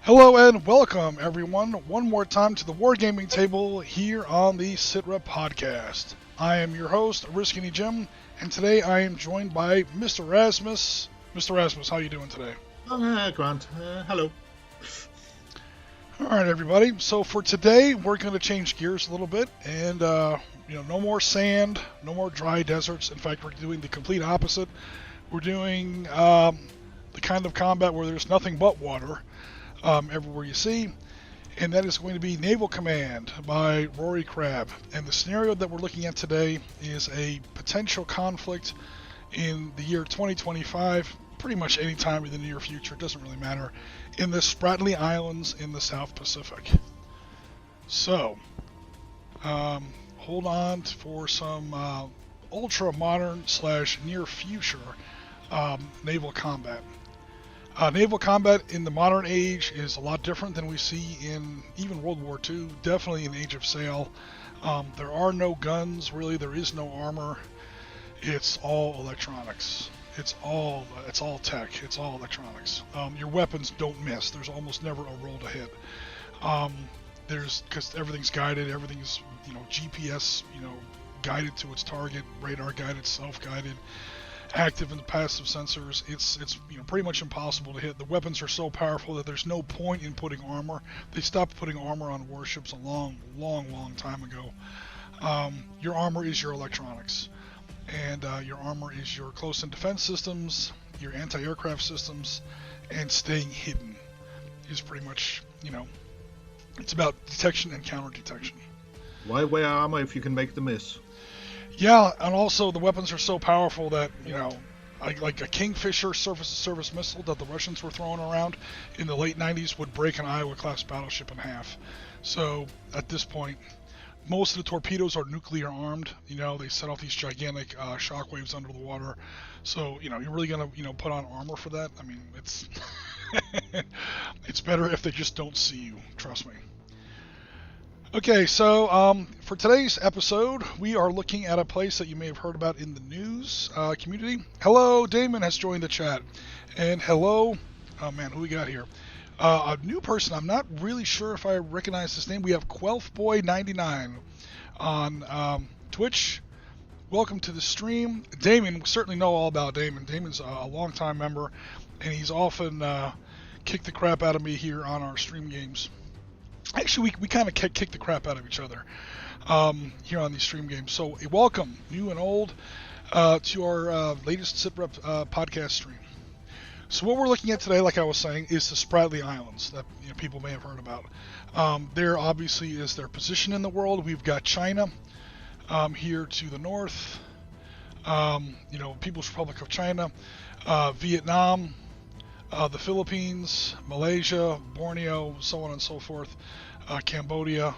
Hello and welcome, everyone, one more time to the Wargaming table here on the SitRep podcast. I am your host, Risky Jim, and today I am joined by Mr. Rasmus. Mr. Rasmus, how are you doing today? Grant. Hello. All right, everybody. So for today, we're going to change gears a little bit, and no more sand, no more dry deserts. In fact, we're doing the complete opposite. We're doing the kind of combat where there's nothing but water. Everywhere you see, and that is going to be Naval Command by Rory Crabb. And the scenario that we're looking at today is a potential conflict in the year 2025, pretty much any time in the near future, it doesn't really matter, in the Spratly Islands in the South Pacific. So, hold on for some ultra-modern / near future naval combat. Naval combat in the modern age is a lot different than we see in even World War II, definitely in Age of Sail. There are no guns, really, there is no armor. It's all electronics. It's all tech, it's all electronics. Your weapons don't miss, there's almost never a roll to hit. Because everything's guided, everything's GPS, guided to its target, radar guided, self-guided. Active and passive sensors, it's pretty much impossible to hit. The weapons are so powerful that there's no point in putting armor. They stopped putting armor on warships a long time ago. Your armor is your electronics, and your armor is your close-in defense systems, your anti-aircraft systems, and staying hidden is pretty much, it's about detection and counter-detection. Why wear armor if you can make the miss? Yeah, and also the weapons are so powerful that, like a Kingfisher surface-to-surface missile that the Russians were throwing around in the late 90s would break an Iowa-class battleship in half. So, at this point, most of the torpedoes are nuclear armed. They set off these gigantic shockwaves under the water. So, you're really going to, put on armor for that? I mean, it's it's better if they just don't see you, trust me. Okay, so for today's episode, we are looking at a place that you may have heard about in the news community. Hello, Damon has joined the chat. And hello, oh man, who we got here? A new person, I'm not really sure if I recognize this name. We have Quelfboy99 on Twitch. Welcome to the stream. Damon, we certainly know all about Damon. Damon's a longtime member, and he's often kicked the crap out of me here on our stream games. Actually, we kind of kick the crap out of each other here on these stream games. So welcome, new and old, to our latest SitRep podcast stream. So what we're looking at today, like I was saying, is the Spratly Islands that people may have heard about. There obviously is their position in the world. We've got China here to the north, People's Republic of China, Vietnam, the Philippines, Malaysia, Borneo, so on and so forth, Cambodia,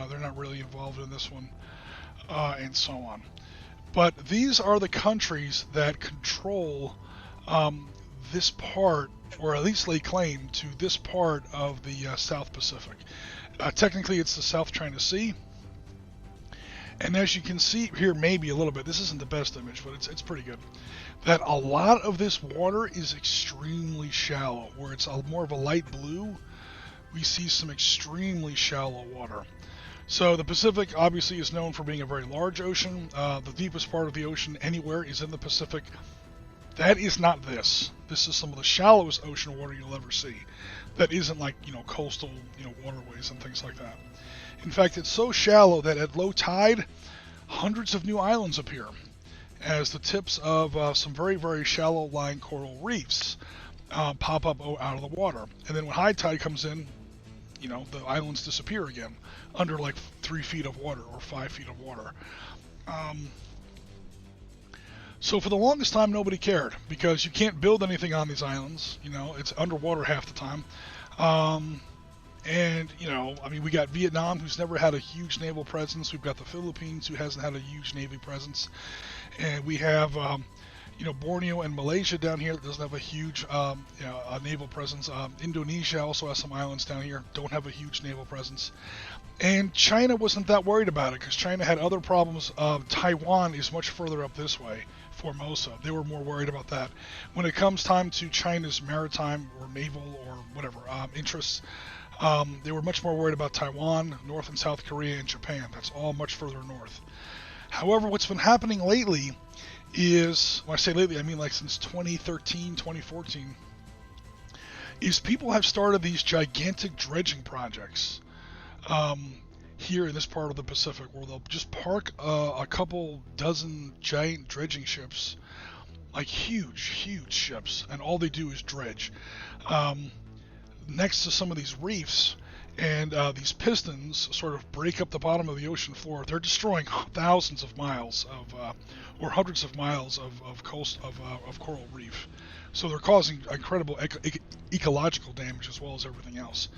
they're not really involved in this one, and so on. But these are the countries that control this part, or at least lay claim to this part of the South Pacific. Technically, it's the South China Sea. And as you can see here, maybe a little bit, this isn't the best image, but it's pretty good, that a lot of this water is extremely shallow. Where it's more of a light blue, we see some extremely shallow water. So the Pacific obviously is known for being a very large ocean. The deepest part of the ocean anywhere is in the Pacific. That is not this. This is some of the shallowest ocean water you'll ever see. That isn't like, coastal, waterways and things like that. In fact, it's so shallow that at low tide, hundreds of new islands appear as the tips of some very, very shallow lying coral reefs pop up out of the water. And then when high tide comes in, the islands disappear again under like 3 feet of water or 5 feet of water. So for the longest time, nobody cared because you can't build anything on these islands. It's underwater half the time. And, we got Vietnam, who's never had a huge naval presence. We've got the Philippines, who hasn't had a huge Navy presence. And we have, Borneo and Malaysia down here doesn't have a huge naval presence. Indonesia also has some islands down here, don't have a huge naval presence. And China wasn't that worried about it because China had other problems. Taiwan is much further up this way, Formosa. They were more worried about that. When it comes time to China's maritime or naval or whatever interests, they were much more worried about Taiwan, North and South Korea, and Japan. That's all much further north. However, what's been happening lately is, when I say lately, I mean like since 2013, 2014, is people have started these gigantic dredging projects here in this part of the Pacific, where they'll just park a couple dozen giant dredging ships, like huge ships, and all they do is dredge next to some of these reefs. And these pistons sort of break up the bottom of the ocean floor. They're destroying thousands of miles or hundreds of miles of coral reef. So they're causing incredible ecological damage as well as everything else.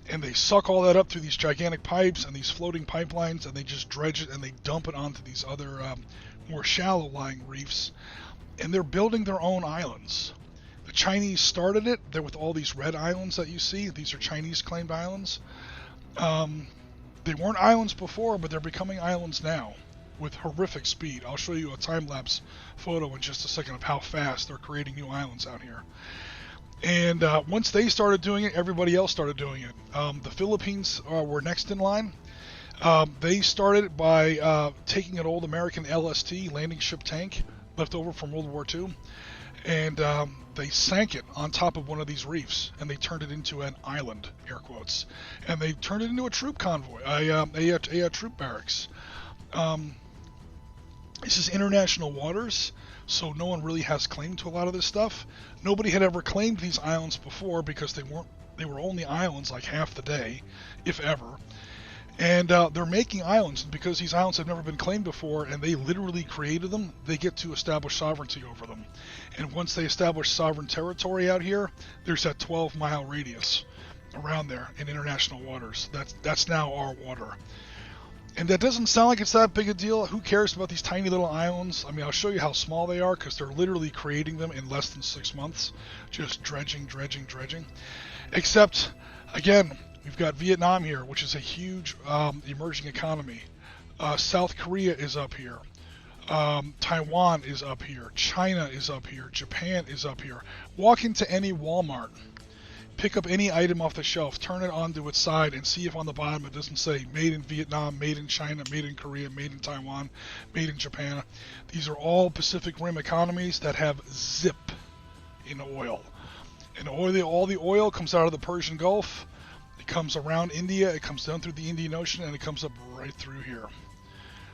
And they suck all that up through these gigantic pipes and these floating pipelines, and they just dredge it and they dump it onto these other more shallow-lying reefs. And they're building their own islands. The Chinese started it. They're with all these red islands that you see. These are Chinese-claimed islands. They weren't islands before, but they're becoming islands now with horrific speed. I'll show you a time-lapse photo in just a second of how fast they're creating new islands out here. And once they started doing it, everybody else started doing it. The Philippines were next in line. They started by taking an old American LST, landing ship tank, left over from World War II, and they sank it on top of one of these reefs, and they turned it into an island, air quotes, and they turned it into a troop convoy, a troop barracks. This is international waters, so no one really has claim to a lot of this stuff. Nobody had ever claimed these islands before because they were only islands like half the day, if ever. And they're making islands, and because these islands have never been claimed before and they literally created them, they get to establish sovereignty over them. And once they establish sovereign territory out here, there's that 12-mile radius around there in international waters. That's now our water. And that doesn't sound like it's that big a deal. Who cares about these tiny little islands? I mean, I'll show you how small they are because they're literally creating them in less than 6 months. Just dredging. Except, again, we've got Vietnam here, which is a huge emerging economy. South Korea is up here. Taiwan is up here. China is up here. Japan is up here. Walk into any Walmart. Pick up any item off the shelf, turn it onto its side, and see if on the bottom it doesn't say made in Vietnam, made in China, made in Korea, made in Taiwan, made in Japan. These are all Pacific Rim economies that have zip in oil. And all the oil comes out of the Persian Gulf. It comes around India, it comes down through the Indian Ocean, and it comes up right through here.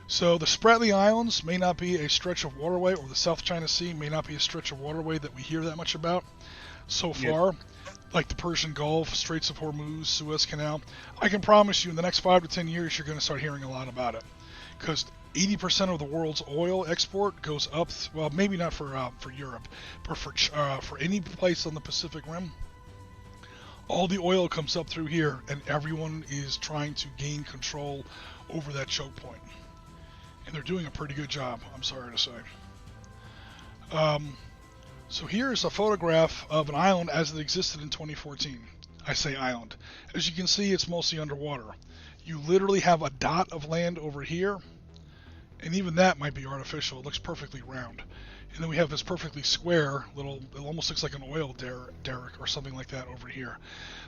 So the Spratly Islands may not be a stretch of waterway, or the South China Sea may not be a stretch of waterway that we hear that much about so far. Yep. Like the Persian Gulf, Straits of Hormuz, Suez Canal. I can promise you in the next 5 to 10 years you're going to start hearing a lot about it. Because 80% of the world's oil export goes up, well, maybe not for Europe, but for any place on the Pacific Rim. All the oil comes up through here, and everyone is trying to gain control over that choke point. And they're doing a pretty good job, I'm sorry to say. So here's a photograph of an island as it existed in 2014. I say island. As you can see, it's mostly underwater. You literally have a dot of land over here, and even that might be artificial. It looks perfectly round. And then we have this perfectly square little, it almost looks like an oil derrick or something like that over here.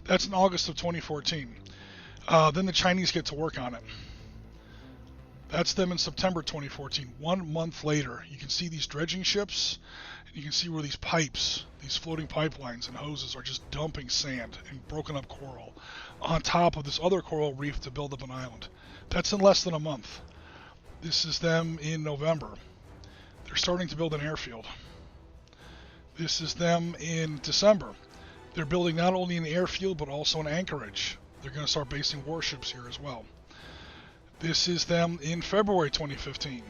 That's in August of 2014. Then the Chinese get to work on it. That's them in September 2014. 1 month later, you can see these dredging ships, and you can see where these pipes, these floating pipelines and hoses are just dumping sand and broken up coral on top of this other coral reef to build up an island. That's in less than a month. This is them in November. They're starting to build an airfield. This is them in December. They're building not only an airfield but also an anchorage. They're going to start basing warships here as well. This is them in February 2015.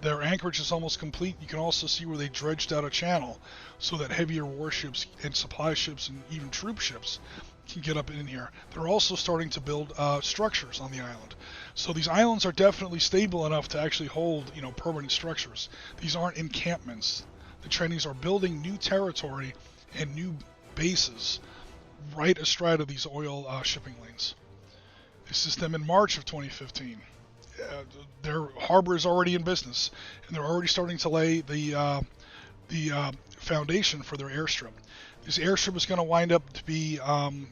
Their anchorage is almost complete. You can also see where they dredged out a channel so that heavier warships and supply ships and even troop ships can get up in here. They're also starting to build structures on the island. So these islands are definitely stable enough to actually hold, permanent structures. These aren't encampments. The Chinese are building new territory and new bases right astride of these oil shipping lanes. This is them in March of 2015. Their harbor is already in business, and they're already starting to lay the foundation for their airstrip. This airstrip is going to wind up to be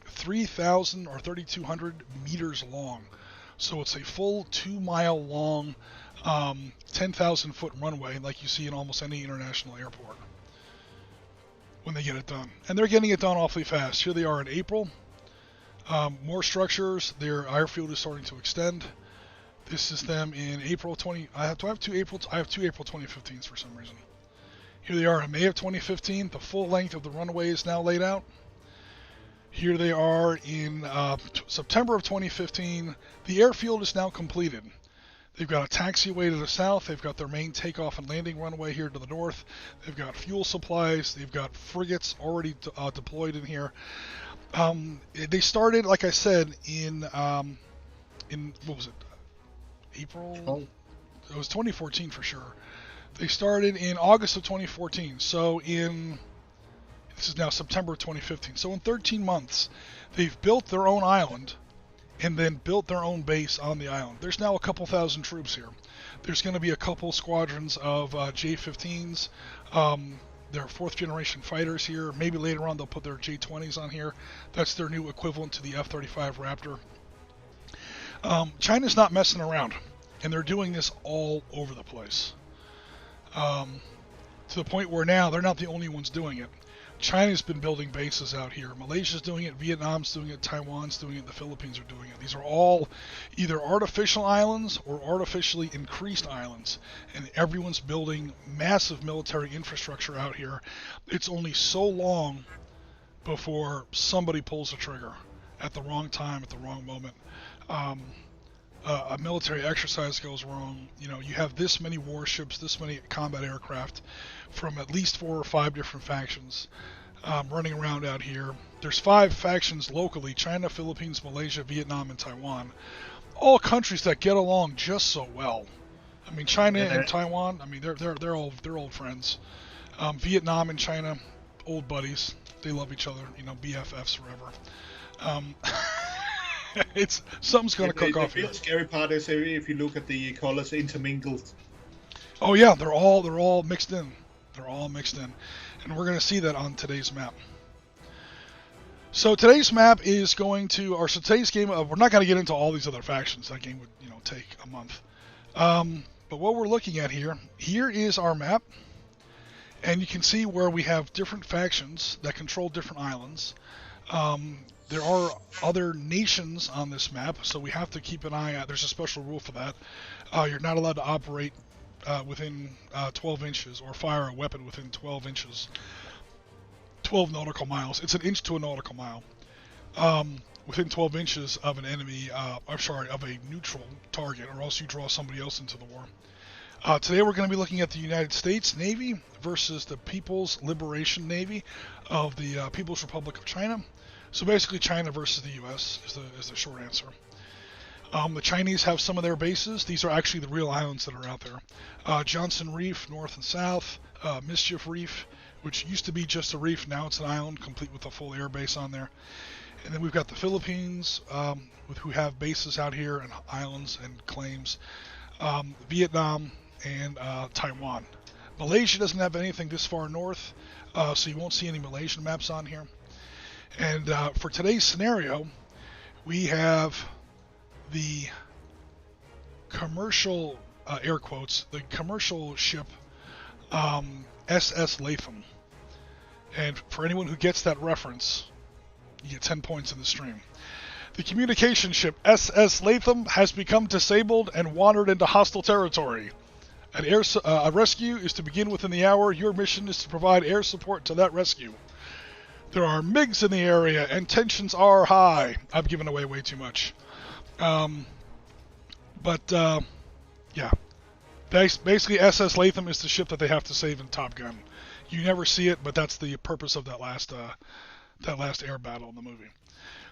3,000 or 3,200 meters long. So it's a full 2-mile long, 10,000 foot runway like you see in almost any international airport when they get it done. And they're getting it done awfully fast. Here they are in April. More structures. Their airfield is starting to extend. This is them in April 20. I have two April 2015s for some reason. Here they are in May of 2015. The full length of the runway is now laid out. Here they are in September of 2015. The airfield is now completed. They've got a taxiway to the south. They've got their main takeoff and landing runway here to the north. They've got fuel supplies. They've got frigates already deployed in here. They started, like I said, in what was it? April? Oh. It was 2014 for sure. They started in August of 2014. So this is now September of 2015. So in 13 months, they've built their own island and then built their own base on the island. There's now a couple thousand troops here. There's going to be a couple squadrons of J-15s. Their 4th generation fighters here. Maybe later on they'll put their J-20s on here. That's their new equivalent to the F-35 Raptor. China's not messing around, and they're doing this all over the place. To the point where now they're not the only ones doing it. China's been building bases out here. Malaysia's doing it, Vietnam's doing it, Taiwan's doing it, the Philippines are doing it. These are all either artificial islands or artificially increased islands, and everyone's building massive military infrastructure out here. It's only so long before somebody pulls the trigger at the wrong time, at the wrong moment. A military exercise goes wrong. You have this many warships, this many combat aircraft from at least 4 or 5 different factions running around out here. There's 5 factions locally: China, Philippines, Malaysia, Vietnam, and Taiwan. All countries that get along just so well. I mean, China and Taiwan, I mean, they're old friends. Vietnam and China, old buddies. They love each other, BFFs forever. It's something's going to cook off here. The scary part is if you look at the colors intermingled. Oh yeah, they're all mixed in. They're all mixed in, and we're going to see that on today's map. So today's map is going to, or so today's game. We're not going to get into all these other factions. That game would take a month. But what we're looking at here is our map, and you can see where we have different factions that control different islands. There are other nations on this map, so we have to keep an eye out. There's a special rule for that. You're not allowed to operate within 12 inches or fire a weapon within 12 inches. 12 nautical miles. It's an inch to a nautical mile. Within 12 inches of an enemy, of a neutral target, or else you draw somebody else into the war. Today we're going to be looking at the United States Navy versus the People's Liberation Navy of the People's Republic of China. So basically China versus the U.S. is the short answer. The Chinese have some of their bases. These are actually the real islands that are out there. Johnson Reef, north and south. Mischief Reef, which used to be just a reef. Now it's an island, complete with a full air base on there. And then we've got the Philippines, who have bases out here and islands and claims. Vietnam and Taiwan. Malaysia doesn't have anything this far north, so you won't see any Malaysian maps on here. And for today's scenario, we have the commercial, air quotes, the commercial ship SS Latham. And for anyone who gets that reference, you get 10 points in the stream. The communication ship SS Latham has become disabled and wandered into hostile territory. A rescue is to begin within the hour. Your mission is to provide air support to that rescue. There are MiGs in the area, and tensions are high. I've given away way too much. Yeah. Basically, SS Latham is the ship that they have to save in Top Gun. You never see it, but that's the purpose of that last that last air battle in the movie.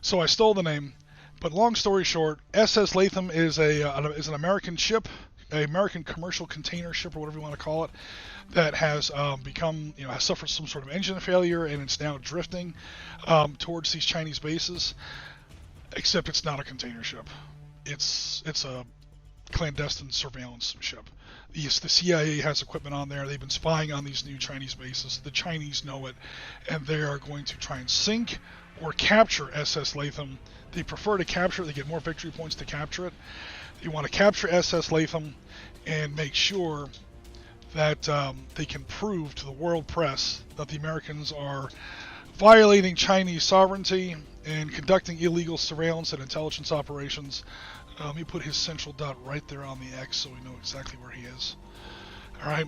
So I stole the name, but long story short, SS Latham is an American ship, an American commercial container ship, or whatever you want to call it, that has has suffered some sort of engine failure, and it's now drifting towards these Chinese bases. Except it's not a container ship. It's a clandestine surveillance ship. The CIA has equipment on there. They've been spying on these new Chinese bases. The Chinese know it, and they are going to try and sink or capture SS Latham. They prefer to capture it. They get more victory points to capture it. They want to capture SS Latham and make sure that they can prove to the world press that the Americans are violating Chinese sovereignty and conducting illegal surveillance and intelligence operations. Let me put his central dot right there on the X so we know exactly where he is. All right.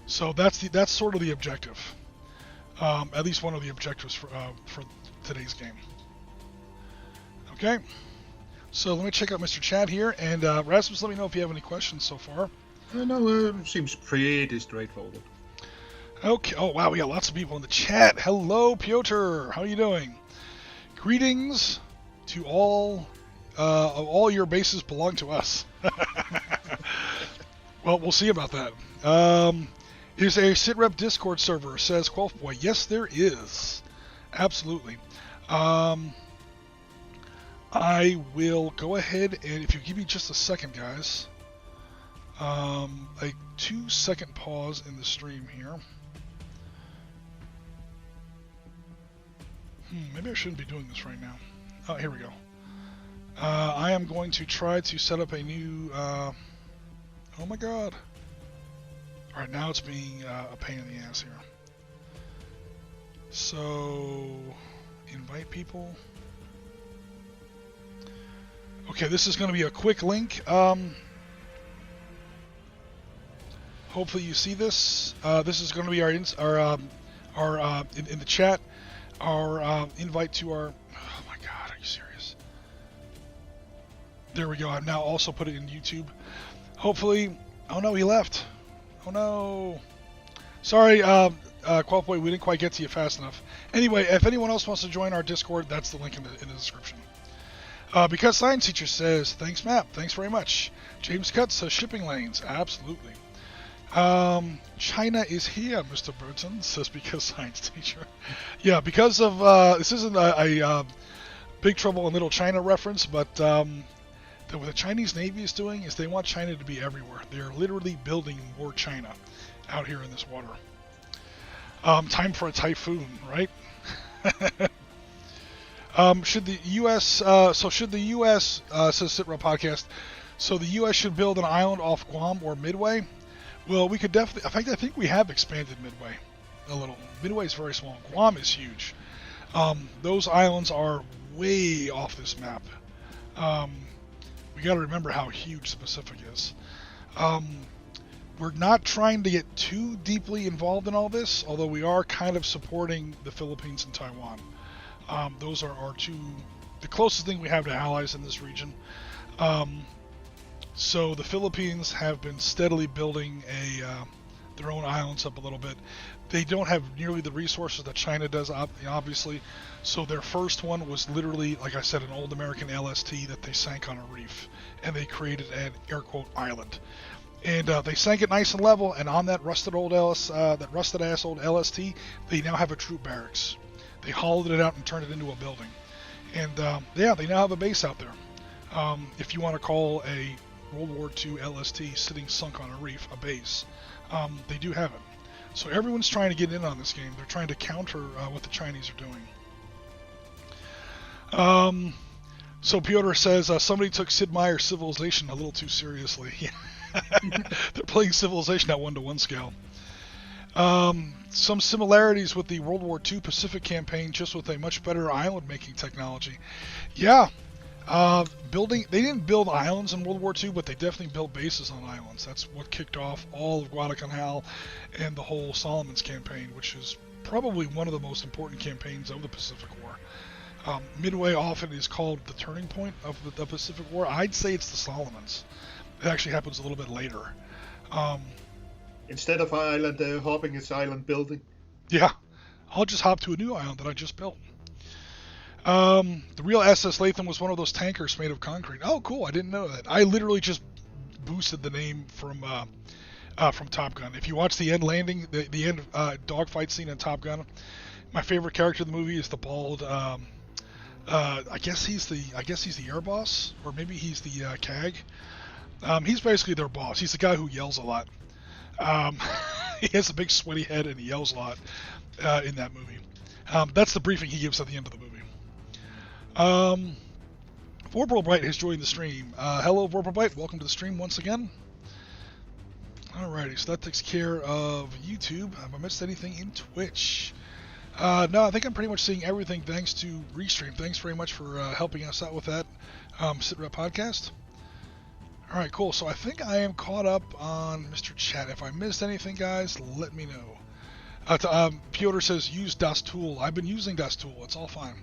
So that's sort of the objective. At least one of the objectives for today's game. Okay. So let me check out Mr. Chat here, and Rasmus, let me know if you have any questions so far. No, seems pretty straightforward. Okay. Oh wow, we got lots of people in the chat. Hello, Piotr. How are you doing? Greetings to all. All your bases belong to us. Well, we'll see about that. Is a SitRep Discord server, says Quelfboy. Yes, there is. Absolutely. I will go ahead and, if you give me just a second, guys, a 2-second pause in the stream here. Maybe I shouldn't be doing this right now. Oh, here we go. I am going to try to set up a new... oh my god. Alright, now it's being a pain in the ass here. So... invite people. Okay, this is going to be a quick link. Hopefully you see this. This is going to be our in the chat. Our invite to our... oh my god, are you serious? There we go. I've now also put it in YouTube. Hopefully... oh no, he left. Oh no. Sorry, Quelfboy, we didn't quite get to you fast enough. Anyway, if anyone else wants to join our Discord, that's the link in the description. Because Science Teacher says, thanks, Map. Thanks very much. James Cutt says, shipping lanes. Absolutely. China is here, Mr. Burton, says Because Science Teacher. Yeah, because of, this isn't a Big Trouble in Little China reference, but what the Chinese Navy is doing is they want China to be everywhere. They're literally building more China out here in this water. Time for a typhoon, right? Should the U.S. Says Sitra Podcast, so the U.S. should build an island off Guam or Midway? Well, we could definitely. In fact, I think we have expanded Midway a little. Midway is very small. Guam is huge. Those islands are way off this map. We got to remember how huge the Pacific is. We're not trying to get too deeply involved in all this, although we are kind of supporting the Philippines and Taiwan. Those are our the closest thing we have to allies in this region. So the Philippines have been steadily building their own islands up a little bit. They don't have nearly the resources that China does, obviously. So their first one was literally, like I said, an old American LST that they sank on a reef, and they created an air quote island. And they sank it nice and level, and on that rusted ass old LST, they now have a troop barracks. They hollowed it out and turned it into a building. And yeah, they now have a base out there. If you want to call a World War II LST sitting sunk on a reef a base, they do have it. So everyone's trying to get in on this game. They're trying to counter what the Chinese are doing. So Piotr says, somebody took Sid Meier's Civilization a little too seriously. They're playing Civilization at 1-to-1 scale. Some similarities with the World War II Pacific campaign, just with a much better island-making technology. Yeah, they didn't build islands in World War II, but they definitely built bases on islands. That's what kicked off all of Guadalcanal and the whole Solomon's campaign, which is probably one of the most important campaigns of the Pacific War. Midway often is called the turning point of the Pacific War. I'd say it's the Solomons. It actually happens a little bit later. Instead of island hopping, it's island building. Yeah, I'll just hop to a new island that I just built. The real SS Latham was one of those tankers made of concrete. Oh, cool! I didn't know that. I literally just boosted the name from Top Gun. If you watch the end landing, the end dogfight scene in Top Gun, my favorite character in the movie is the bald. I guess he's the air boss, or maybe he's the CAG. He's basically their boss. He's the guy who yells a lot. He has a big sweaty head and he yells a lot in that movie. That's the briefing he gives at the end of the movie. Vorpal Bright has joined the stream. Hello, Vorpal Bright. Welcome to the stream once again. Alrighty, so that takes care of YouTube. Have I missed anything in Twitch? No, I think I'm pretty much seeing everything thanks to Restream. Thanks very much for helping us out with that SitRep podcast. Alright, cool. So I think I am caught up on Mr. Chat. If I missed anything, guys, let me know. Piotr says, use Das Tool. I've been using Das Tool. It's all fine.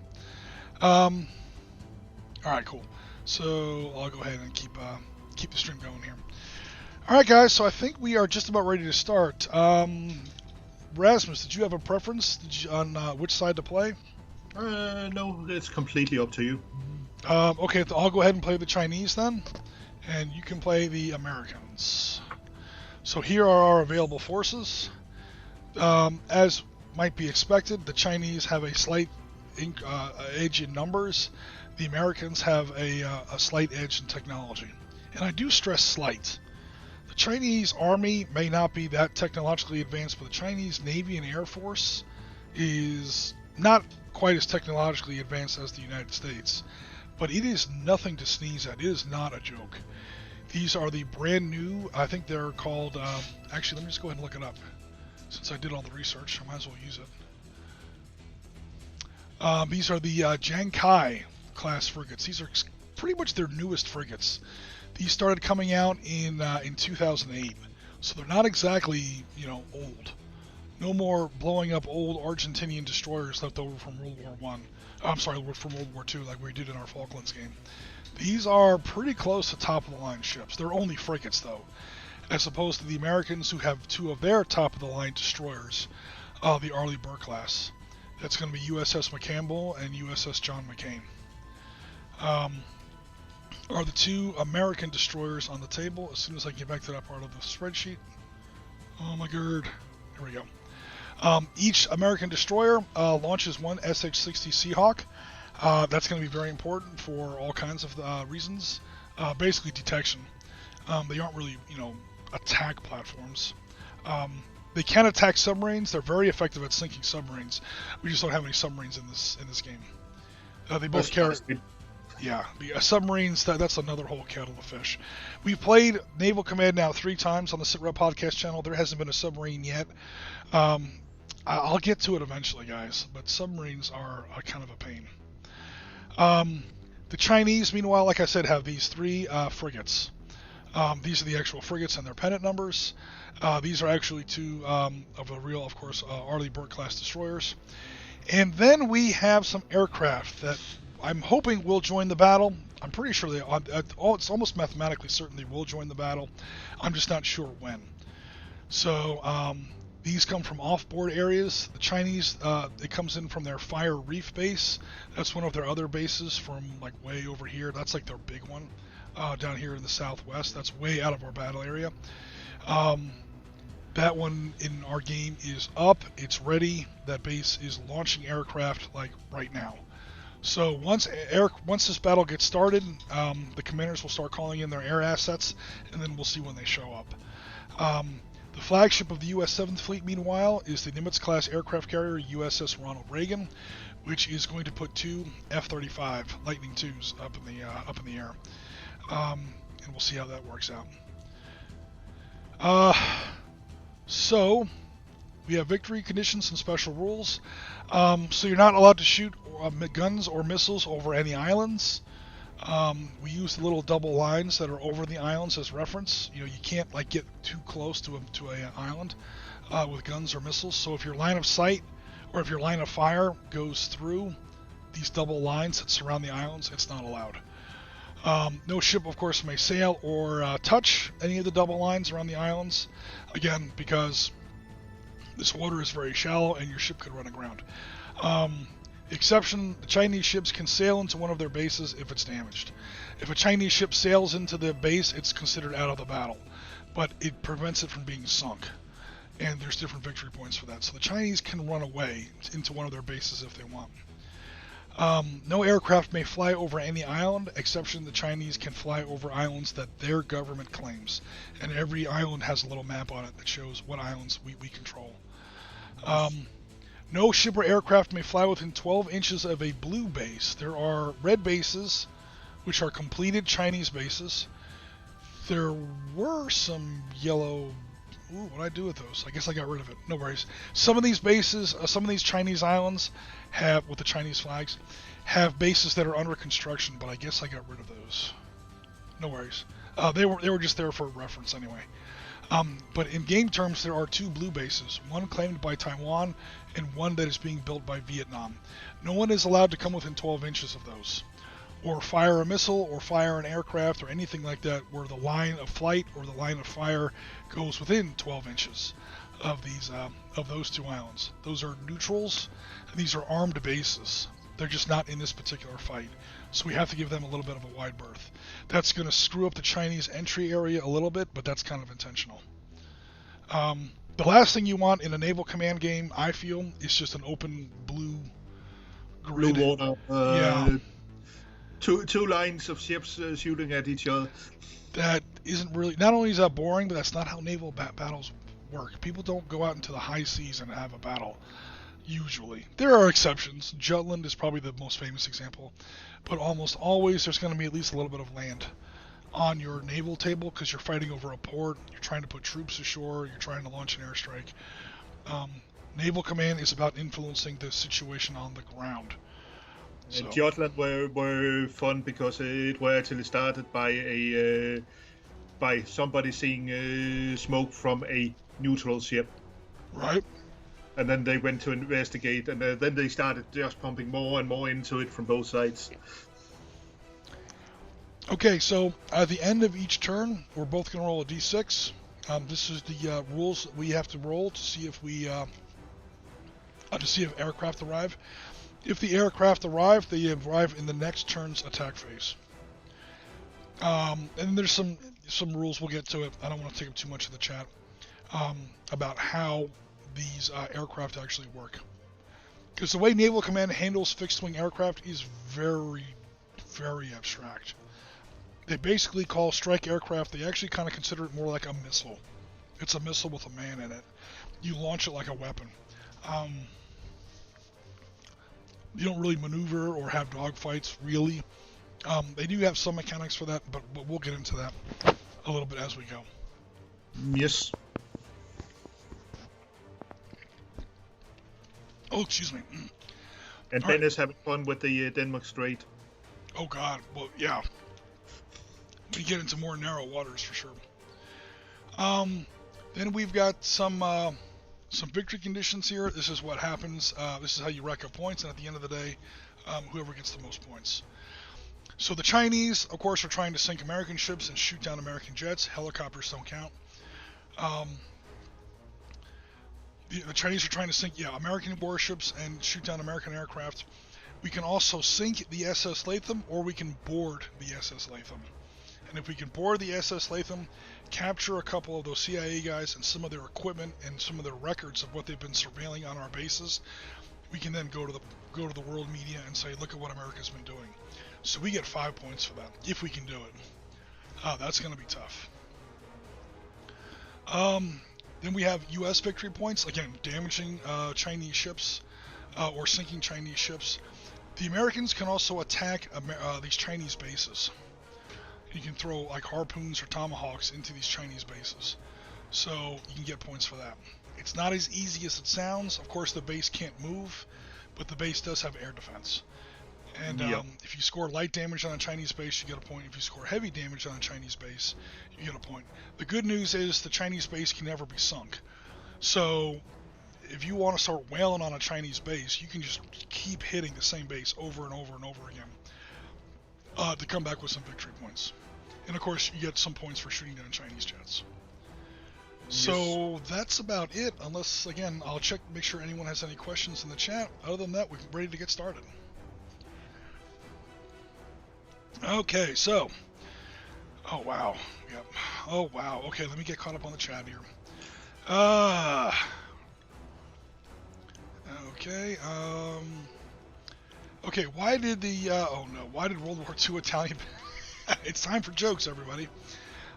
Alright, cool. So I'll go ahead and keep the stream going here. Alright, guys, so I think we are just about ready to start. Rasmus, did you have a preference on which side to play? No, it's completely up to you. Okay, I'll go ahead and play the Chinese then, and you can play the Americans. So here are our available forces. As might be expected, the Chinese have a slight edge in numbers. The Americans have a slight edge in technology. And I do stress slight. The Chinese Army may not be that technologically advanced, but the Chinese Navy and Air Force is not quite as technologically advanced as the United States. But it is nothing to sneeze at. It is not a joke. These are the brand new, I think they're called, actually let me just go ahead and look it up. Since I did all the research, I might as well use it. These are the Jiangkai class frigates. These are pretty much their newest frigates. These started coming out in 2008, so they're not exactly, old. No more blowing up old Argentinian destroyers left over from World War One. From World War II, like we did in our Falklands game. These are pretty close to top-of-the-line ships. They're only frigates, though, as opposed to the Americans, who have two of their top-of-the-line destroyers, the Arleigh Burke class. That's going to be USS McCampbell and USS John McCain. Are the two American destroyers on the table. As soon as I get back to that part of the spreadsheet. Oh my god. Here we go. Each American destroyer launches one SH-60 Seahawk. That's going to be very important for all kinds of reasons. Basically detection. They aren't really, attack platforms. They can attack submarines. They're very effective at sinking submarines. We just don't have any submarines in this game. They both carry. Yeah, the submarines, that's another whole kettle of fish. We've played Naval Command now 3 times on the SitRep podcast channel. There hasn't been a submarine yet. I'll get to it eventually, guys, but submarines are kind of a pain. The Chinese, meanwhile, like I said, have these 3 frigates. These are the actual frigates and their pennant numbers. These are actually 2 of the real, of course, Arleigh Burke class destroyers. And then we have some aircraft that I'm hoping will join the battle. I'm pretty sure it's almost mathematically certain they will join the battle. I'm just not sure when. So these come from off-board areas. The Chinese, it comes in from their Fire Reef base. That's one of their other bases from like way over here. That's like their big one down here in the southwest. That's way out of our battle area. That one in our game is up. It's ready. That base is launching aircraft like right now. So once this battle gets started, the commanders will start calling in their air assets, and then we'll see when they show up. The flagship of the U.S. 7th Fleet, meanwhile, is the Nimitz-class aircraft carrier USS Ronald Reagan, which is going to put 2 F-35 Lightning IIs up in the air, and we'll see how that works out. So we have victory conditions and special rules. So you're not allowed to shoot guns or missiles over any islands. We use the little double lines that are over the islands as reference. You can't get too close to an island with guns or missiles. So if your line of sight or if your line of fire goes through these double lines that surround the islands, it's not allowed. No ship, of course, may sail or touch any of the double lines around the islands. Again, because this water is very shallow and your ship could run aground. Exception, the Chinese ships can sail into one of their bases if it's damaged. If a Chinese ship sails into the base, it's considered out of the battle, but it prevents it from being sunk. And there's different victory points for that. So the Chinese can run away into one of their bases if they want. No aircraft may fly over any island, exception the Chinese can fly over islands that their government claims. And every island has a little map on it that shows what islands we control. No ship or aircraft may fly within 12 inches of a blue base. There are red bases, which are completed Chinese bases. There were some yellow... Ooh, what did I do with those? I guess I got rid of it. No worries. Some of these bases, some of these Chinese islands have, with the Chinese flags, have bases that are under construction, but I guess I got rid of those. No worries. They were just there for reference anyway. But in game terms, there are 2 blue bases, one claimed by Taiwan and one that is being built by Vietnam. No one is allowed to come within 12 inches of those, or fire a missile, or fire an aircraft, or anything like that where the line of flight or the line of fire goes within 12 inches of those 2 islands. Those are neutrals, and these are armed bases. They're just not in this particular fight, so we have to give them a little bit of a wide berth. That's going to screw up the Chinese entry area a little bit, but that's kind of intentional. The last thing you want in a naval command game, I feel, is just an open blue grid. Blue water. Yeah. Two lines of ships shooting at each other. That isn't really... Not only is that boring, but that's not how naval battles work. People don't go out into the high seas and have a battle, usually. There are exceptions. Jutland is probably the most famous example. But almost always there's going to be at least a little bit of land on your naval table because you're fighting over a port, you're trying to put troops ashore, you're trying to launch an airstrike. Naval command is about influencing the situation on the ground. So. And Jutland were fun because it were actually started by somebody seeing smoke from a neutral ship. Right. And then they went to investigate, and then they started just pumping more and more into it from both sides. Okay, so at the end of each turn, we're both going to roll a d6. This is the rules that we have to roll to see if aircraft arrive. If the aircraft arrive, they arrive in the next turn's attack phase. And there's some rules, we'll get to it. I don't want to take up too much of the chat about how these aircraft actually work. Because the way Naval Command handles fixed-wing aircraft is very, very abstract. They basically call strike aircraft, they actually kind of consider it more like a missile. It's a missile with a man in it. You launch it like a weapon. You don't really maneuver or have dogfights, really. They do have some mechanics for that, but we'll get into that a little bit as we go. Yes. Oh, excuse me. And Ben is having fun with the Denmark Strait. Oh, God. Well, yeah. We get into more narrow waters for sure. Then we've got some victory conditions here. This is what happens. This is how you rack up points, and at the end of the day, whoever gets the most points. So the Chinese, of course, are trying to sink American ships and shoot down American jets. Helicopters don't count. The Chinese are trying to sink, American warships and shoot down American aircraft. We can also sink the SS Latham, or we can board the SS Latham. And if we can board the SS Latham, capture a couple of those CIA guys and some of their equipment and some of their records of what they've been surveilling on our bases, we can then go to the world media and say, look at what America's been doing. So we get 5 points for that, if we can do it. That's going to be tough. Then we have U.S. victory points, again, damaging Chinese ships or sinking Chinese ships. The Americans can also attack these Chinese bases. You can throw like harpoons or tomahawks into these Chinese bases. So you can get points for that. It's not as easy as it sounds. Of course, the base can't move, but the base does have air defense. And if you score light damage on a Chinese base, you get a point. If you score heavy damage on a Chinese base, you get a point. The good news is the Chinese base can never be sunk. So if you want to start whaling on a Chinese base, you can just keep hitting the same base over and over and over again to come back with some victory points. And of course, you get some points for shooting down Chinese jets. Yes. So that's about it. Unless, again, I'll check, make sure anyone has any questions in the chat. Other than that, we're ready to get started. Okay, so. Oh, wow. Yep. Oh, wow. Okay, let me get caught up on the chat here. Okay. Okay, why did why did World War II Italian... It's time for jokes, everybody.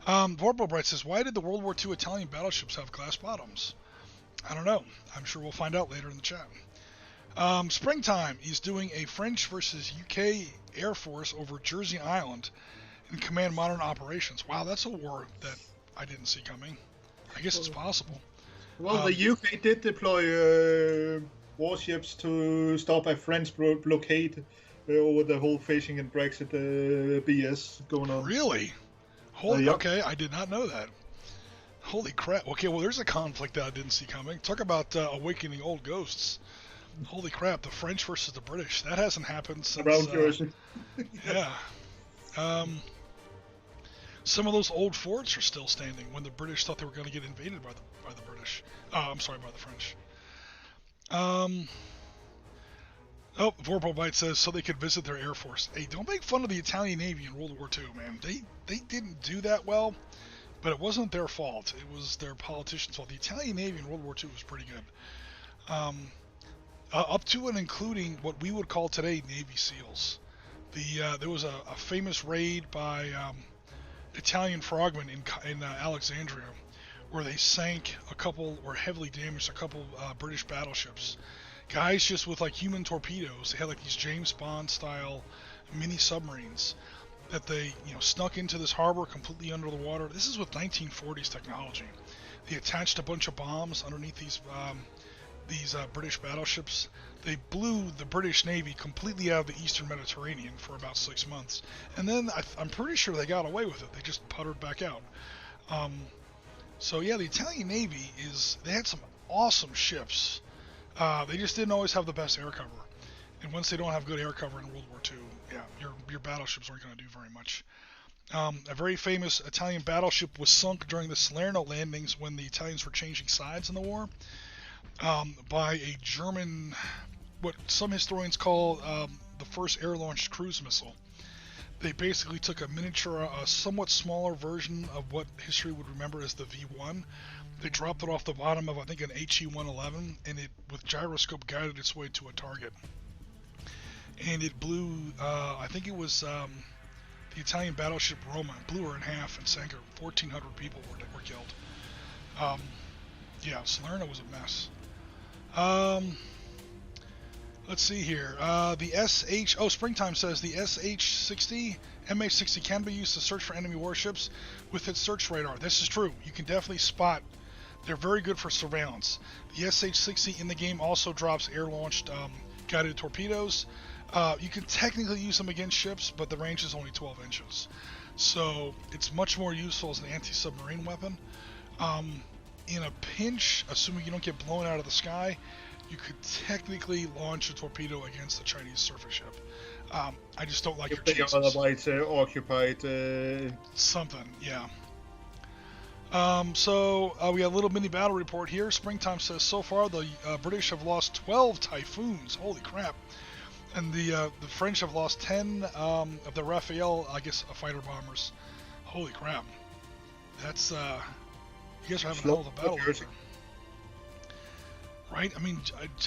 Vorpal Bright says, why did the World War II Italian battleships have glass bottoms? I don't know. I'm sure we'll find out later in the chat. Springtime is doing a French versus UK Air Force over Jersey Island in command modern operations. Wow, that's a war that I didn't see coming. I guess it's possible. Well, the UK did deploy warships to stop a French blockade over the whole fishing and Brexit BS going on. Really? Holy, Yep. Okay, I did not know that. Holy crap. Okay, well, there's a conflict that I didn't see coming. Talk about awakening old ghosts. Holy crap, the French versus the British. That hasn't happened since... Around Jersey. Yeah. Some of those old forts are still standing when the British thought they were going to get invaded by the British. By the French. Oh, Vorpal Bite says so they could visit their Air Force. Hey, don't make fun of the Italian Navy in World War II, man. They didn't do that well, but it wasn't their fault. It was their politicians' fault. The Italian Navy in World War II was pretty good. Up to and including what we would call today Navy SEALs. There was a famous raid by Italian frogmen in Alexandria, where they sank or heavily damaged a couple British battleships. Guys just with like human torpedoes. They had like these James Bond style mini submarines that they snuck into this harbor completely under the water. This is with 1940s technology. They attached a bunch of bombs underneath these British battleships. They blew the British Navy completely out of the Eastern Mediterranean for about 6 months, and then I'm pretty sure they got away with it. They just puttered back out. So yeah, the Italian Navy they had some awesome ships. They just didn't always have the best air cover, and once they don't have good air cover in World War II, yeah, your battleships aren't going to do very much. A very famous Italian battleship was sunk during the Salerno landings when the Italians were changing sides in the war. By a German, what some historians call the first air-launched cruise missile. They basically took a miniature, somewhat smaller version of what history would remember as the V1. They dropped it off the bottom of, I think, an HE-111, and it, with gyroscope, guided its way to a target. And it blew, I think it was the Italian battleship Roma, blew her in half and sank her. 1,400 people were killed. Yeah, Salerno was a mess. Let's see here. Springtime says the SH-60, MH-60 can be used to search for enemy warships with its search radar. This is true. You can definitely spot. They're very good for surveillance. The SH-60 in the game also drops air-launched guided torpedoes. You can technically use them against ships, but the range is only 12 inches. So it's much more useful as an anti-submarine weapon. In a pinch, assuming you don't get blown out of the sky, you could technically launch a torpedo against a Chinese surface ship. I just don't like your chances. Otherwise occupied. Something, yeah. So we have a little mini battle report here. Springtime says so far the British have lost 12 Typhoons. Holy crap! And the French have lost 10 of the Rafale, I guess, fighter bombers. Holy crap! That's you guys are having a hell of a battle over there. Right? I mean,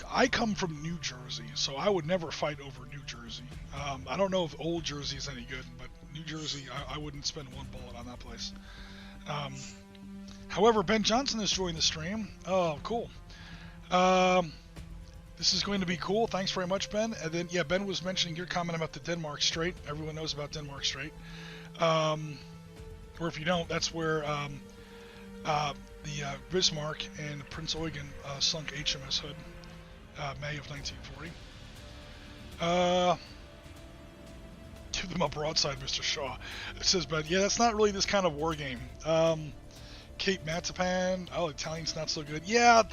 I come from New Jersey, so I would never fight over New Jersey. I don't know if old Jersey is any good, but New Jersey, I wouldn't spend one bullet on that place. However, Ben Johnson has joined the stream. Oh, cool. This is going to be cool. Thanks very much, Ben. And then, yeah, Ben was mentioning your comment about the Denmark Strait. Everyone knows about Denmark Strait. Or if you don't, that's where the Bismarck and Prince Eugen sunk HMS Hood, May of 1940. Give them a broadside, Mr. Shaw. It says, but yeah, that's not really this kind of war game. Cape Matapan, Italian's not so good. Yeah,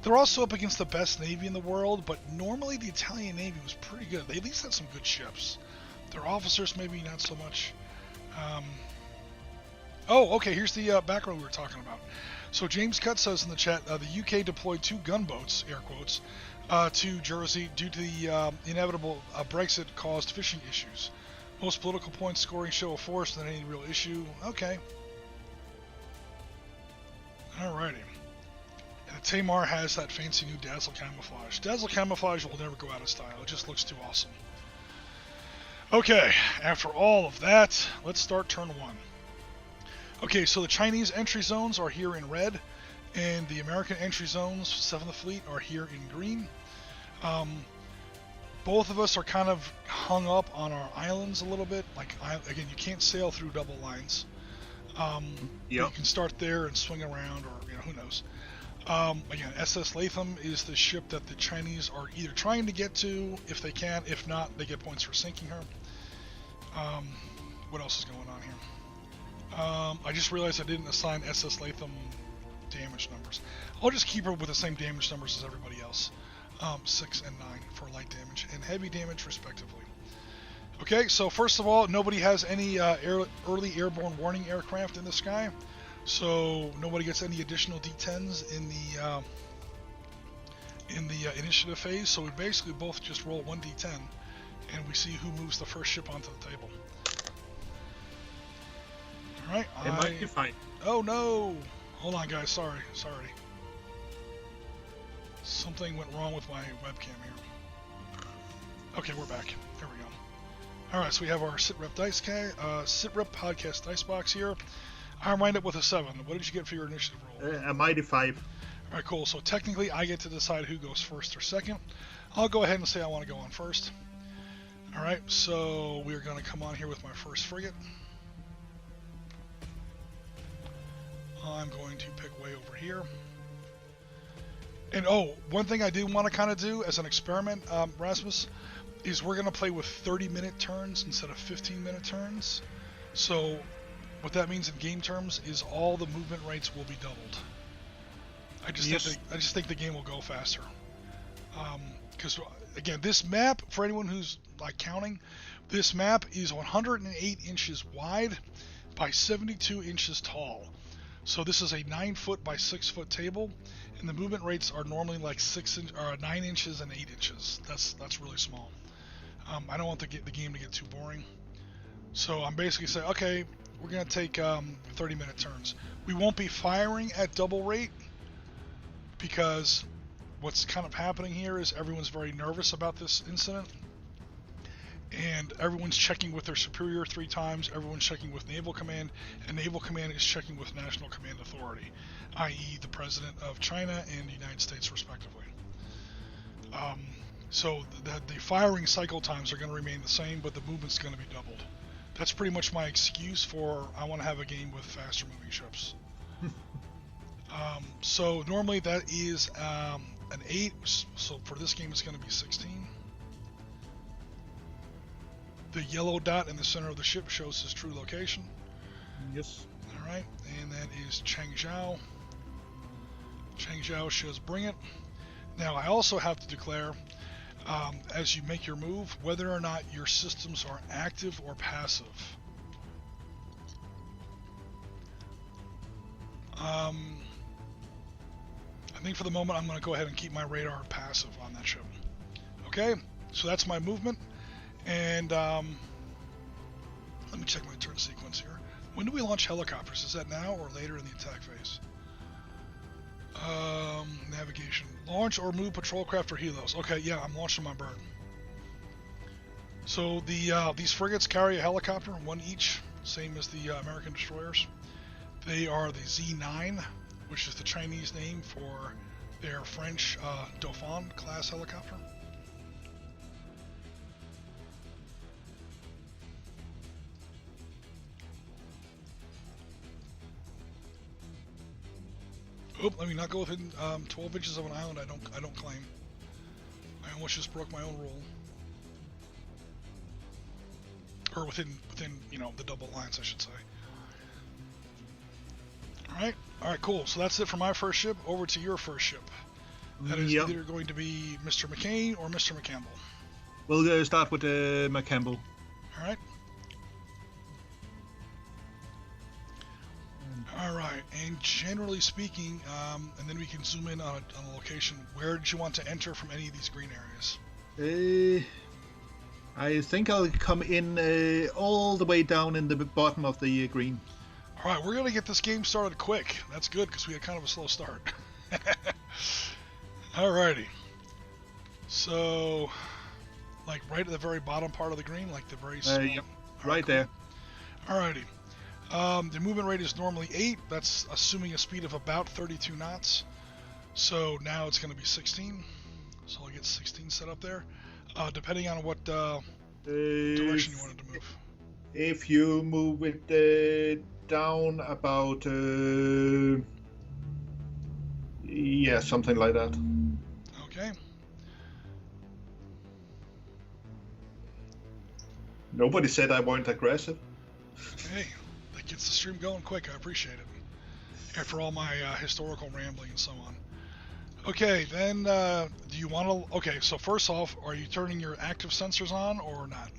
they're also up against the best Navy in the world, but normally the Italian Navy was pretty good. They at least had some good ships. Their officers maybe not so much. Oh, okay. Here's the background we were talking about. So James Cutt says in the chat, the UK deployed 2 gunboats, air quotes, to Jersey due to the inevitable Brexit caused fishing issues. Most political points scoring show of force than any real issue. Okay. Alrighty. And the Tamar has that fancy new Dazzle camouflage. Dazzle camouflage will never go out of style. It just looks too awesome. Okay, after all of that, let's start turn 1. Okay, so the Chinese entry zones are here in red, and the American entry zones, 7th Fleet, are here in green. Both of us are kind of hung up on our islands a little bit. Like, again, you can't sail through double lines. You can start there and swing around, or who knows. Again, SS Latham is the ship that the Chinese are either trying to get to if they can. If not, they get points for sinking her. What else is going on here? I just realized I didn't assign SS Latham damage numbers. I'll just keep her with the same damage numbers as everybody else. 6 and 9 for light damage and heavy damage respectively. Okay, so first of all, nobody has any early airborne warning aircraft in the sky, so nobody gets any additional D10s in the initiative phase. So we basically both just roll 1 D10, and we see who moves the first ship onto the table. All right. It might be fine. Oh no! Hold on, guys. Sorry. Something went wrong with my webcam here. Okay, we're back. There we go. Alright, so we have our SitRep podcast dice box here. I wind up with a 7. What did you get for your initiative roll? A mighty 5. Alright, cool. So technically I get to decide who goes first or second. I'll go ahead and say I want to go on first. Alright, so we're going to come on here with my first frigate. I'm going to pick way over here. And one thing I did want to kind of do as an experiment, Rasmus, is we're going to play with 30-minute turns instead of 15-minute turns. So what that means in game terms is all the movement rates will be doubled. I just think the game will go faster. Because again, this map, for anyone who's like counting, this map is 108 inches wide by 72 inches tall. So this is a 9-foot by 6-foot table, and the movement rates are normally like 9 inches and 8 inches. That's really small. I don't want the game to get too boring. So I'm basically saying, okay, we're going to take 30-minute turns. We won't be firing at double rate because what's kind of happening here is everyone's very nervous about this incident. And everyone's checking with their superior 3 times, everyone's checking with Naval Command, and Naval Command is checking with National Command Authority, i.e. the President of China and the United States respectively. So the firing cycle times are going to remain the same, but the movement's going to be doubled. That's pretty much my excuse for I want to have a game with faster moving ships. So normally that is an 8, so for this game it's going to be 16. The yellow dot in the center of the ship shows his true location. Yes. Alright, and that is Chang Zhao. Chang Zhao shows bring it. Now I also have to declare, as you make your move, whether or not your systems are active or passive. I think for the moment I'm going to go ahead and keep my radar passive on that ship. Okay, so that's my movement. And let me check my turn sequence here. When do we launch helicopters? Is that now or later in the attack phase? Navigation. Launch or move patrol craft or helos. Okay, yeah, I'm launching my bird. So these frigates carry a helicopter, 1 each, same as the American destroyers. They are the Z9, which is the Chinese name for their French Dauphin class helicopter. Oop, let me not go within 12 inches of an island I don't claim. I almost just broke my own rule. Or within the double lines, I should say. Alright, cool. So that's it for my first ship. Over to your first ship. That is either going to be Mr. McCain or Mr. McCampbell. We'll start with McCampbell. Alright. All right, and generally speaking, and then we can zoom in on a location. Where did you want to enter from any of these green areas? I think I'll come in all the way down in the bottom of the green. All right, we're gonna get this game started quick. That's good because we had kind of a slow start. Alrighty. So, like right at the very bottom part of the green, like the very small. Yep, right there. Alrighty. The movement rate is normally 8. That's assuming a speed of about 32 knots. So now it's going to be 16. So I'll get 16 set up there. Depending on what direction you wanted to move. If you move it down about, yeah, something like that. Okay. Nobody said I weren't aggressive. Hey, that gets the stream going quick. I appreciate it. After all my historical rambling and so on. Okay, then do you want to... Okay, so first off, are you turning your active sensors on or not?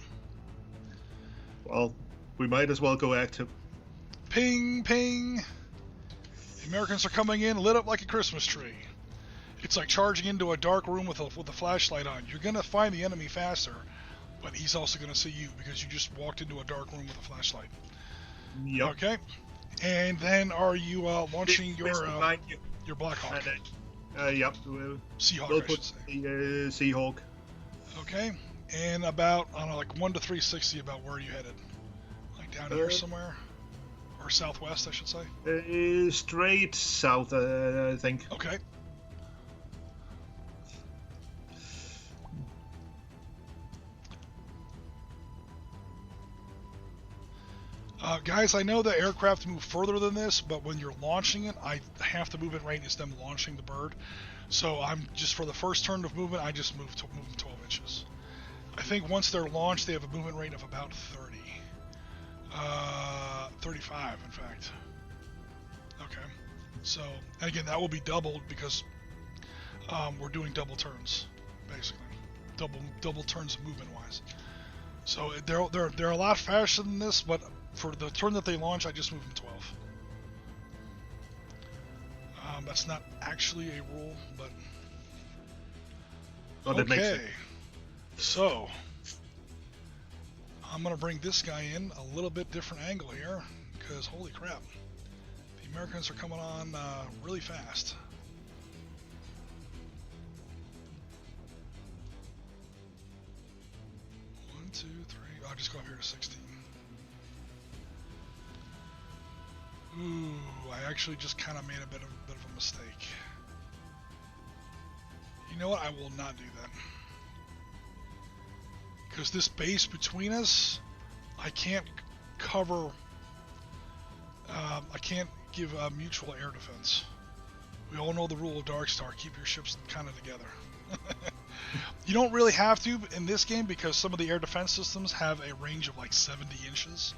Well, we might as well go active. Ping, ping. The Americans are coming in lit up like a Christmas tree. It's like charging into a dark room with a flashlight on. You're going to find the enemy faster, but he's also going to see you because you just walked into a dark room with a flashlight. Yep. Okay. And then are you launching your Black Hawk? Yep. Seahawk, we'll I should say. The Seahawk. Okay. And about, I don't know, like 1 to 360, about where are you headed? Like down here somewhere? Or southwest, I should say? Straight south, I think. Okay. Guys, I know that aircraft move further than this, but when you're launching it, half the movement rate is them launching the bird. So I'm just, for the first turn of movement, I just move them 12 inches. I think once they're launched, they have a movement rate of about 30. 35, in fact. Okay. So, and again, that will be doubled because we're doing double turns, basically. Double turns movement-wise. So they're a lot faster than this, but for the turn that they launch, I just move them 12. That's not actually a rule, but well, okay. So I'm gonna bring this guy in a little bit different angle here, because holy crap, the Americans are coming on really fast. One, two, three. I'll just go up here to 16. Ooh, I actually just kind of made a bit of a mistake. You know what? I will not do that. Because this base between us, I can't cover... I can't give a mutual air defense. We all know the rule of Darkstar, keep your ships kind of together. You don't really have to in this game because some of the air defense systems have a range of like 70 inches.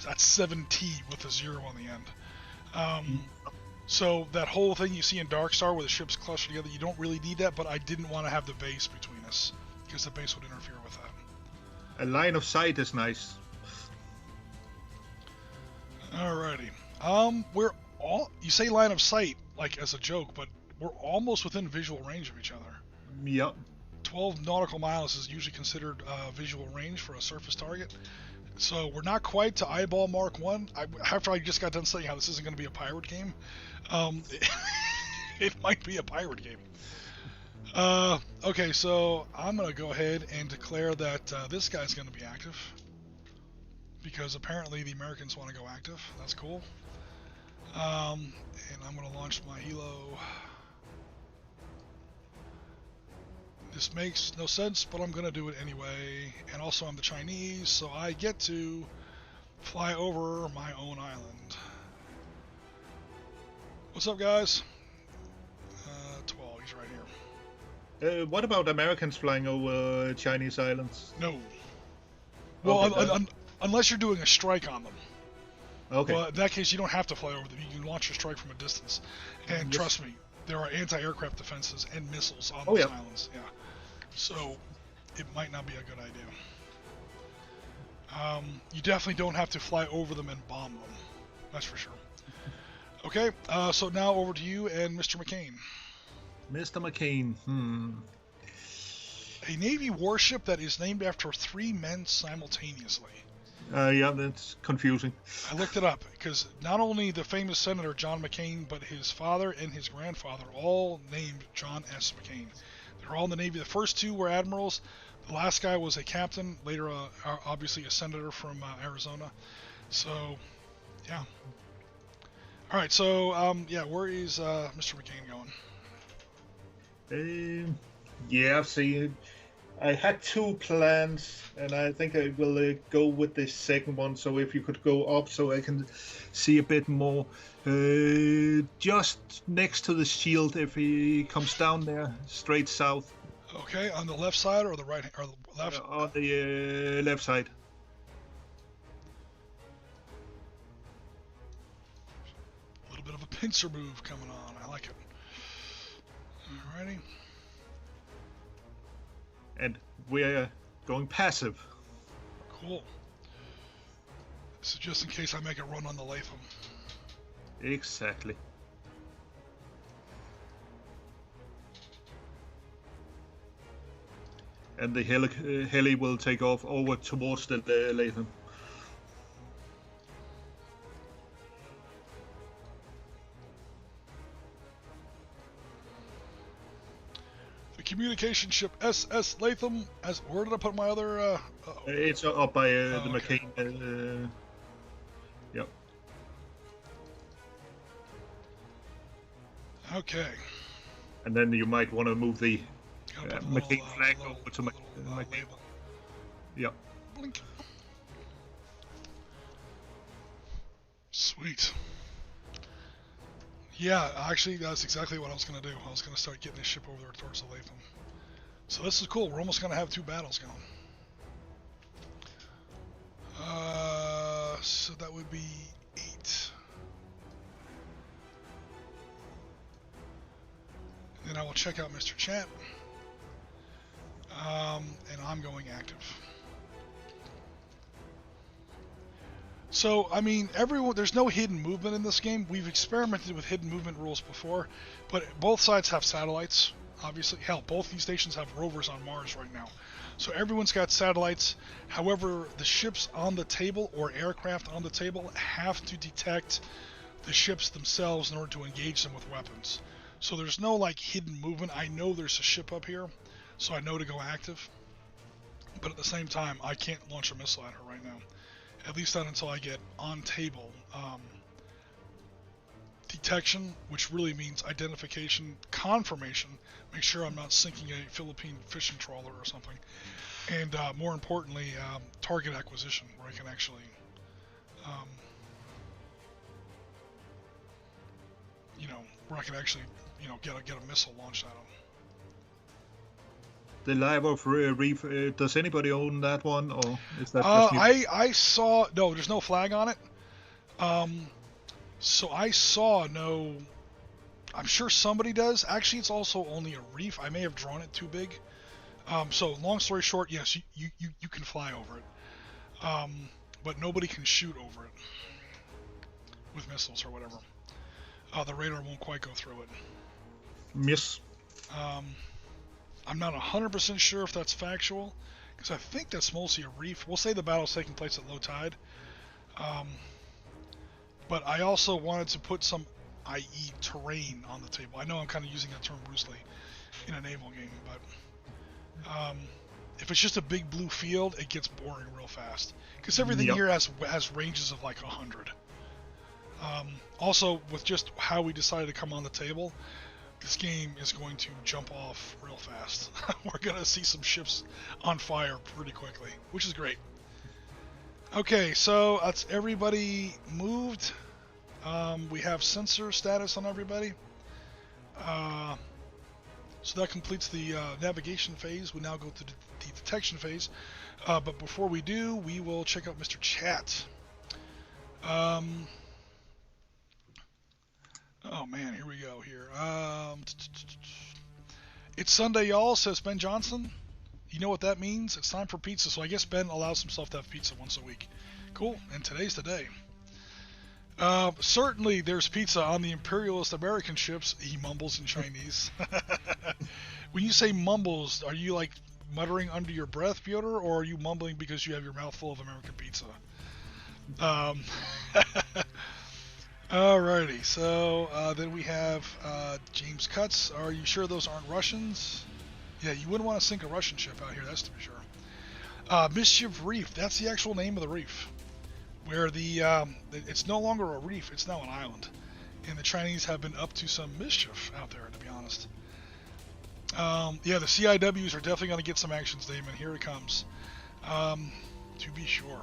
That's 7T with a 0 on the end. So that whole thing you see in Darkstar where the ships cluster together, you don't really need that, but I didn't want to have the base between us because the base would interfere with that. A line of sight is nice. Alrighty. We're all... You say line of sight like as a joke, but we're almost within visual range of each other. Yep. 12 nautical miles is usually considered visual range for a surface target. So we're not quite to eyeball mark 1. After I just got done saying how this isn't going to be a pirate game, it might be a pirate game. Okay, so I'm going to go ahead and declare that this guy's going to be active. Because apparently the Americans want to go active. That's cool. And I'm going to launch my helo. This makes no sense, but I'm going to do it anyway. And also I'm the Chinese, so I get to fly over my own island. What's up, guys? 12, he's right here. What about Americans flying over Chinese islands? No. Well, Okay, unless you're doing a strike on them. Okay. Well, in that case, you don't have to fly over them. You can launch your strike from a distance. And trust me, there are anti-aircraft defenses and missiles on those islands. Yeah. So, it might not be a good idea. You definitely don't have to fly over them and bomb them. That's for sure. Okay, so now over to you and Mr. McCain. Mr. McCain. A Navy warship that is named after 3 men simultaneously. Yeah, that's confusing. I looked it up because not only the famous Senator John McCain, but his father and his grandfather all named John S. McCain. They're all in the Navy. The first 2 were admirals. The last guy was a captain, later obviously a senator from Arizona. So, yeah. All right, so, where is Mr. McCain going? Yeah, see, I had 2 plans, and I think I will go with the second one. So if you could go up so I can see a bit more. Just next to the shield, if he comes down there, straight south. Okay, on the left side or the right or the left? On the left side. A little bit of a pincer move coming on. I like it. Alrighty. And we're going passive. Cool. This is just in case I make a run on the Latham. Exactly. And the heli will take off over towards the Latham. The communication ship SS Latham. Where did I put my other? It's up by the okay. McCain. Yep. Okay. And then you might want to move the McCain flag over to McCain. Label. Yep. Blink. Sweet. Yeah, actually, that's exactly what I was going to do. I was going to start getting this ship over there towards the Latham. So this is cool. We're almost going to have 2 battles going. So that would be 8. And then I will check out Mr. Chat. And I'm going active. So, I mean, there's no hidden movement in this game. We've experimented with hidden movement rules before, but both sides have satellites, obviously. Hell, both these stations have rovers on Mars right now. So everyone's got satellites. However, the ships on the table or aircraft on the table have to detect the ships themselves in order to engage them with weapons. So there's no, like, hidden movement. I know there's a ship up here, so I know to go active. But at the same time, I can't launch a missile at her right now. At least not until I get on table detection, which really means identification, confirmation, make sure I'm not sinking a Philippine fishing trawler or something, and more importantly, target acquisition, where I can actually get a missile launched at them. The Live of Reef, does anybody own that one, or is that just you? I saw, no, there's no flag on it. So I saw no, I'm sure somebody does. Actually, it's also only a reef. I may have drawn it too big. So long story short, yes, you can fly over it. But nobody can shoot over it with missiles or whatever. The radar won't quite go through it. Yes. I'm not 100% sure if that's factual, because I think that's mostly a reef. We'll say the battle's taking place at low tide. But I also wanted to put some, i.e. terrain, on the table. I know I'm kind of using that term loosely in a naval game, but if it's just a big blue field, it gets boring real fast. Because everything here has ranges of like 100. Also, with just how we decided to come on the table, this game is going to jump off real fast. We're going to see some ships on fire pretty quickly, which is great. Okay, so that's everybody moved. We have sensor status on everybody. So that completes the navigation phase. We now go to the detection phase. But before we do, we will check out Mr. Chat. Oh man, here we go here. It's Sunday, y'all, says Ben Johnson. You know what that means? It's time for pizza, so I guess Ben allows himself to have pizza once a week. Cool, and today's the day. Certainly, there's pizza on the imperialist American ships. He mumbles in Chinese. When you say mumbles, are you like muttering under your breath, Piotr, or are you mumbling because you have your mouth full of American pizza? Um, Alrighty, so then we have James Cutts. Are you sure those aren't Russians? Yeah, you wouldn't want to sink a Russian ship out here, that's to be sure. Mischief Reef, that's the actual name of the reef. Where it's no longer a reef, it's now an island. And the Chinese have been up to some mischief out there, to be honest. Yeah, the CIWs are definitely going to get some actions, Damon. Here it comes. To be sure.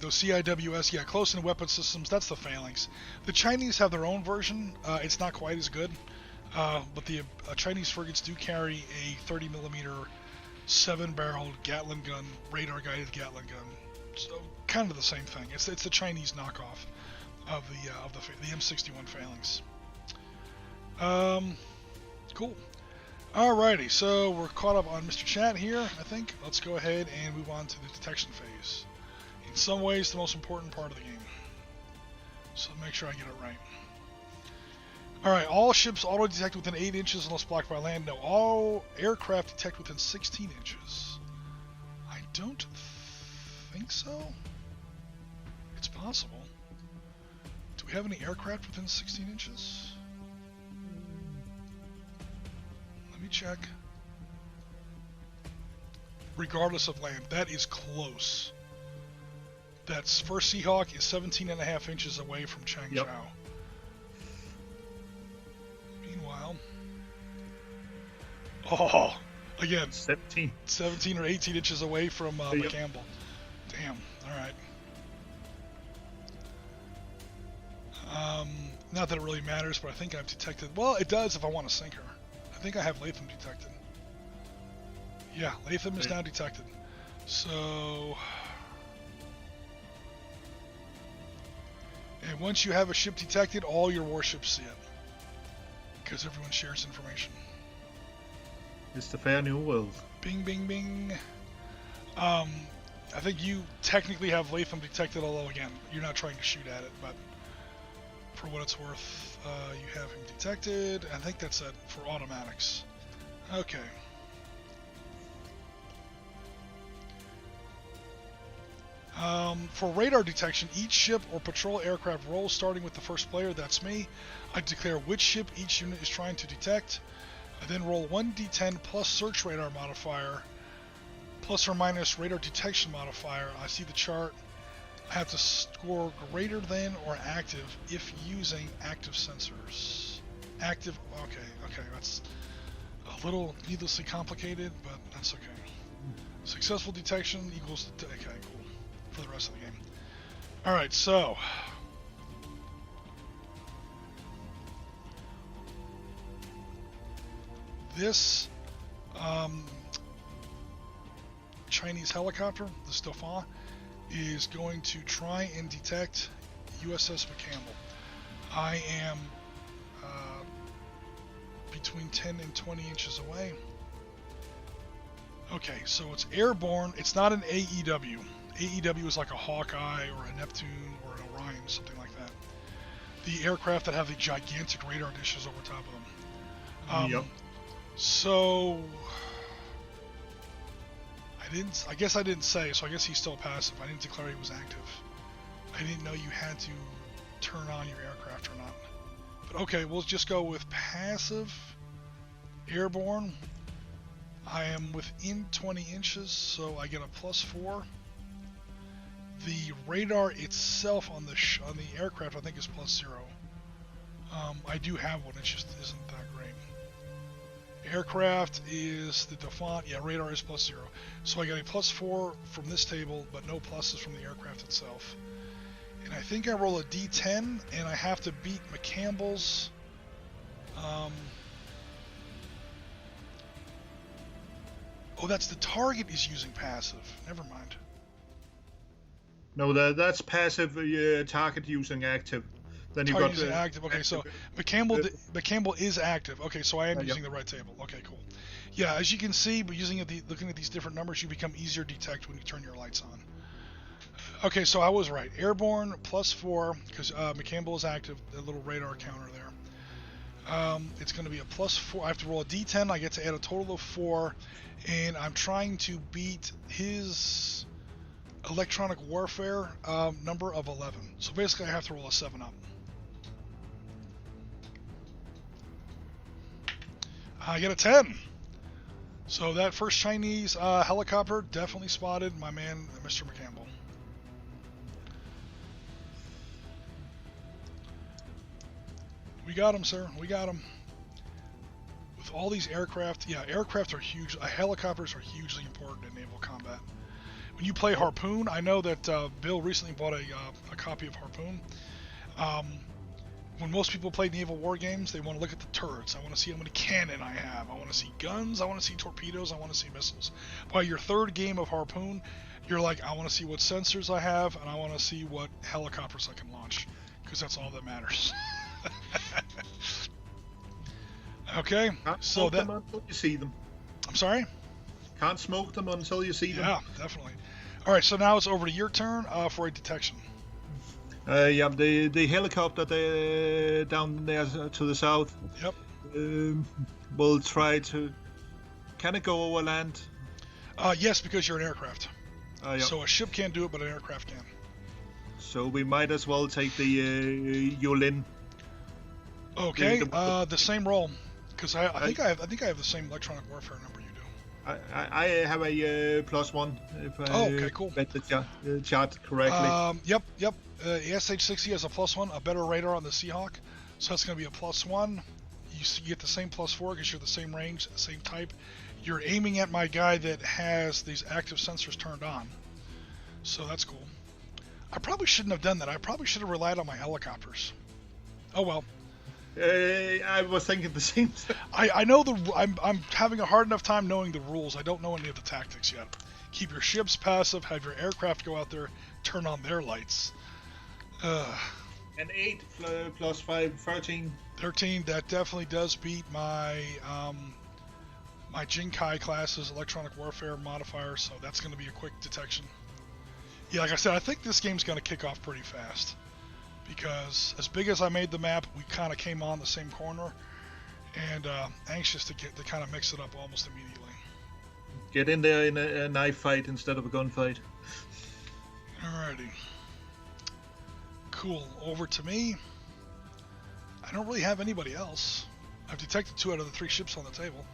Those CIWS, yeah, close-in weapon systems, that's the phalanx. The Chinese have their own version. It's not quite as good. But the Chinese frigates do carry a 30mm 7-barreled Gatling gun, radar-guided Gatling gun. So kind of the same thing. It's the Chinese knockoff of the M61 phalanx. Cool. Alrighty, so we're caught up on Mr. Chat here, I think. Let's go ahead and move on to the detection phase. In some ways, the most important part of the game. So make sure I get it right. Alright, all ships auto-detect within 8 inches unless blocked by land. No, all aircraft detect within 16 inches. I don't think so. It's possible. Do we have any aircraft within 16 inches? Let me check. Regardless of land, that is close. That's first Seahawk is 17.5 inches away from Changzhou. Yep. Meanwhile, oh, again, 17 or 18 inches away from Yep. McCampbell. Damn. All right. Not that it really matters, but I think I've detected. Well, it does if I want to sink her. I think I have Latham detected. Yeah, Latham is now detected. So, and once you have a ship detected, all your warships see it. Because everyone shares information. It's the fair new world. Bing, bing, bing. I think you technically have Latham detected, although again, you're not trying to shoot at it, but for what it's worth, you have him detected. I think that's it for automatics. Okay. For radar detection, each ship or patrol aircraft rolls starting with the first player, that's me. I declare which ship each unit is trying to detect. I then roll 1d10 plus search radar modifier, plus or minus radar detection modifier. I see the chart. I have to score greater than or active if using active sensors. Active, okay, that's a little needlessly complicated, but that's okay. Successful detection equals, okay, cool, for the rest of the game. Alright, so, this Chinese helicopter, the Dauphin, is going to try and detect USS McCampbell. I am between 10 and 20 inches away. Okay, so it's airborne. It's not an AEW. AEW is like a Hawkeye or a Neptune or an Orion, something like that. The aircraft that have the gigantic radar dishes over top of them. Yep. So I guess I didn't say, so I guess he's still passive. I didn't declare he was active. I didn't know you had to turn on your aircraft or not. But okay, we'll just go with passive, airborne. I am within 20 inches, so I get a +4. The radar itself on the aircraft, I think, is +0. I do have one, it just isn't that great. Aircraft is the Dauphin. Yeah, radar is +0. So I got a +4 from this table, but no pluses from the aircraft itself. And I think I roll a D10, and I have to beat McCampbell's. Oh, that's the target is using passive. Never mind. No, that's passive. Target using active. Then you Target got using active. Okay, so McCampbell is active. Okay, so I am using the right table. Okay, cool. Yeah, as you can see, but looking at these different numbers, you become easier to detect when you turn your lights Okay, so I was right. Airborne +4 because McCampbell is active. The little radar counter there. It's going to be a +4. I have to roll a D10. I get to add a total of 4, and I'm trying to beat his electronic warfare number of 11. So basically, I have to roll a 7 up. I get a 10. So that first Chinese helicopter definitely spotted my man, Mr. McCampbell. We got him, sir. We got him. With all these aircraft, yeah, aircraft are huge. Helicopters are hugely important in naval combat. When you play Harpoon, I know that Bill recently bought a copy of Harpoon. When most people play naval war games, they want to look at the turrets. I want to see how many cannon I have. I want to see guns. I want to see torpedoes. I want to see missiles. By your third game of Harpoon, you're like, I want to see what sensors I have, and I want to see what helicopters I can launch, because that's all that matters. Okay, Can't so smoke that. them until you see them. I'm sorry? Can't smoke them until you see them. Yeah, definitely. All right, so now it's over to your turn for a detection. Yeah, the helicopter down there to the south. Yep. Will try to. Can it go over land? Yes, because you're an aircraft. Yeah. So a ship can't do it, but an aircraft can. So we might as well take the Yulin. Okay. The same roll, because I think I have the same electronic warfare number you do. I have a +1 if I okay, cool. read the chart correctly. Yep. The SH-60 has a +1, a better radar on the Seahawk, so that's going to be a +1. You get the same +4 because you're the same range, same type. You're aiming at my guy that has these active sensors turned on, so that's cool. I probably shouldn't have done that. I probably should have relied on my helicopters. Oh well. I was thinking the same thing. I know I'm having a hard enough time knowing the rules. I don't know any of the tactics yet. Keep your ships passive. Have your aircraft go out there, turn on their lights. An 8 plus 5, 13. 13. That definitely does beat my my Jinkai class's electronic warfare modifier. So that's going to be a quick detection. Yeah, like I said, I think this game's going to kick off pretty fast. Because as big as I made the map, we kind of came on the same corner, and anxious to kind of mix it up almost immediately. Get in there in a knife fight instead of a gunfight. Alrighty. Cool. Over to me. I don't really have anybody else. I've detected 2 out of the 3 ships on the table.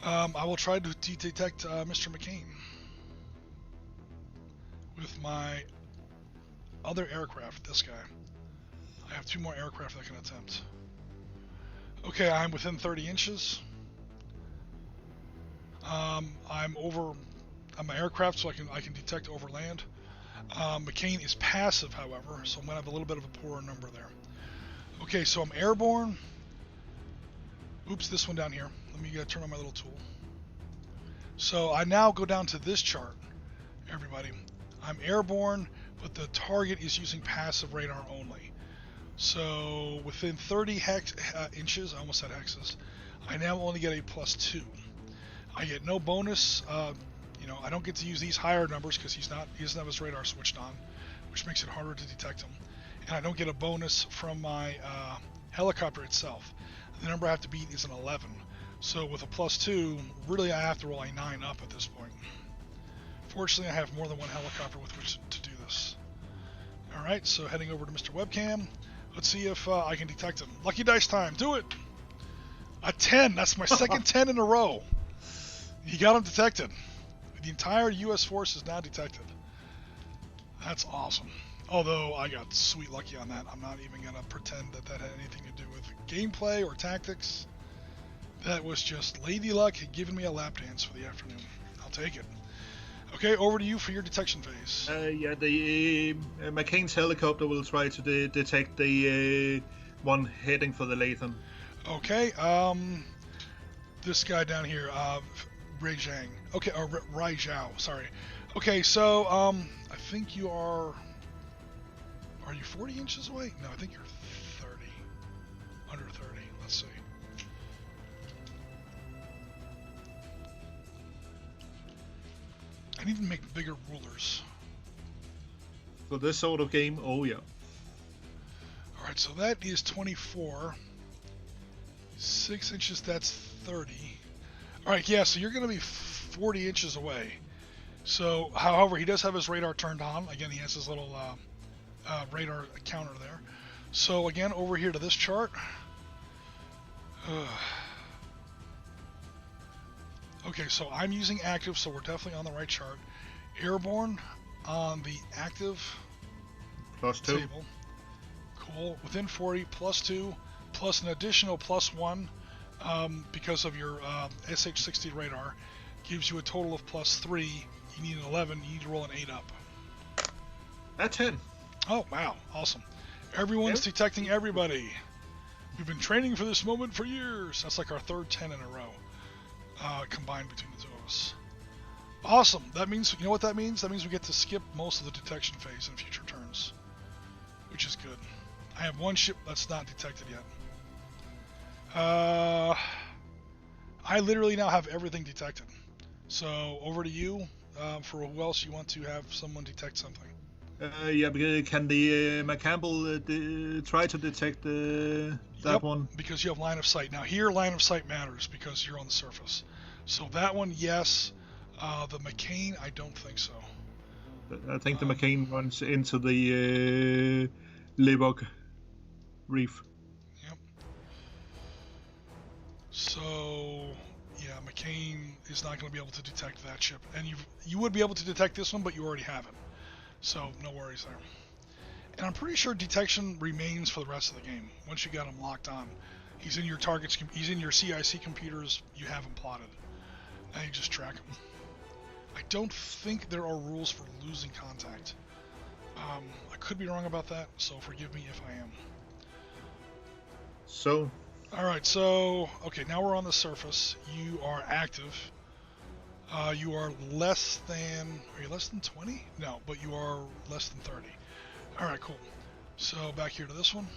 I will try to detect Mr. McCain with my other aircraft, this guy. I have 2 more aircraft I can attempt. Okay, I'm within 30 inches. I'm an aircraft, so I can detect over land. McCain is passive, however, so I'm going to have a little bit of a poorer number there. Okay, so I'm airborne. Oops, this one down here. Let me turn on my little tool. So I now go down to this chart, everybody. I'm airborne, but the target is using passive radar only. So within 30 inches, I almost said hexes, I now only get a +2. I get no bonus. I don't get to use these higher numbers because he doesn't have his radar switched on, which makes it harder to detect him. And I don't get a bonus from my helicopter itself. The number I have to beat is an 11. So with a +2, really I have to roll a 9 up at this point. Fortunately, I have more than one helicopter with which to do this. Alright, so heading over to Mr. Webcam. Let's see if I can detect him. Lucky dice time. Do it! A 10. That's my second 10 in a row. He got him detected. The entire U.S. force is now detected. That's awesome. Although I got sweet lucky on that. I'm not even going to pretend that had anything to do with gameplay or tactics. That was just lady luck giving me a lap dance for the afternoon. I'll take it. Okay, over to you for your detection phase. Yeah, the McCain's helicopter will try to detect the one heading for the Latham. Okay, this guy down here, Rai Zhang. Okay, or Rai Zhao, sorry. Okay, so, I think you are you 40 inches away? No, I think you're 30. Under 30, let's see. I need to make bigger rulers. For this sort of game, oh yeah. Alright, so that is 24. 6 inches, that's 30. Alright, yeah, so you're going to be 40 inches away. So, however, he does have his radar turned on. Again, he has his little radar counter there. So, again, over here to this chart. Okay, so I'm using active, so we're definitely on the right chart. Airborne on the active +2. table. Cool. Within 40, +2, plus an additional +1 because of your SH-60 radar. Gives you a total of +3. You need an 11. You need to roll an 8 up. A 10. Oh, wow. Awesome. Everyone's detecting everybody. We've been training for this moment for years. That's like our third 10 in a row combined between the two of us. Awesome. That means, you know what that means? That means we get to skip most of the detection phase in future turns, which is good. I have one ship that's not detected yet. I literally now have everything detected. So over to you for who else you want to have someone detect something. Yeah, because can the McCampbell try to detect that one? Because you have line of sight. Now here, line of sight matters because you're on the surface. So that one, yes. The McCain, I don't think so. I think the McCain runs into the Lebog Reef. Yep. So, yeah, McCain is not going to be able to detect that ship. And you would be able to detect this one, but you already have it. So, no worries there. And I'm pretty sure detection remains for the rest of the game. Once you got him locked on. He's in your targets, he's in your CIC computers, you have him plotted. Now you just track him. I don't think there are rules for losing contact. I could be wrong about that, so forgive me if I am. So? Alright, so, okay, now we're on the surface. You are active. You are less than, are you less than 20? No, but you are less than 30. Alright, cool. So, back here to this one.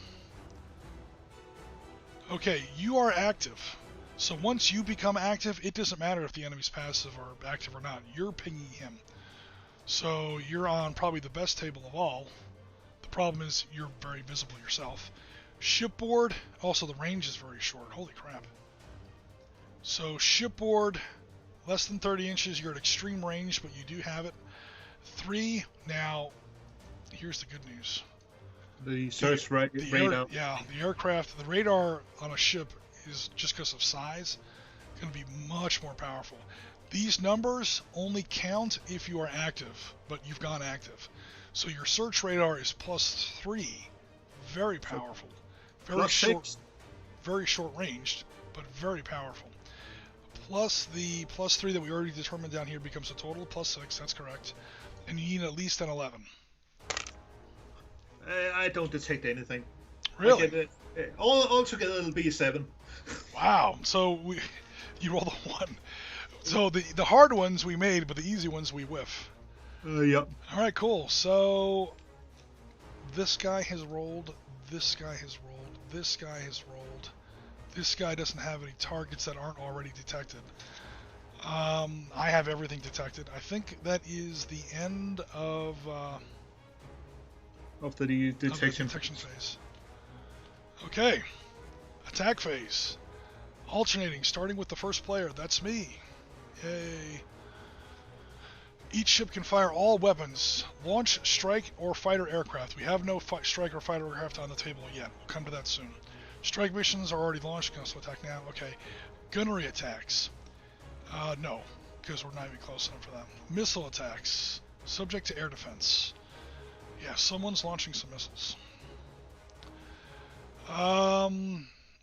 Okay, you are active. So once you become active, it doesn't matter if the enemy's passive or active or not. You're pinging him. So you're on probably the best table of all. The problem is you're very visible yourself. Shipboard, also the range is very short. Holy crap. So shipboard, less than 30 inches, you're at extreme range, but you do have it. 3, now, here's the good news. The search radar. Yeah, the aircraft, the radar on a ship is just because of size going to be much more powerful. These numbers only count if you are active, but you've gone active. So your search radar is +3, very powerful, very short ranged, but very powerful. Plus the +3 that we already determined down here becomes a total of +6. That's correct, and you need at least an 11. I don't detect anything. Really? All together it'll be a 7. Wow. So you roll the 1. So the hard ones we made, but the easy ones we whiff. Yep. All right, cool. So this guy has rolled. This guy has rolled. This guy has rolled. This guy doesn't have any targets that aren't already detected. I have everything detected. I think that is the end of the detection phase. Okay. Attack phase. Alternating, starting with the first player. That's me. Yay. Each ship can fire all weapons. Launch, strike, or fighter aircraft. We have no strike or fighter aircraft on the table yet. We'll come to that soon. Strike missions are already launched. Can also attack now. Okay. Gunnery attacks. No, because we're not even close enough for that. Missile attacks. Subject to air defense. Yeah, someone's launching some missiles.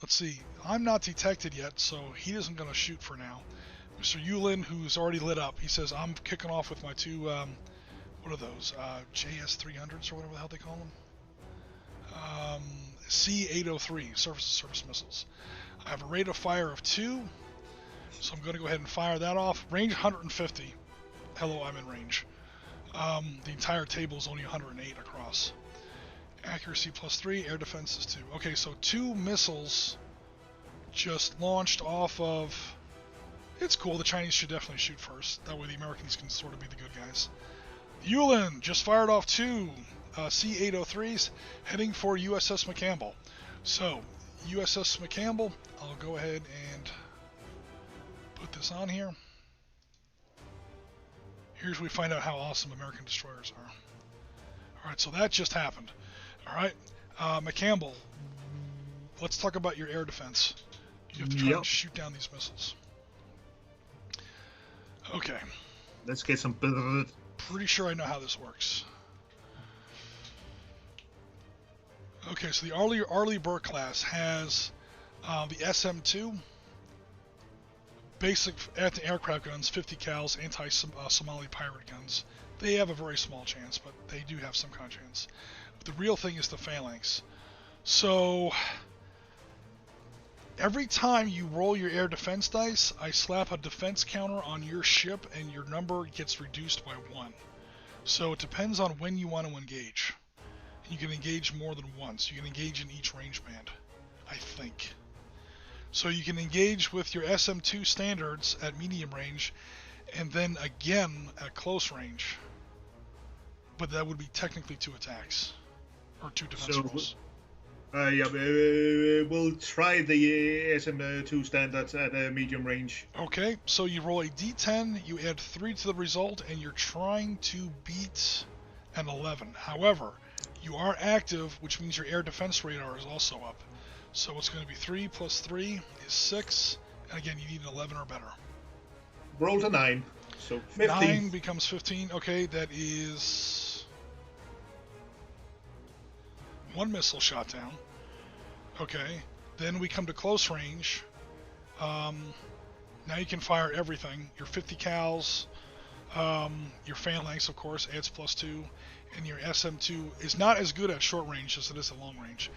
Let's see. I'm not detected yet, so he isn't going to shoot for now. Mr. Yulin, who's already lit up, he says, I'm kicking off with my two, what are those? JS-300s or whatever the hell they call them? C-803, surface-to-surface missiles. I have a rate of fire of 2, so I'm going to go ahead and fire that off. Range 150. Hello, I'm in range. The entire table is only 108 across. Accuracy +3, air defense is 2. Okay, so 2 missiles just launched off of... It's cool, the Chinese should definitely shoot first. That way the Americans can sort of be the good guys. Yulin just fired off 2 C-803s heading for USS McCampbell. So, USS McCampbell, I'll go ahead and put this on here. Here's where we find out how awesome American destroyers are. Alright, so that just happened. Alright, McCampbell, let's talk about your air defense. You have to try and shoot down these missiles. Okay. Let's get some... Pretty sure I know how this works. Okay, so the Arleigh Burke class has the SM-2, basic anti-aircraft guns, 50 cals, anti-Somali pirate guns. They have a very small chance, but they do have some kind of chance. But the real thing is the phalanx. So every time you roll your air defense dice, I slap a defense counter on your ship and your number gets reduced by 1. So it depends on when you want to engage. You can engage more than once. You can engage in each range band, I think. So you can engage with your SM-2 standards at medium range and then again at close range. But that would be technically 2 attacks. Or 2 defense rolls. We'll try the SM-2 standards at a medium range. Okay, so you roll a D10, you add 3 to the result, and you're trying to beat an 11. However, you are active, which means your air defense radar is also up. So it's going to be 3 plus 3 is 6, and again, you need an 11 or better. Rolled a 9, so 15. 9 becomes 15. Okay, that is 1 missile shot down. Okay, then we come to close range. Now you can fire everything. Your 50 cals, your phalanx, of course, adds +2, and your SM-2 is not as good at short range as it is at long range.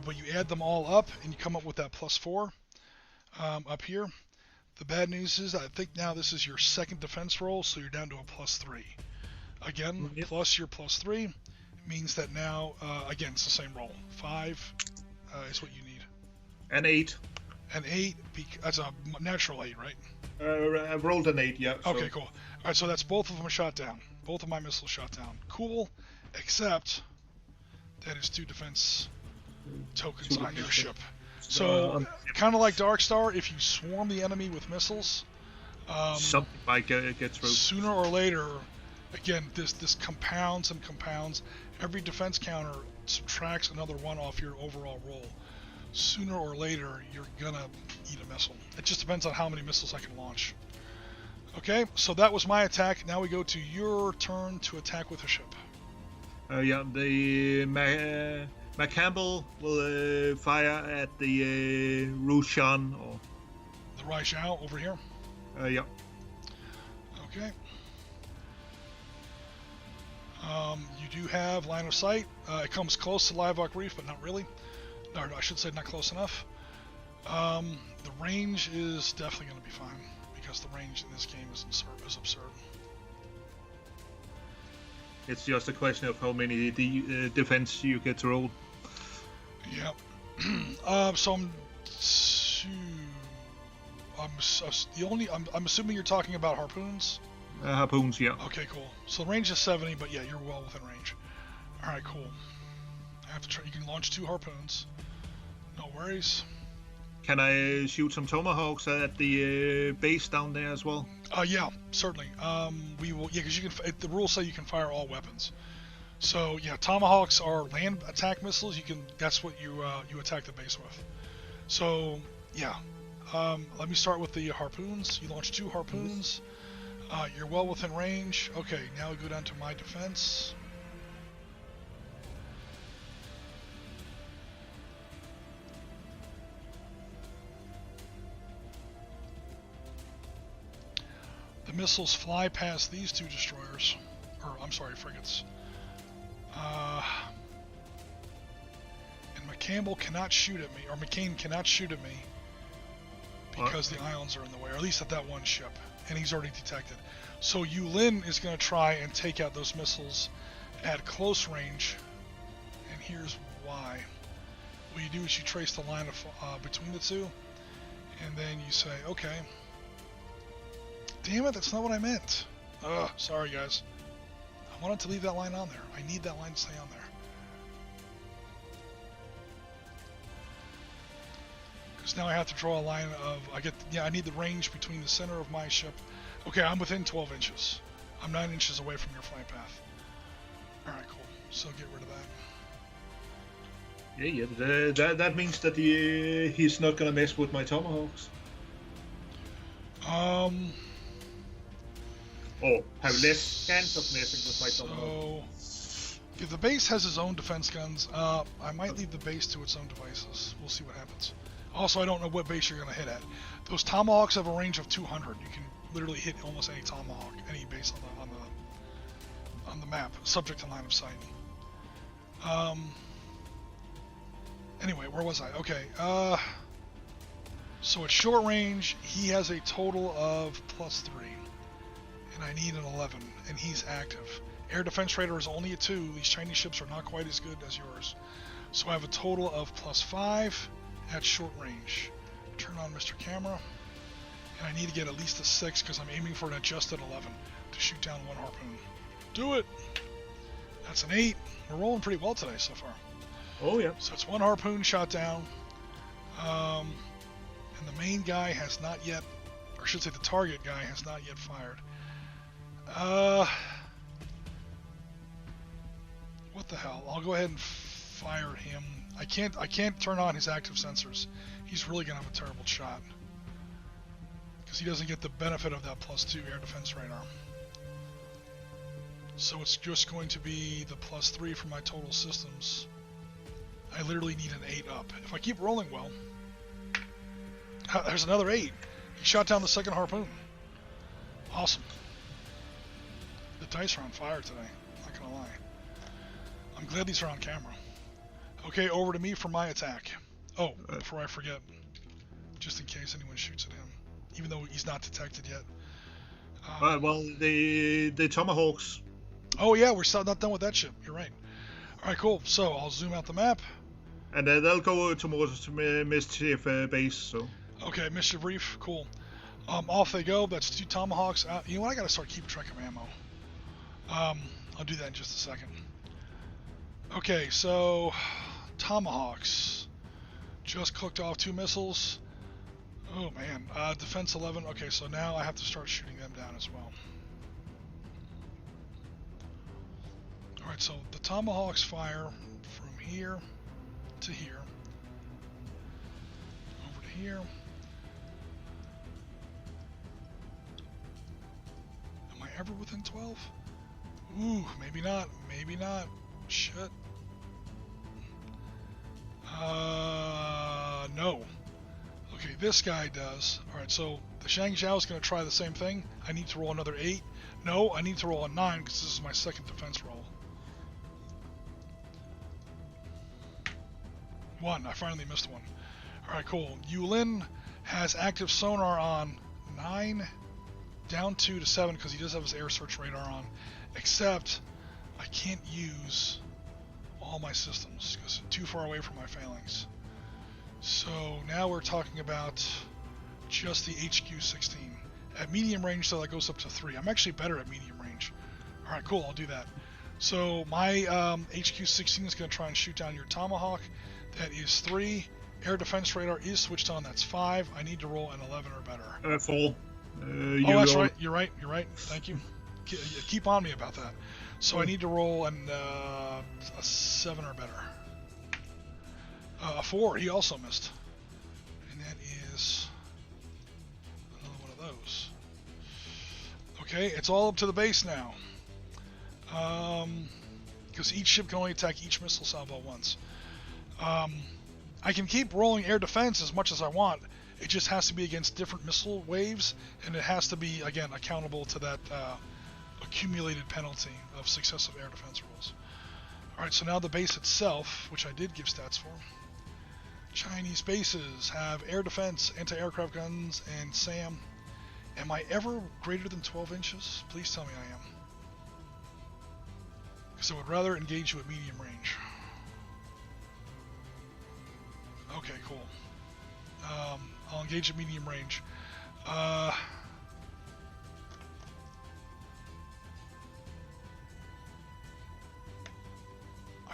But you add them all up, and you come up with that +4 up here. The bad news is I think now this is your second defense roll, so you're down to a +3. Again, plus your +3 means that now, again, it's the same roll. 5 is what you need. An 8. An 8, that's a natural 8, right? I rolled an 8, yeah. Okay, cool. Alright, so that's both of them shot down. Both of my missiles shot down. Cool, except that is 2 defense tokens on your ship. So, kind of like Dark Star, if you swarm the enemy with missiles, something might get through. Sooner or later, again, this compounds and compounds. Every defense counter subtracts another 1 off your overall roll. Sooner or later, you're gonna eat a missile. It just depends on how many missiles I can launch. Okay, so that was my attack. Now we go to your turn to attack with a ship. The McCampbell will fire at the Rushan or the Raijiao over here. Yeah. Okay. You do have line of sight. It comes close to Live Oak Reef, but not really. Or I should say not close enough. The range is definitely going to be fine, because the range in this game is absurd. It's just a question of how many defense you get to roll. Yep. So I'm assuming you're talking about harpoons. Harpoons, yeah. Okay, cool. So the range is 70, but yeah, you're well within range. All right, cool. I have to try. You can launch 2 harpoons. No worries. Can I shoot some tomahawks at the base down there as well? Yeah, certainly. We will. Yeah, because you can. The rules say you can fire all weapons. So yeah, tomahawks are land attack missiles. You can. That's what you attack the base with. So yeah. Let me start with the harpoons. You launch 2 harpoons. You're well within range. Okay, now we go down to my defense. The missiles fly past these 2 destroyers, or I'm sorry, frigates. And McCampbell cannot shoot at me, or McCain cannot shoot at me because the islands are in the way, or at least at that one ship, and he's already detected. So Yulin is going to try and take out those missiles at close range, and here's why. What you do is you trace the line of between the 2, and then you say, okay. Damn it, that's not what I meant. Ugh, sorry guys. wanted to leave that line on there. I need that line to stay on there. Because now I have to draw a line of, I need the range between the center of my ship. Okay, I'm within 12 inches. I'm 9 inches away from your flight path. Alright, cool. So get rid of that. Yeah. That means that he's not gonna mess with my tomahawks. Or have less chance of messing with my tomahawks. So, if the base has its own defense guns, I might leave the base to its own devices. We'll see what happens. Also, I don't know what base you're gonna hit at. Those tomahawks have a range of 200. You can literally hit almost any tomahawk, any base on the map, subject to line of sight. Anyway, where was I? Okay. So at short range, he has a total of +3, and I need an 11, and he's active. Air defense radar is only a 2. These Chinese ships are not quite as good as yours. So I have a total of +5 at short range. Turn on Mr. Camera, and I need to get at least a 6 because I'm aiming for an adjusted 11 to shoot down 1 harpoon. Do it! That's an 8. We're rolling pretty well today so far. Oh yeah. So it's 1 harpoon shot down. And the main guy has not yet, or I should say the target guy has not yet fired. What the hell? I'll go ahead and fire him. I can't turn on his active sensors. He's really gonna have a terrible shot because he doesn't get the benefit of that +2 air defense radar. So it's just going to be the +3 for my total systems. I literally need an 8 up. If I keep rolling well, there's another 8. He shot down the 2nd harpoon. Awesome. The dice are on fire today, not gonna lie. I'm glad these are on camera. Okay, over to me for my attack. Oh, before I forget, just in case anyone shoots at him, even though he's not detected yet. Well, the tomahawks. Oh yeah, we're still not done with that ship. You're right. All right, cool. So I'll zoom out the map. And they'll go towards Mischief base. So. Okay, Mischief Reef. Cool. Off they go. That's 2 tomahawks. You know what? I gotta start keeping track of ammo. I'll do that in just a second. Okay, so tomahawks. Just cooked off 2 missiles. Oh man. Defense 11. Okay, so now I have to start shooting them down as well. Alright, so the tomahawks fire from here to here. Over to here. Am I ever within 12? Ooh, maybe not. Maybe not. Shit. No. Okay, this guy does. Alright, so the Shang Xiao is going to try the same thing. I need to roll another 8. No, I need to roll a 9 because this is my 2nd defense roll. 1. I finally missed 1. Alright, cool. Yulin has active sonar on 9, down 2 to 7 because he does have his air search radar on. Except, I can't use all my systems because I'm too far away from my phalanx. So now we're talking about just the HQ-16. At medium range, so that goes up to 3. I'm actually better at medium range. Alright, cool, I'll do that. So my HQ-16 is going to try and shoot down your Tomahawk. That is 3. Air defense radar is switched on. That's 5. I need to roll an 11 or better. 4. Oh, that's right. You're right. You're right. Thank you. Keep on me about that. So I need to roll a 7 or better. A 4. He also missed. And that is another one of those. Okay, it's all up to the base now. Because each ship can only attack each missile salvo once. I can keep rolling air defense as much as I want. It just has to be against different missile waves, and it has to be, again, accountable to that accumulated penalty of successive air defense rolls. Alright, so now the base itself, which I did give stats for. Chinese bases have air defense, anti-aircraft guns, and SAM. Am I ever greater than 12 inches? Please tell me I am. Because I would rather engage you at medium range. Okay, cool. I'll engage at medium range.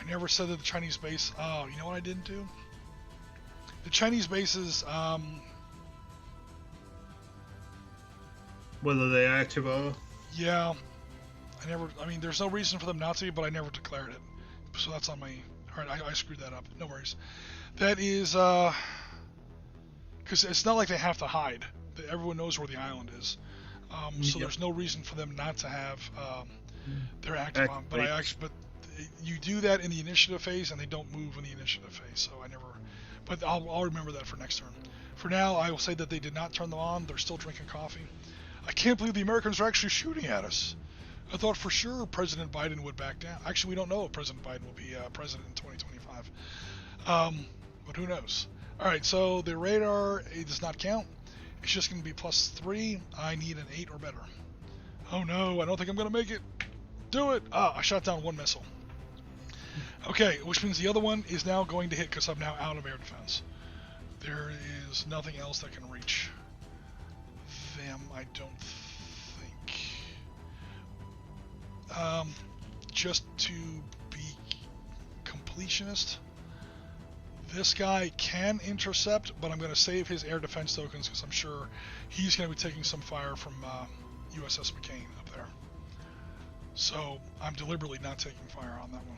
never said that the Chinese base. Oh, you know what I didn't do? The Chinese bases. Whether they're active or... Yeah, I mean, there's no reason for them not to be, but I never declared it. So that's on my... Alright, I screwed that up. No worries. That is, because it's not like they have to hide. Everyone knows where the island is. So there's no reason for them not to have their active on. But but you do that in the initiative phase, and they don't move in the initiative phase. So I never... But I'll remember that for next turn. For now, I will say that they did not turn them on. They're still drinking coffee. I can't believe the Americans are actually shooting at us. I thought for sure President Biden would back down. Actually, we don't know if President Biden will be president in 2025. But who knows? All right, so the radar, it does not count. It's just going to be +3. I need an 8 or better. Oh no, I don't think I'm going to make it. Do it. I shot down one missile. Okay, which means the other one is now going to hit because I'm now out of air defense. There is nothing else that can reach them, I don't think. Just to be completionist, this guy can intercept, but I'm going to save his air defense tokens because I'm sure he's going to be taking some fire from USS McCain up there. So I'm deliberately not taking fire on that one.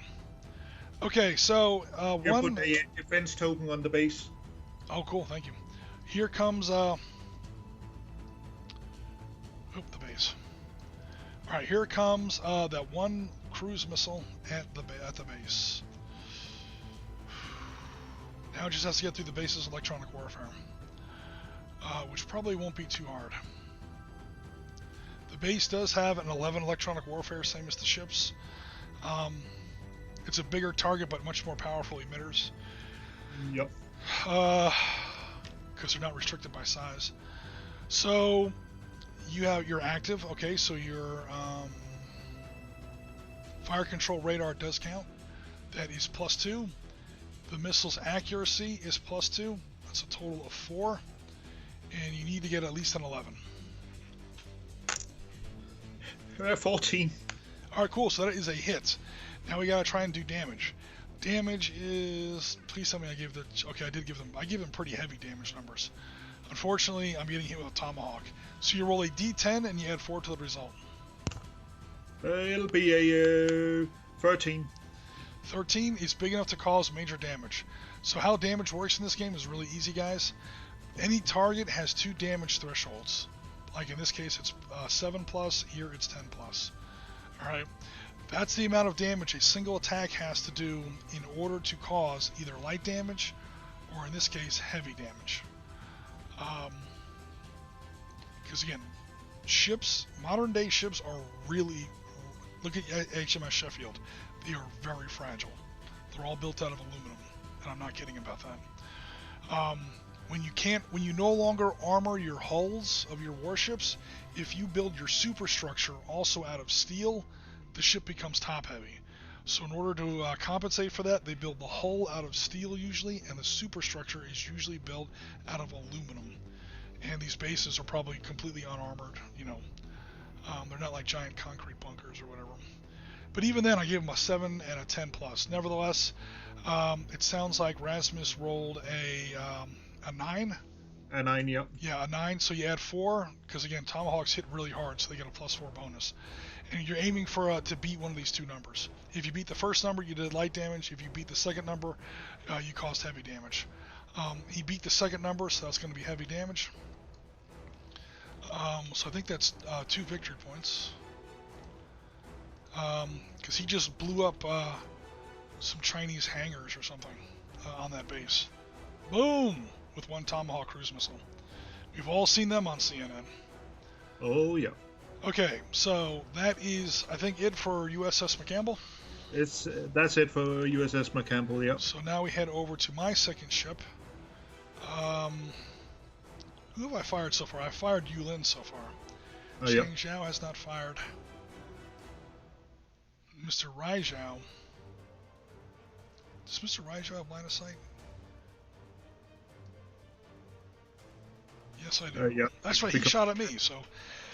Okay, so one... put a defense token on the base. Oh, cool, thank you. Here comes... the base. All right, here comes that one cruise missile at the base. Now it just has to get through the base's electronic warfare, which probably won't be too hard. The base does have an 11 electronic warfare, same as the ships. It's a bigger target, but much more powerful emitters. Yep. Because they're not restricted by size. So you're active. Okay, so your fire control radar does count. That is +2. The missile's accuracy is +2. That's a total of 4. And you need to get at least an 11. 14. All right, cool. So that is a hit. Now we gotta try and do damage. Damage is... Please tell me I gave the... Okay, I did give them... I gave them pretty heavy damage numbers. Unfortunately, I'm getting hit with a tomahawk. So you roll a d10 and you add 4 to the result. It'll be a 13. 13 is big enough to cause major damage. So how damage works in this game is really easy, guys. Any target has 2 damage thresholds. Like in this case, it's 7+. Here, it's 10+. All right. That's the amount of damage a single attack has to do in order to cause either light damage or, in this case, heavy damage. Because again, ships, modern day ships are really... Look at HMS Sheffield. They are very fragile. They're all built out of aluminum, and I'm not kidding about that. When you no longer armor your hulls of your warships, if you build your superstructure also out of steel, the ship becomes top heavy. So in order to compensate for that, they build the hull out of steel usually, and the superstructure is usually built out of aluminum. And these bases are probably completely unarmored, you know. They're not like giant concrete bunkers or whatever. But even then, I gave them a 7 and a 10+. Nevertheless, it sounds like Rasmus rolled a 9. A 9, yep. Yeah, a 9. So you add 4, because again, Tomahawks hit really hard, so they get a +4 bonus. And you're aiming for to beat one of these 2 numbers. If you beat the first number, you did light damage. If you beat the second number, you caused heavy damage. He beat the second number, so that's going to be heavy damage. So I think that's 2 victory points. Because he just blew up some Chinese hangars or something on that base. Boom! With 1 Tomahawk cruise missile. We've all seen them on CNN. Oh, yeah. Okay, so that is, I think, it for USS McCampbell. That's it for USS McCampbell, yeah. So now we head over to my second ship. Who have I fired so far? I fired Yulin so far. Chang Zhao has not fired. Mr. Raizhao. Does Mr. Raizhao have line of sight? Yes, I do. Yeah. That's right, he shot at me, so...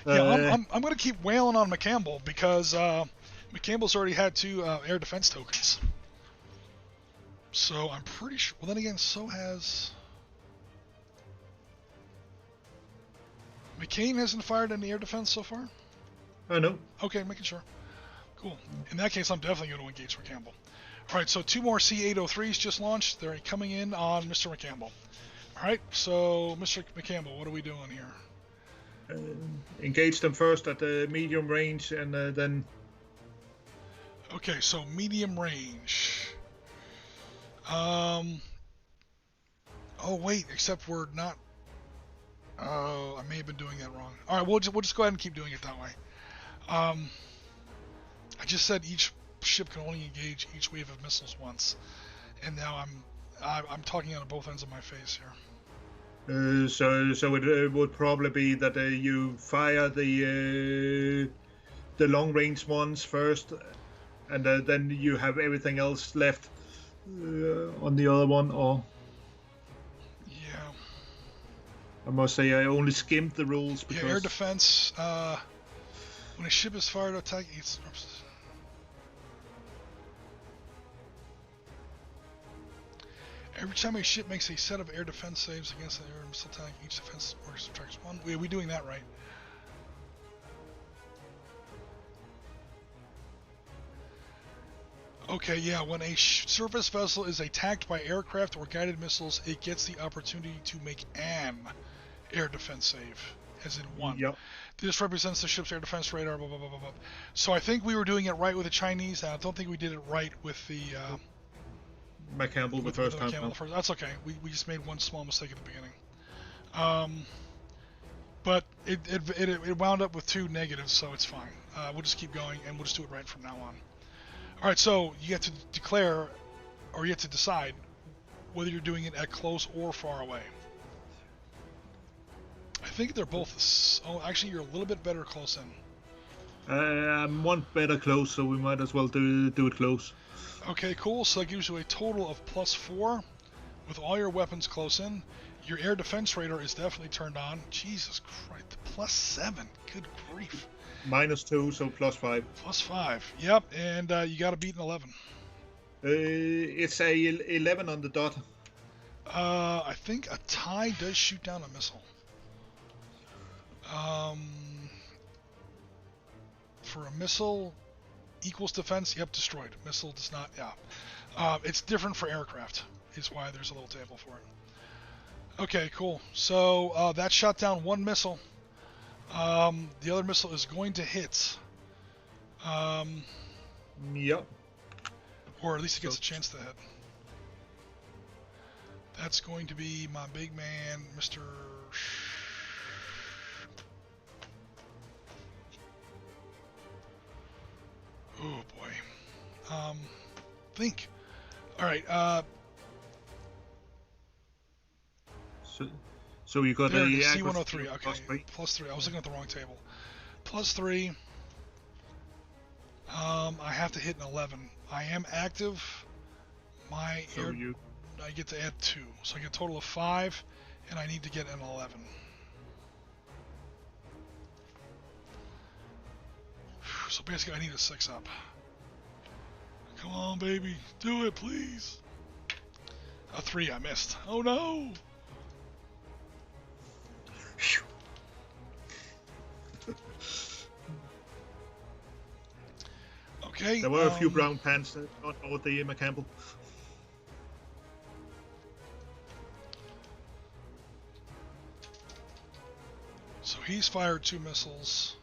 Yeah, I'm going to keep wailing on McCampbell because McCampbell's already had 2 air defense tokens. So I'm pretty sure. Well, then again, so has McCain. Hasn't fired any air defense so far. Oh no. Okay, making sure. Cool. In that case, I'm definitely going to engage McCampbell. All right, so 2 more C-803s just launched. They're coming in on Mr. McCampbell. All right, so Mr. McCampbell, what are we doing here? Engage them first at the medium range, and then. Okay, so medium range. Oh wait, except we're not. Oh, I may have been doing that wrong. All right, we'll just go ahead and keep doing it that way. I just said each ship can only engage each wave of missiles once, and now I'm talking out of both ends of my face here. So it would probably be that you fire the long range ones first, and then you have everything else left on the other one, or. Yeah. I must say I only skimmed the rules because. Yeah, air defense. When a ship is fired, attack. Every time a ship makes a set of air defense saves against an air missile attack, each defense order subtracts 1. Are we doing that right? Okay, yeah, when a surface vessel is attacked by aircraft or guided missiles, it gets the opportunity to make an air defense save, as in 1. Yep. This represents the ship's air defense radar, blah, blah, blah, blah, blah. So I think we were doing it right with the Chinese, and I don't think we did it right with the... McCampbell the first time. That's okay. We just made one small mistake at the beginning. But it wound up with 2 negatives, so it's fine. We'll just keep going, and we'll just do it right from now on. All right, so you have to declare, or you have to decide whether you're doing it at close or far away. I think they're both. Oh, actually, you're a little bit better close in. I'm one better close, so we might as well do it close. Okay, cool. So that gives you a total of +4 with all your weapons close in. Your air defense radar is definitely turned on. Jesus Christ, +7. Good grief. -2, so +5. +5. Yep, and you got to beat an 11. It's a 11 on the dot. I think a tie does shoot down a missile. For a missile equals defense, yep, destroyed. Missile does not, yeah. It's different for aircraft, is why there's a little table for it. Okay, cool. So that shot down 1 missile. The other missile is going to hit. Yep. Or at least it gets a chance to hit. That's going to be my big man, Mr. Oh boy. Think. All right. So you got there, a C-103. Okay. +3. I was looking at the wrong table. +3. I have to hit an 11. I am active. My air. I get to add 2, so I get a total of 5, and I need to get an 11. So basically, I need a 6 up. Come on, baby, do it, please. A 3, I missed. Oh no! Okay. There were a few brown pants on board the McCampbell. So he's fired 2 missiles.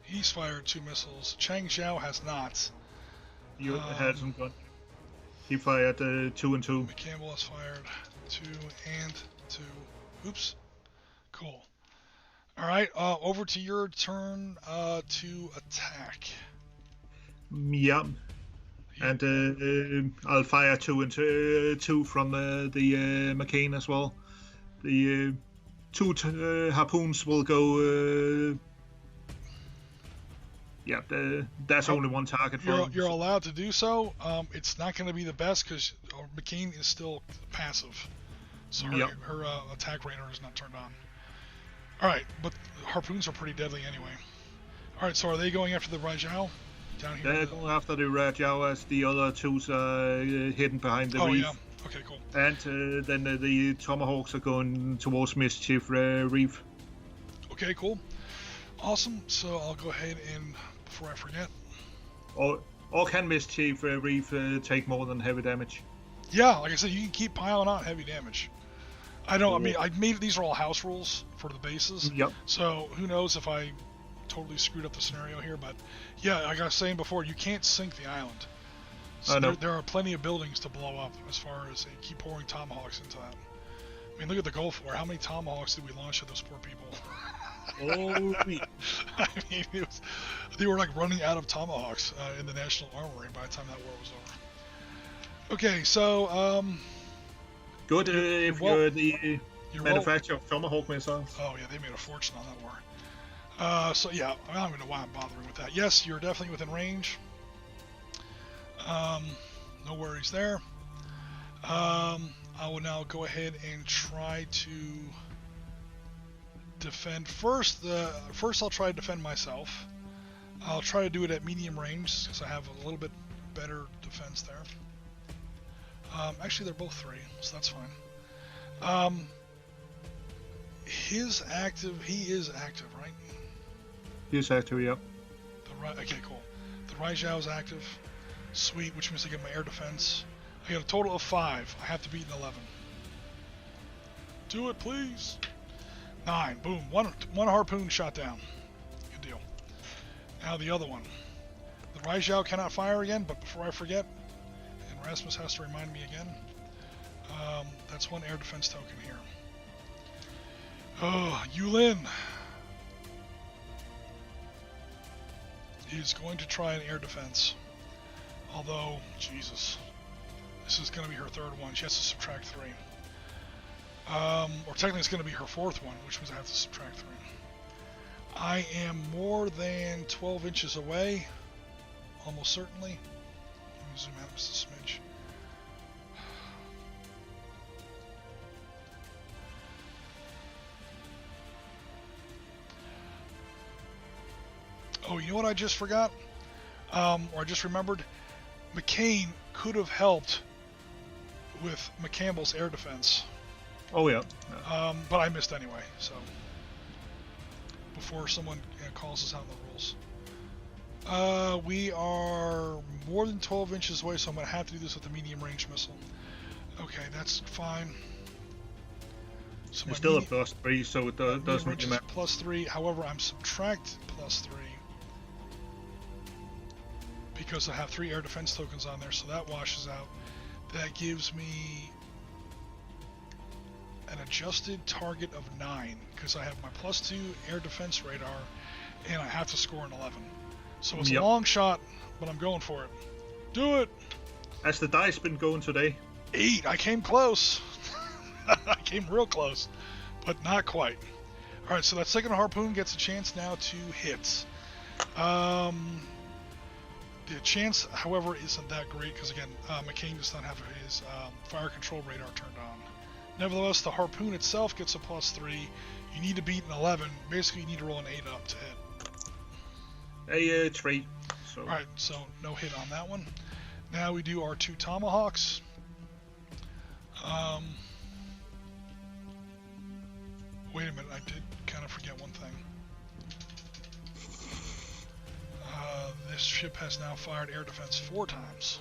He's fired 2 missiles. Chang Zhao has not. He hasn't gone. He fired 2 and 2. McCampbell has fired 2 and 2. Oops. Cool. All right. Over to your turn to attack. Yeah. And I'll fire 2 and 2 from the McCain as well. The 2 harpoons will go. Yeah, that's only 1 target for You're allowed to do so. It's not going to be the best because McCain is still passive, so her attack radar is not turned on. All right, but harpoons are pretty deadly anyway. All right, so are they going after the Rajal? Down here. They're going after the red Jaw as the other two's hidden behind the reef. Yeah. Okay, cool. And then the Tomahawks are going towards Mischief Reef. Okay, cool. Awesome. So I'll go ahead and, before I forget. Or can Mischief Reef take more than heavy damage? Yeah, like I said, you can keep piling on heavy damage. I know. I mean, I made these are all house rules for the bases. Yep. So who knows if I totally screwed up the scenario here, but yeah, like I was saying before, you can't sink the island. So there are plenty of buildings to blow up as far as they keep pouring tomahawks into that. I mean, look at the Gulf War. How many tomahawks did we launch at those poor people? I mean, they were like running out of tomahawks in the National Armory by the time that war was over. Okay, so good if you're the manufacturer of Tomahawk missiles. Oh yeah, they made a fortune on that war. So yeah, I don't even know why I'm bothering with that. Yes, you're definitely within range. No worries there. I will now go ahead and try to defend first. First I'll try to defend myself. I'll try to do it at medium range because I have a little bit better defense there. Actually, they're both 3, so that's fine. He is active, right? He's active, yep. Okay, cool. The Raijao is active. Sweet, which means I get my air defense. I got a total of 5. I have to beat an 11. Do it, please. 9. Boom. One harpoon shot down. Good deal. Now the other one. The Raijao cannot fire again, but before I forget, and Rasmus has to remind me again, that's 1 air defense token here. Oh, Yulin is going to try an air defense. Although, Jesus, this is going to be her 3rd one. She has to subtract 3. Or technically it's going to be her 4th one, which means I have to subtract 3. I am more than 12 inches away, almost certainly. Let me zoom out just a smidge. Oh, you know what I just forgot? Or I just remembered? McCain could have helped with McCampbell's air defense. Oh, yeah. But I missed anyway, so before someone calls us out on the rules. We are more than 12 inches away, so I'm going to have to do this with a medium range missile. Okay, that's fine. So it's still a +3, so it doesn't really matter. +3, however, I'm subtract +3 because I have 3 air defense tokens on there, so that washes out. That gives me an adjusted target of 9 because I have my +2 air defense radar and I have to score an 11. So it's a long shot, but I'm going for it. Do it! Has the dice been going today? 8. I came close. I came real close, but not quite. Alright, so that second harpoon gets a chance now to hit. The chance, however, isn't that great because, again, McCain does not have his fire control radar turned on. Nevertheless, the harpoon itself gets a +3. You need to beat an 11. Basically, you need to roll an 8 up to hit. A 3. So. Alright, so no hit on that one. Now we do our 2 tomahawks. Wait a minute, I did kind of forget one thing. This ship has now fired air defense 4 times.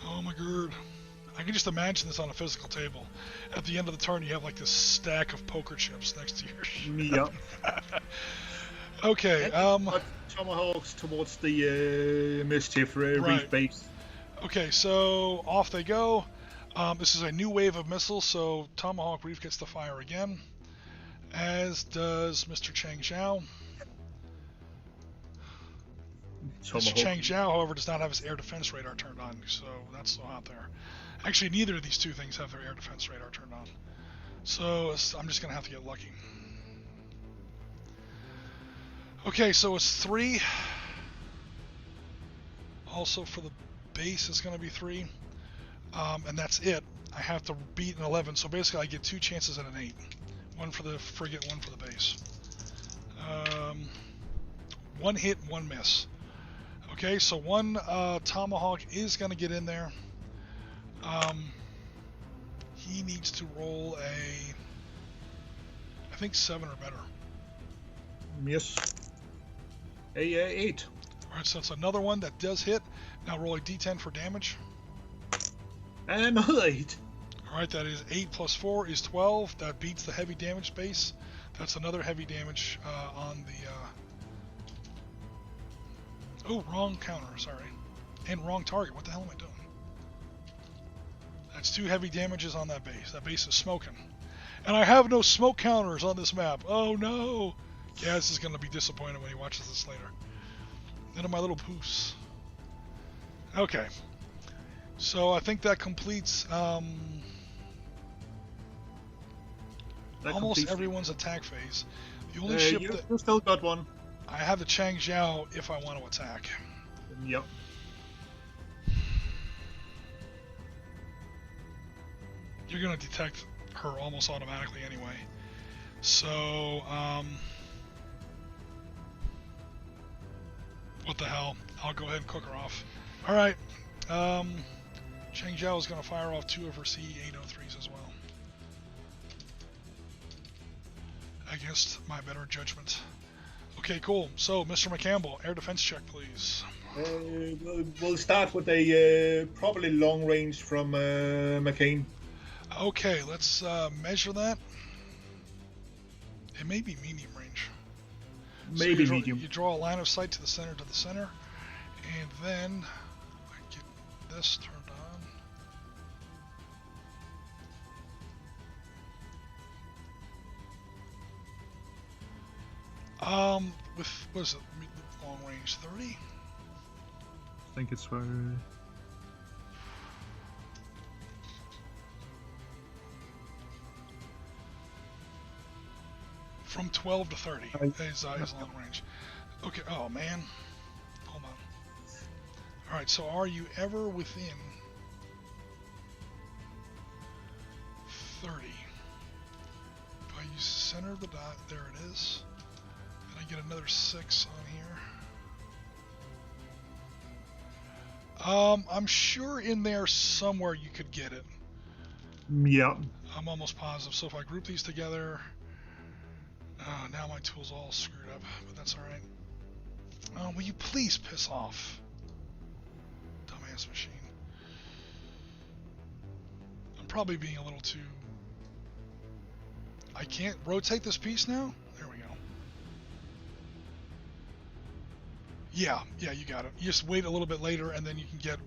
Oh my god. I can just imagine this on a physical table. At the end of the turn, you have like this stack of poker chips next to your ship. Yep. Okay. Tomahawks towards the Mischief Reef base. Okay, so off they go. This is a new wave of missiles, so Tomahawk Reef gets to fire again, as does Mr. Chang Zhao. Mr. Chang Zhao, however, does not have his air defense radar turned on, so that's so hot there. Actually, neither of these two things have their air defense radar turned on. So I'm just going to have to get lucky. Okay, so it's 3. Also for the base, it's going to be 3. And that's it. I have to beat an 11, so basically I get 2 chances at an 8. 1 for the frigate, 1 for the base. 1 hit, 1 miss. Okay, so one Tomahawk is going to get in there. He needs to roll I think 7 or better. Yes. A 8. Alright, so that's another one that does hit. Now roll a d10 for damage. Another 8. Alright, that is 8 plus 4 is 12. That beats the heavy damage base. That's another heavy damage on the... Oh, wrong counter, sorry. And wrong target. What the hell am I doing? That's 2 heavy damages on that base. That base is smoking. And I have no smoke counters on this map. Oh no! Yeah, this is going to be disappointing when he watches this later. None of my little poofs. Okay. So I think that completes almost everyone's attack phase. The only ship that... You still got one. I have the Chang Zhao if I want to attack. Yep. You're going to detect her almost automatically anyway. So, what the hell? I'll go ahead and cook her off. Alright. Chang Zhao is going to fire off 2 of her CE-803s as well. Against my better judgment. Okay, cool. So, Mr. McCampbell, air defense check, please. We'll start with a probably long range from McCain. Okay, let's measure that. It may be medium range. Maybe so medium. You draw a line of sight to the center, and then I get this turned on. With, what is it, long range, 30? I think it's for... From 12 to 30 is long range. Okay, oh man. Hold on. Alright, so are you ever within 30? If I use center of the dot, there it is. And I get another 6 on here. I'm sure in there somewhere you could get it. Yeah. I'm almost positive. So if I group these together... now my tool's all screwed up, but that's alright. Will you please piss off? Dumbass machine. I'm probably being a little too... I can't rotate this piece now? There we go. Yeah, you got it. You just wait a little bit later and then you can get...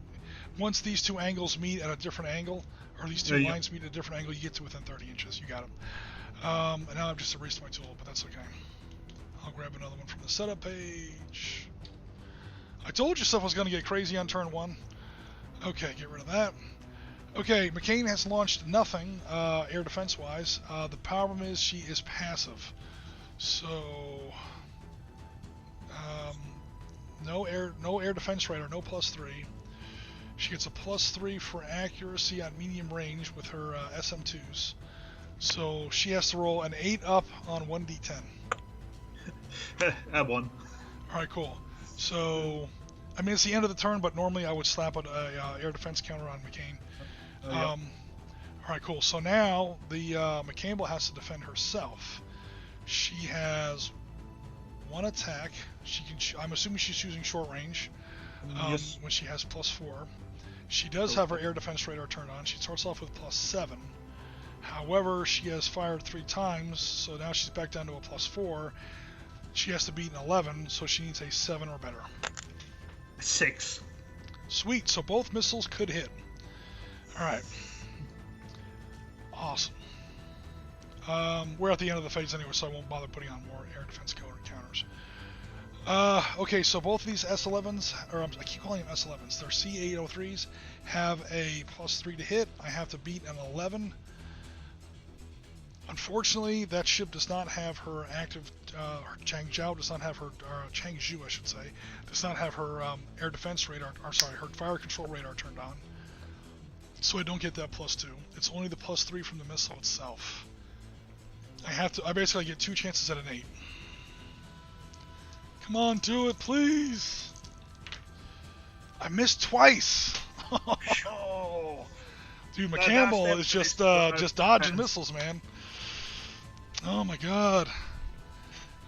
Once these 2 angles meet at a different angle, or these 2 lines meet at a different angle, you get to within 30 inches. You got it. And now I've just erased my tool, but that's okay. I'll grab another one from the setup page. I told you stuff was going to get crazy on turn 1. Okay, get rid of that. Okay, McCain has launched nothing, air defense-wise. The problem is she is passive. So, no air defense radar, no +3. She gets a +3 for accuracy on medium range with her SM2s. So she has to roll an 8 up on 1d10. At 1. Alright, cool. So, I mean, it's the end of the turn, but normally I would slap an air defense counter on McCain. Yeah. Alright, cool. So now the McCampbell has to defend herself. She has 1 attack. She can. I'm assuming she's choosing short range. Yes. When she has +4. She does have her air defense radar turned on. She starts off with +7. However, she has fired 3 times, so now she's back down to a +4. She has to beat an 11, so she needs a 7 or better. 6. Sweet, so both missiles could hit. Alright. Awesome. We're at the end of the phase anyway, so I won't bother putting on more air defense counters. Okay, so both of these S11s, or I keep calling them S11s, they're C803s, have a +3 to hit. I have to beat an 11. Unfortunately, that ship does not have her active, Chang Zhao does not have her, Chang Zhu, I should say, does not have her air defense radar, or sorry, her fire control radar turned on. So I don't get that +2. It's only the +3 from the missile itself. I basically get 2 chances at an 8. Come on, do it, please! I missed twice. Dude, That's McCampbell is definitely just dodging hands. missiles, man. Oh my god.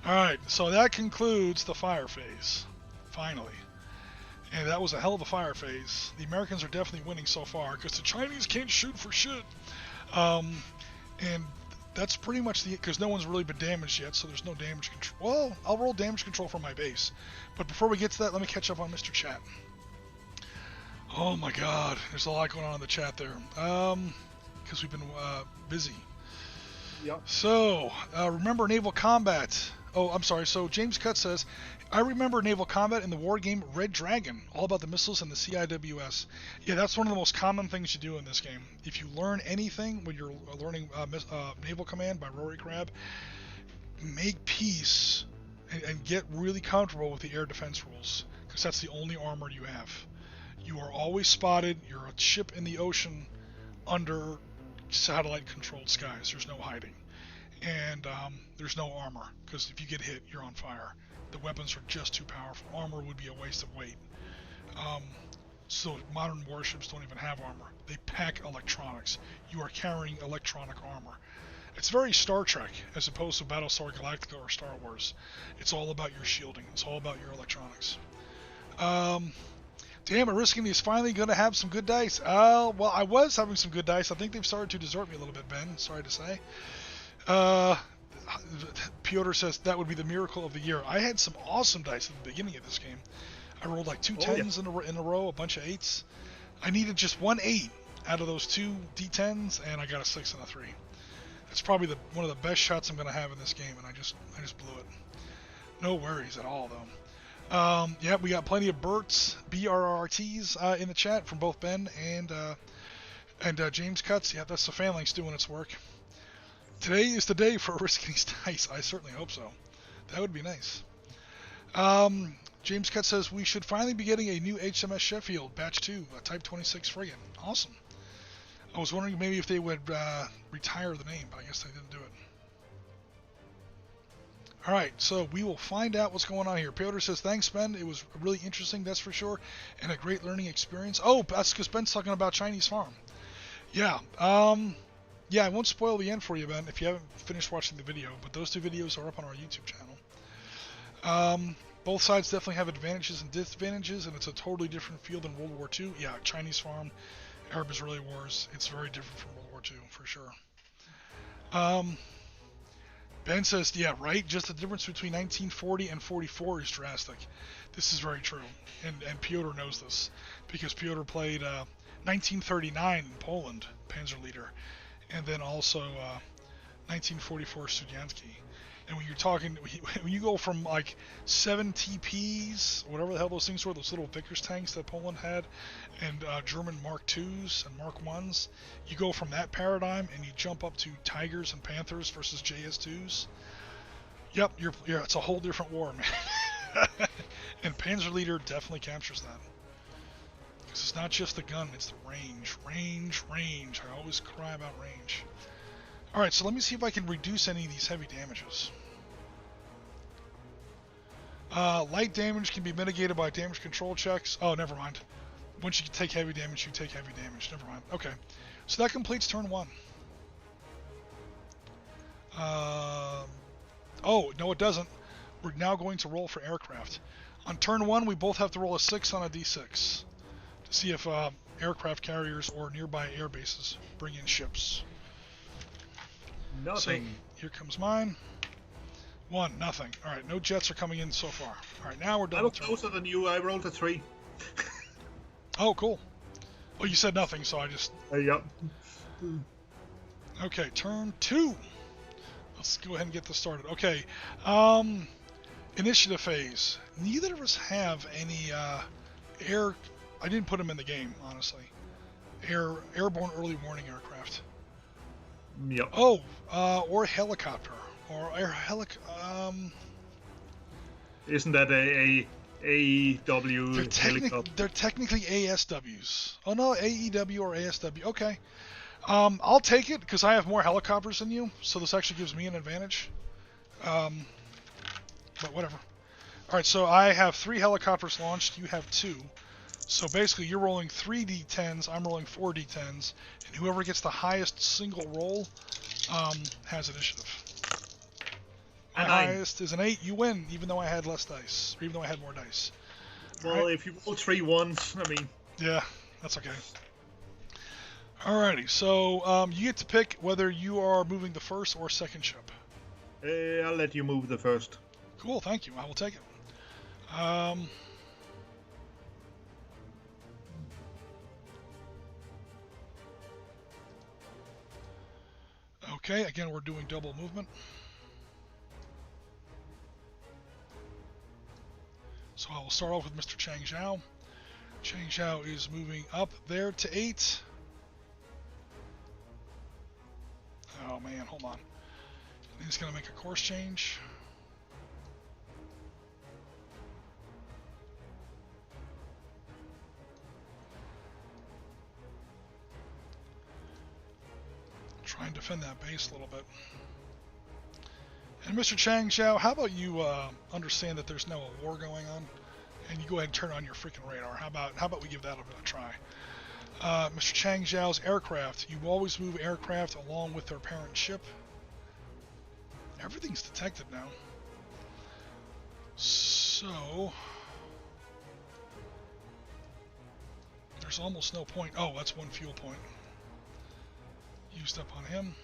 Alright, so that concludes the fire phase. Finally. And that was a hell of a fire phase. The Americans are definitely winning so far, because the Chinese can't shoot for shit. And that's pretty much because no one's really been damaged yet, so there's no damage control. Well, I'll roll damage control for my base. But before we get to that, let me catch up on Mr. Chat. Oh my god, there's a lot going on in the chat there. Because we've been busy. Yep. So, remember naval combat. Oh, I'm sorry. So James Cutt says, I remember naval combat in the war game Red Dragon, all about the missiles and the CIWS. Yeah, that's one of the most common things you do in this game. If you learn anything when you're learning Naval Command by Rory Crabb, make peace and get really comfortable with the air defense rules, because that's the only armor you have. You are always spotted. You're a ship in the ocean under satellite-controlled skies. There's no hiding. And there's no armor, because if you get hit, you're on fire. The weapons are just too powerful. Armor would be a waste of weight. So modern warships don't even have armor. They pack electronics. You are carrying electronic armor. It's very Star Trek, as opposed to Battlestar Galactica or Star Wars. It's all about your shielding. It's all about your electronics. Damn, Risking is finally going to have some good dice. Well, I was having some good dice. I think they've started to desert me a little bit, Ben. Sorry to say. Piotr says that would be the miracle of the year. I had some awesome dice at the beginning of this game. I rolled like two tens in a row, a bunch of 8s. I needed just one 8 out of those 2 D10s, and I got a 6 and a 3. That's probably one of the best shots I'm going to have in this game, and I just blew it. No worries at all, though. Yeah, we got plenty of BRRTs in the chat from both Ben and James Cuts. Yeah, that's the phalanx doing its work. Today is the day for risking these dice. I certainly hope so. That would be nice. James Cutt says we should finally be getting a new HMS Sheffield, Batch 2, a Type 26 frigate. Awesome. I was wondering maybe if they would retire the name, but I guess they didn't do it. Alright, so we will find out what's going on here. Piotr says, thanks, Ben. It was really interesting, that's for sure, and a great learning experience. Oh, that's because Ben's talking about Chinese Farm. Yeah, yeah, I won't spoil the end for you, Ben, if you haven't finished watching the video, but those 2 videos are up on our YouTube channel. Both sides definitely have advantages and disadvantages, and it's a totally different field than World War II. Yeah, Chinese Farm, Arab-Israeli Wars, it's very different from World War II, for sure. Ben says, yeah, right, just the difference between 1940 and 44 is drastic. This is very true, and Piotr knows this, because Piotr played 1939 in Poland, Panzerleader, and then also 1944 Studianski. And when you're talking, when you go from like 7 TPs, whatever the hell those things were, those little Vickers tanks that Poland had, and German Mark IIs and Mark Is, you go from that paradigm and you jump up to Tigers and Panthers versus JS2s. Yep, it's a whole different war, man. And Panzerleader definitely captures that. Because it's not just the gun, it's the range. Range. I always cry about range. Alright, so let me see if I can reduce any of these heavy damages. Light damage can be mitigated by damage control checks. Oh, never mind. Once you take heavy damage, you take heavy damage. Never mind. Okay. So that completes turn 1. Oh, no it doesn't. We're now going to roll for aircraft. On turn 1, we both have to roll a 6 on a d6 to see if aircraft carriers or nearby air bases bring in ships. Nothing. So, here comes mine. 1, nothing. Alright, no jets are coming in so far. Alright, now we're done. I was closer than you. I rolled a 3. Oh, cool. Well, you said nothing, so I just... Yep. Okay, turn 2. Let's go ahead and get this started. Okay, initiative phase. Neither of us have any air... I didn't put them in the game, honestly. Airborne early warning aircraft. Yep. Oh, or helicopter. Or air Isn't that a AEW helicopter? They're technically ASWs. Oh no, AEW or ASW. Okay. I'll take it because I have more helicopters than you, so this actually gives me an advantage. But whatever. Alright, so I have 3 helicopters launched, you have 2. So basically, you're rolling 3 d10s, I'm rolling 4 d10s, and whoever gets the highest single roll has initiative. My highest is an 8. You win, even though I had less dice, or even though I had more dice. Well, right. If you roll 3 ones, I mean... Yeah, that's okay. Alrighty, so you get to pick whether you are moving the first or second ship. I'll let you move the first. Cool, thank you. I will take it. Okay, again, we're doing double movement. So I will start off with Mr. Chang Zhao. Chang Zhao is moving up there to 8. Oh man, hold on. He's going to make a course change. Try and defend that base a little bit. And Mr. Chang Zhao, how about you understand that there's no war going on, and you go ahead and turn on your freaking radar. How about we give that a try? Mr. Chang Zhao's aircraft. You always move aircraft along with their parent ship. Everything's detected now. So there's almost no point. Oh, that's 1 fuel point used up on him.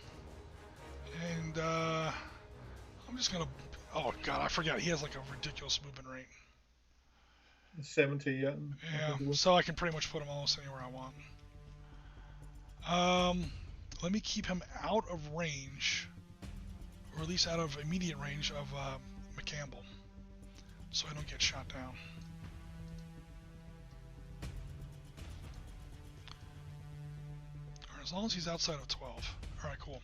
And I'm just gonna... Oh god, I forgot. He has like a ridiculous movement rate. 70, yeah. Yeah, so I can pretty much put him almost anywhere I want. Let me keep him out of range, or at least out of immediate range of McCampbell, so I don't get shot down. Or as long as he's outside of 12. Alright, cool.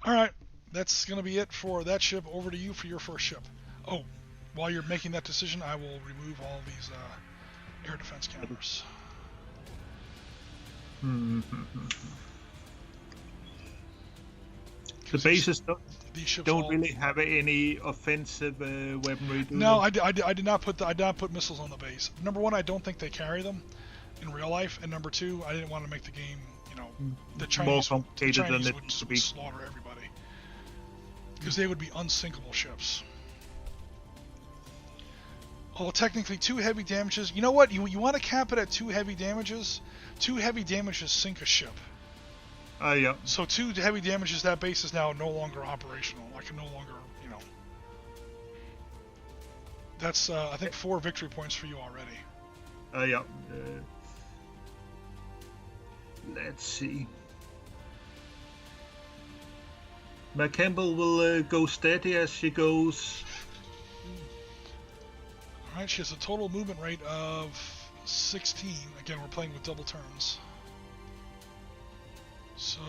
Alright, that's going to be it for that ship. Over to you for your first ship. Oh, while you're making that decision, I will remove all these air defense counters. The bases don't really have any offensive weaponry. No, I did not put missiles on the base. Number one, I don't think they carry them in real life, and number two, I didn't want to make the game, the Chinese, more complicated than it would to be. Slaughter everybody because they would be unsinkable ships. Well, technically, 2 heavy damages. You know what? You want to cap it at 2 heavy damages. 2 heavy damages sink a ship. Yeah. So 2 heavy damages, that base is now no longer operational. I can no longer, That's, I think, 4 victory points for you already. Yeah. Let's see. McCampbell will go steady as she goes. Alright, she has a total movement rate of 16. Again, we're playing with double turns. So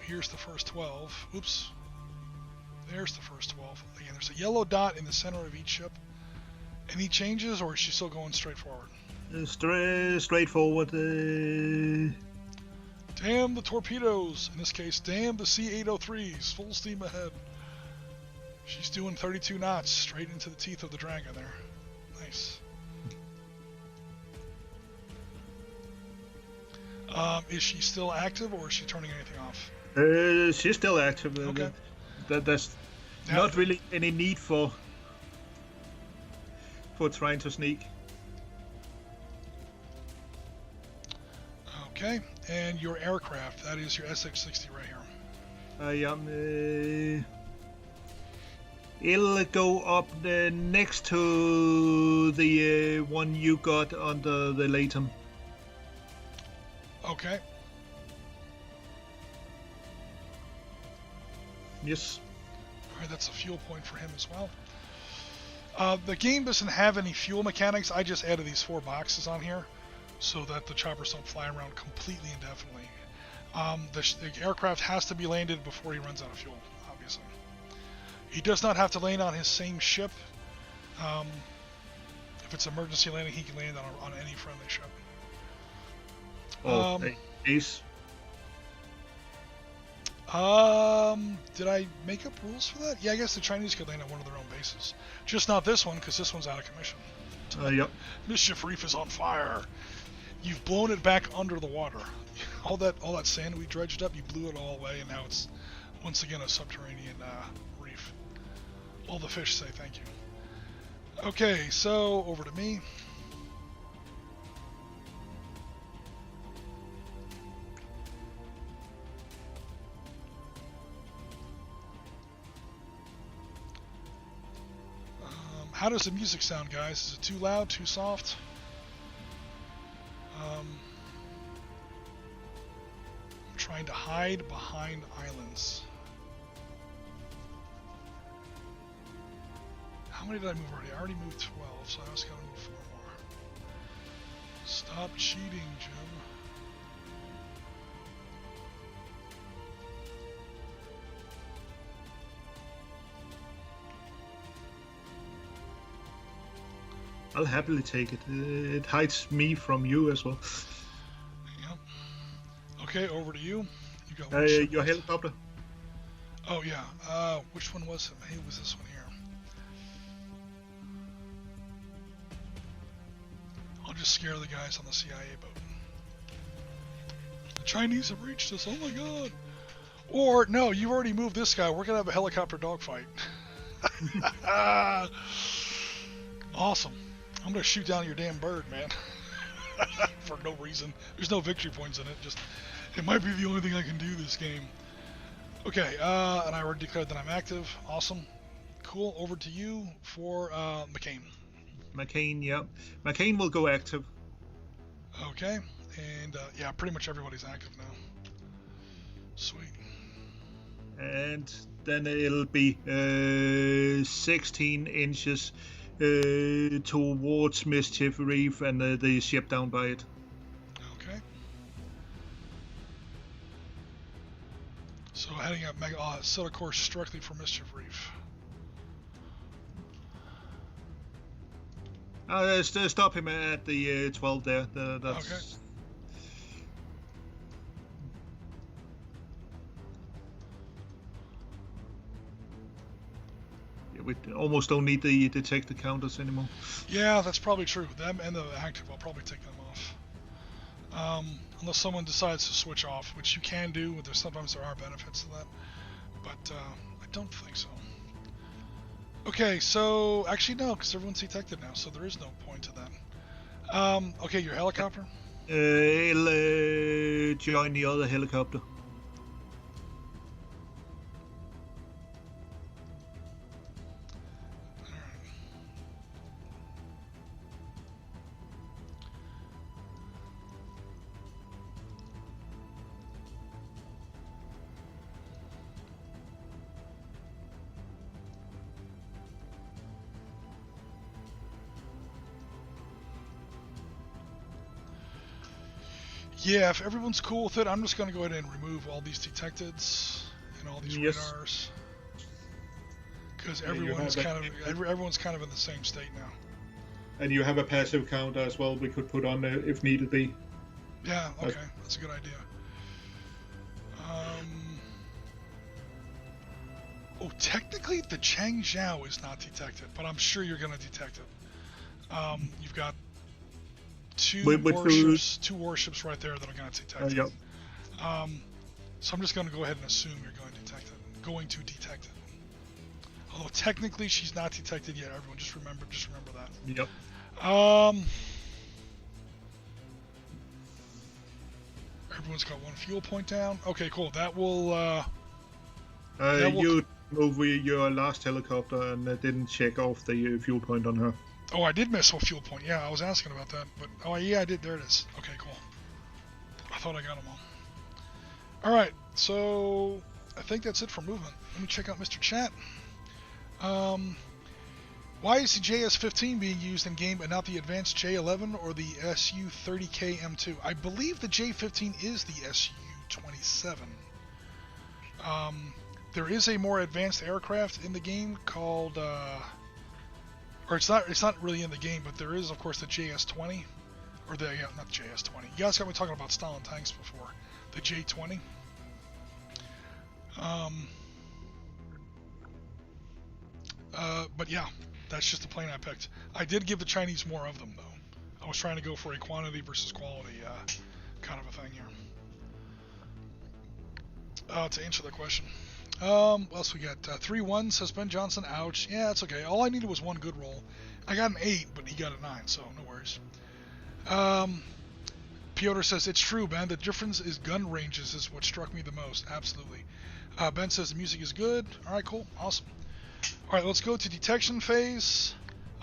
here's the first 12. Oops. There's the first 12. Again, there's a yellow dot in the center of each ship. Any changes, or is she still going straight forward? Straight forward. Damn the torpedoes. In this case, damn the C-803s. Full steam ahead. She's doing 32 knots straight into the teeth of the dragon there. Nice. Is she still active, or is she turning anything off? She's still active. Okay. That's not really any need for trying to sneak. Okay, and your aircraft, that is your SX-60 right Yeah. here. It'll go up next to the one you got under the Latham. Okay. Yes. Alright, that's a fuel point for him as well. The game doesn't have any fuel mechanics. I just added these 4 boxes on here so that the choppers don't fly around completely indefinitely. The aircraft has to be landed before he runs out of fuel, obviously. He does not have to land on his same ship. If it's emergency landing, he can land on any friendly ship. Ace. Did I make up rules for that? Yeah, I guess the Chinese could land on one of their own bases. Just not this one, because this one's out of commission. Yep. Mischief Reef is on fire. You've blown it back under the water. All that sand we dredged up, you blew it all away, and now it's once again a subterranean reef. All the fish say thank you. Okay, so over to me. How does the music sound, guys? Is it too loud, too soft? I'm trying to hide behind islands. How many did I move already? I already moved 12, so I just gotta move 4 more. Stop cheating, Jim. I'll happily take it. It hides me from you as well. Yep. Okay, over to you. You got your helicopter. Oh yeah. Which one was it? Hey, it was this one here. I'll just scare the guys on the CIA boat. The Chinese have reached us. Oh my god. Or no, you've already moved this guy. We're gonna have a helicopter dogfight. Awesome. I'm gonna shoot down your damn bird, man. For no reason. There's no victory points in it. Just, it might be the only thing I can do this game. Okay, and I already declared that I'm active. Awesome. Cool. Over to you for McCain. McCain, yeah. McCain will go active. Okay, and yeah, pretty much everybody's active now. Sweet. And then it'll be 16 inches towards Mischief Reef and the ship down by it. Okay. So heading up, set a course directly for Mischief Reef. Stop him at the 12 there. That's... Okay. We almost don't need the detector counters anymore. Yeah, that's probably true. Them and the active, I'll probably take them off. Unless someone decides to switch off, which you can do. Sometimes there are benefits to that, but I don't think so. Okay, so actually no, because everyone's detected now, so there is no point to that. Okay, your helicopter? It'll join the other helicopter. Yeah, if everyone's cool with it, I'm just going to go ahead and remove all these detecteds and all these radars, because everyone's everyone's kind of in the same state now. And you have a passive counter as well. We could put on if needed be. Yeah, okay, that's a good idea. Oh, technically the Changzhou is not detected, but I'm sure you're going to detect it. You've got two warships right there that are going to detect it. Yep. So I'm just going to go ahead and assume you're going to detect it. Although technically she's not detected yet. Everyone, just remember that. Yep. Everyone's got 1 fuel point down. Okay, cool. That will. You move your last helicopter and didn't check off the fuel point on her. Oh, I did miss a fuel point. Yeah, I was asking about that. But oh yeah, I did. There it is. Okay, cool. I thought I got them all. All right, so I think that's it for movement. Let me check out Mr. Chat. Why is the JS-15 being used in game and not the advanced J-11 or the Su-30K M2? I believe the J-15 is the Su-27. There is a more advanced aircraft in the game called, or it's not really in the game, but there is, of course, the JS-20, or not the JS-20. You guys got me talking about Stalin tanks before. The J-20. But yeah, that's just the plane I picked. I did give the Chinese more of them, though. I was trying to go for a quantity versus quality kind of a thing here. To answer the question. What else we got? 3-1, says Ben Johnson. Ouch. Yeah, that's okay. All I needed was one good roll. I got an 8, but he got a 9, so no worries. Piotr says, it's true, Ben. The difference is gun ranges is what struck me the most. Absolutely. Ben says the music is good. All right, cool. Awesome. All right, let's go to detection phase.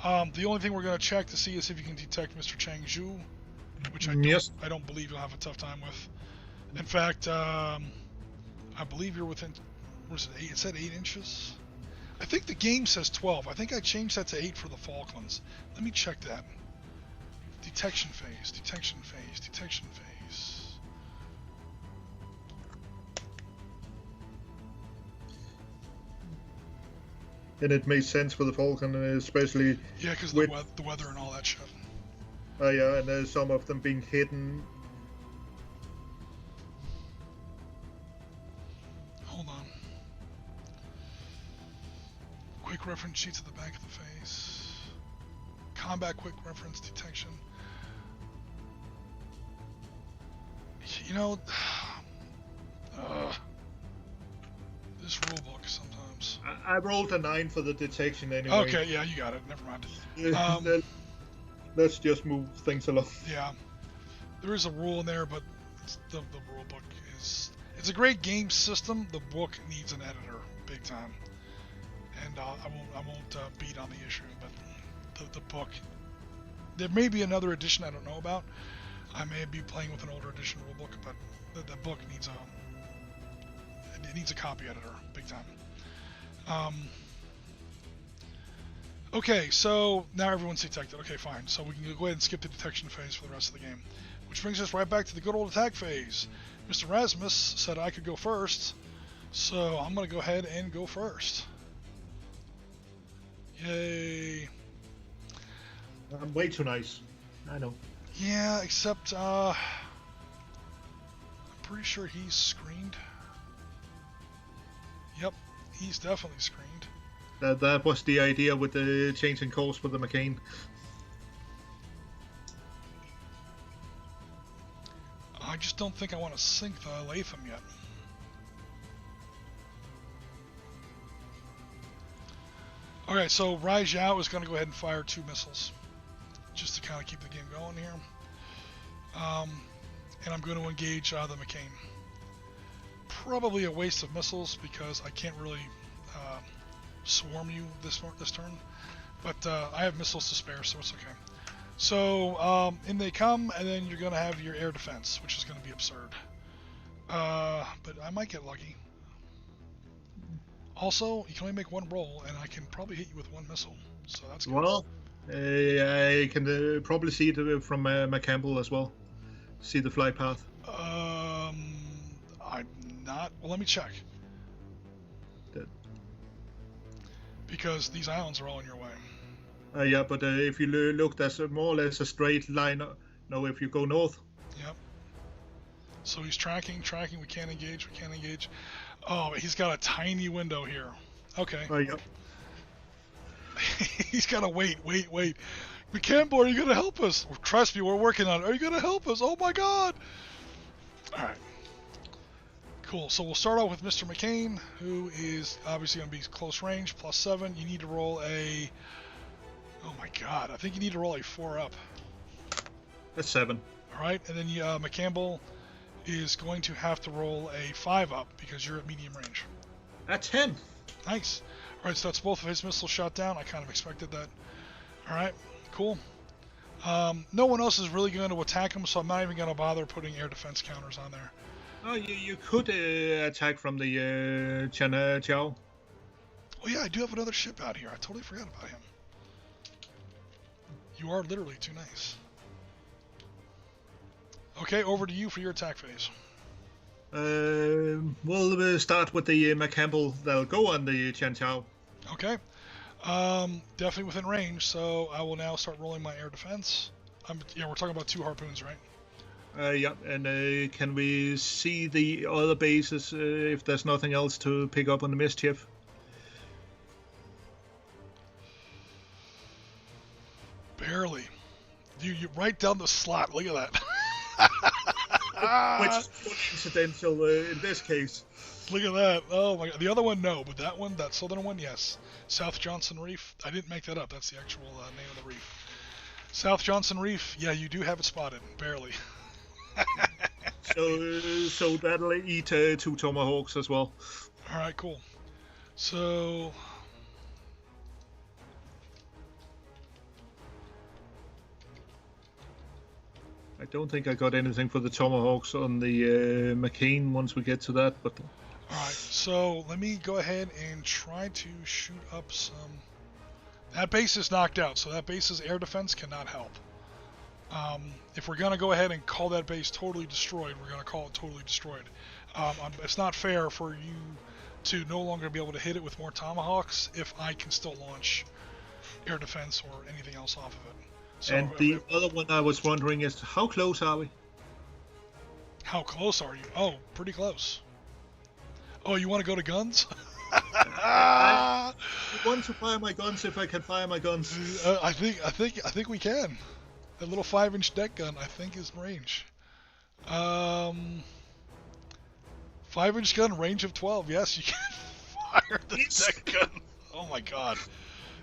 The only thing we're going to check to see is if you can detect Mr. Chang Zhu, which I don't believe you'll have a tough time with. In fact, I believe you're within, what is it, 8? It said 8 inches? I think the game says 12. I think I changed that to 8 for the Falklands. Let me check that. Detection phase, detection phase, detection phase. And it makes sense for the Falcon, especially... Yeah, because the weather and all that shit. Yeah, and there's some of them being hidden. Hold on. Quick reference sheets at the back of the face. Combat quick reference detection. You know, this rulebook sometimes. I rolled a 9 for the detection anyway. Okay, yeah, you got it. Never mind. Let's just move things along. Yeah, there is a rule in there, but the rule book it's a great game system. The book needs an editor, big time. And I won't beat on the issue, but the book. There may be another edition I don't know about. I may be playing with an older edition rulebook, but the book needs a copy editor, big time. Okay, so now everyone's detected. Okay, fine. So we can go ahead and skip the detection phase for the rest of the game, which brings us right back to the good old attack phase. Mr. Rasmus said I could go first, so I'm going to go ahead and go first. Yay. I'm way too nice. I know. Yeah, except I'm pretty sure he's screened. Yep, he's definitely screened. That was the idea with the change in course with the McCain. I just don't think I want to sink the Latham yet. Okay, so Rai Zhao is going to go ahead and fire 2 missiles, just to kind of keep the game going here. And I'm going to engage the McCain. Probably a waste of missiles because I can't really swarm you this turn, but I have missiles to spare, so it's okay. So in they come, and then you're going to have your air defense, which is going to be absurd. But I might get lucky. Also, you can only make 1 roll, and I can probably hit you with 1 missile, so that's good. Well, I can probably see it from McCampbell as well. See the flight path. I'm not. Well, let me check. Because these islands are all in your way. Yeah, but if you look, that's more or less a straight line. No, if you go north. Yep. So he's tracking. We can't engage. Oh, he's got a tiny window here. Okay. Yep. He's got to wait. McCampbell, are you going to help us? Trust me, we're working on it. Are you going to help us? Oh my God. All right. Cool. So we'll start off with Mr. McCain, who is obviously going to be close range, +7. You need to roll a... Oh my God. I think you need to roll a 4 up. That's 7. All right. And then McCampbell is going to have to roll a 5 up because you're at medium range. That's 10. Nice. All right. So that's both of his missiles shot down. I kind of expected that. All right. Cool. No one else is really going to attack him, so I'm not even going to bother putting air defense counters on there. Oh, you could attack from the Chao. Oh yeah, I do have another ship out here. I totally forgot about him. You are literally too nice. Okay, over to you for your attack phase. We'll start with the McCampbell that'll go on the Chen Chao. Okay. Definitely within range, so I will now start rolling my air defense. Yeah, we're talking about 2 harpoons, right? Yeah, and can we see the other bases if there's nothing else to pick up on the mischief? Barely. You right down the slot. Look at that. Which is coincidental in this case. Look at that. Oh my god. The other one, no, but that one, that southern one, yes. South Johnson Reef. I didn't make that up. That's the actual name of the reef. South Johnson Reef. Yeah, you do have it spotted. Barely. So that'll eat 2 tomahawks as well. All right, cool. So I don't think I got anything for the tomahawks on the McCain once we get to that, but. Alright, so let me go ahead and try to shoot up some... That base is knocked out, so that base's air defense cannot help. If we're going to go ahead and call that base totally destroyed, we're going to call it totally destroyed. It's not fair for you to no longer be able to hit it with more tomahawks if I can still launch air defense or anything else off of it. So and the other one I was wondering is, how close are we? How close are you? Oh, pretty close. Oh, you want to go to guns? I want to fire my guns if I can fire my guns. I think we can. That little 5-inch deck gun, I think, is in range. 5-inch gun, range of 12. Yes, you can fire the deck gun. Oh my god,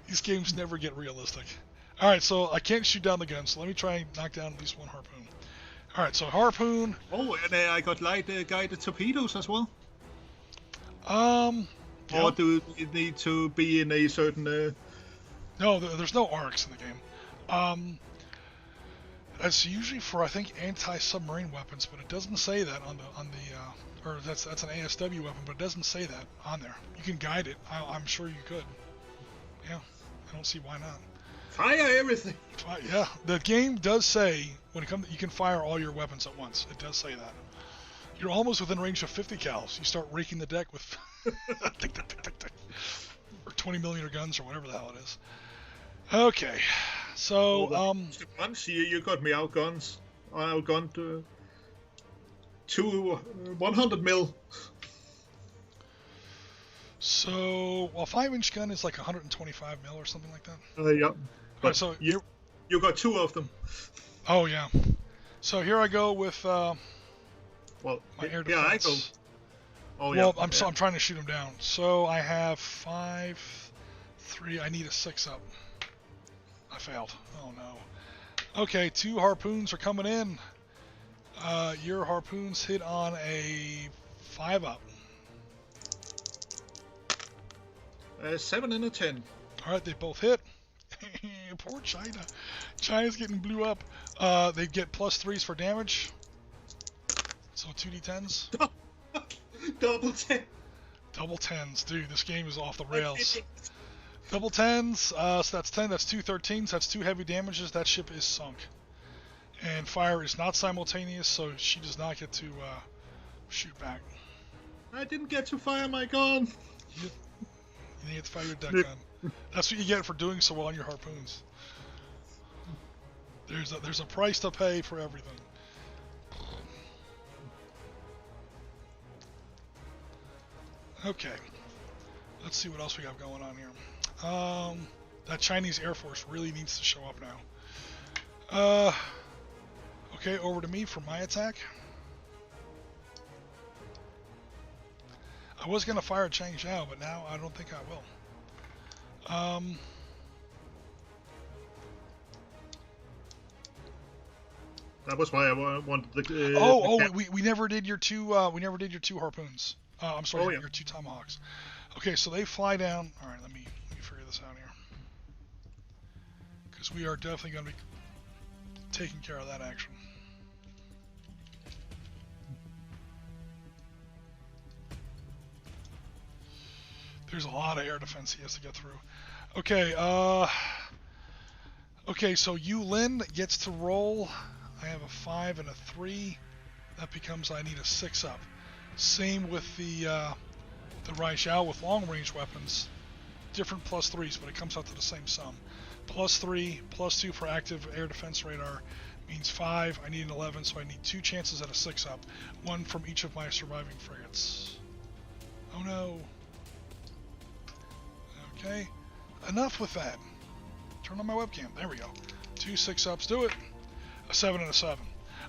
these games never get realistic. All right, so I can't shoot down the gun, so let me try and knock down at least one harpoon. All right, so harpoon. Oh, and I got light guided torpedoes as well. Yeah. Or do you need to be in a certain? No, there's no arcs in the game. That's usually for, I think, anti-submarine weapons, but it doesn't say that on the or that's an ASW weapon, but it doesn't say that on there. You can guide it. I'm sure you could. Yeah, I don't see why not. Fire everything. Yeah, the game does say when it comes, you can fire all your weapons at once. It does say that. You're almost within range of 50 cals. You start raking the deck with tick, tick, tick, tick, tick. Or 20 millimeter guns or whatever the hell it is. Okay, so guns, you got me outgunned. I outgunned to 100 mil. So, well, 5-inch gun is like 125 mil or something like that. Yeah. But right, so you got 2 of them. Oh yeah. So here I go with well, my air defense. Yeah, I go. Oh yeah. Well, I'm trying to shoot them down. So I have 5, 3. I need a 6 up. I failed. Oh no. Okay, 2 harpoons are coming in. Your harpoons hit on a 5 up. 7 and a 10. All right, they both hit. Poor China. China's getting blew up. They get +3s for damage. So 2d10s. Double 10. Double 10s, dude. This game is off the rails. Double 10s. So that's 10. That's 2 13s. That's 2 heavy damages. That ship is sunk. And fire is not simultaneous, so she does not get to shoot back. I didn't get to fire my gun. You need to fire your deck gun. That's what you get for doing so well on your harpoons. There's a price to pay for everything. Okay, let's see what else we got going on here. That Chinese Air Force really needs to show up now. Okay, over to me for my attack. I was gonna fire Chang Zhao, but now I don't think I will. That was why I wanted the. We never did your 2. We never did your 2 harpoons. I'm sorry, your 2 tomahawks. Okay, so they fly down. All right, let me figure this out here, because we are definitely going to be taking care of that action. There's a lot of air defense he has to get through. Okay, okay, so Yu Lin gets to roll. I have a 5 and a 3. That becomes I need a 6 up. Same with the Rai Xiao with long range weapons. Different +3s, but it comes out to the same sum. +3, +2 for active air defense radar means 5. I need an 11, so I need 2 chances at a 6 up. 1 from each of my surviving frigates. Oh no. Okay, enough with that. Turn on my webcam. There we go. 2 6-ups, do it. A 7 and a 7.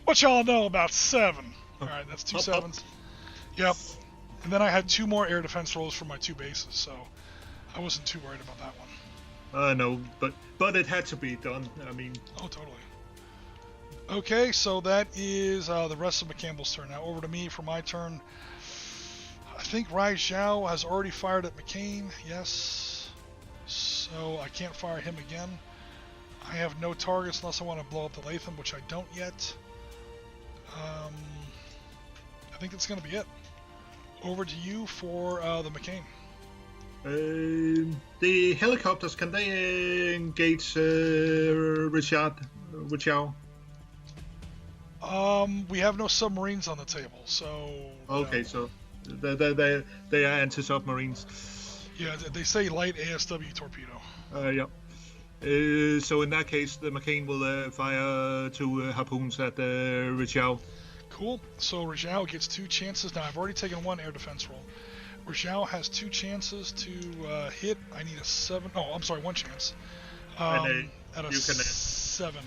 What y'all know about 7? Alright, that's 2 7s. Yep. And then I had 2 more air defense rolls for my 2 bases, so I wasn't too worried about that one. No, but it had to be done. I mean... Oh, totally. Okay, so that is the rest of McCampbell's turn. Now over to me for my turn. I think Rai Zhao has already fired at McCain. Yes. So I can't fire him again. I have no targets unless I want to blow up the Latham, which I don't yet. I think that's going to be it. Over to you for the McCain. The helicopters, can they engage Richard? We have no submarines on the table, so... Okay, so they are anti-submarines. Yeah, they say light ASW torpedo. Yeah. So in that case, the McCain will fire 2 harpoons at Richard. Cool. So Rajao gets 2 chances. Now I've already taken 1 air defense roll. Rajao has 2 chances to hit. I need a 7. Oh, I'm sorry, 1 chance. At a 7.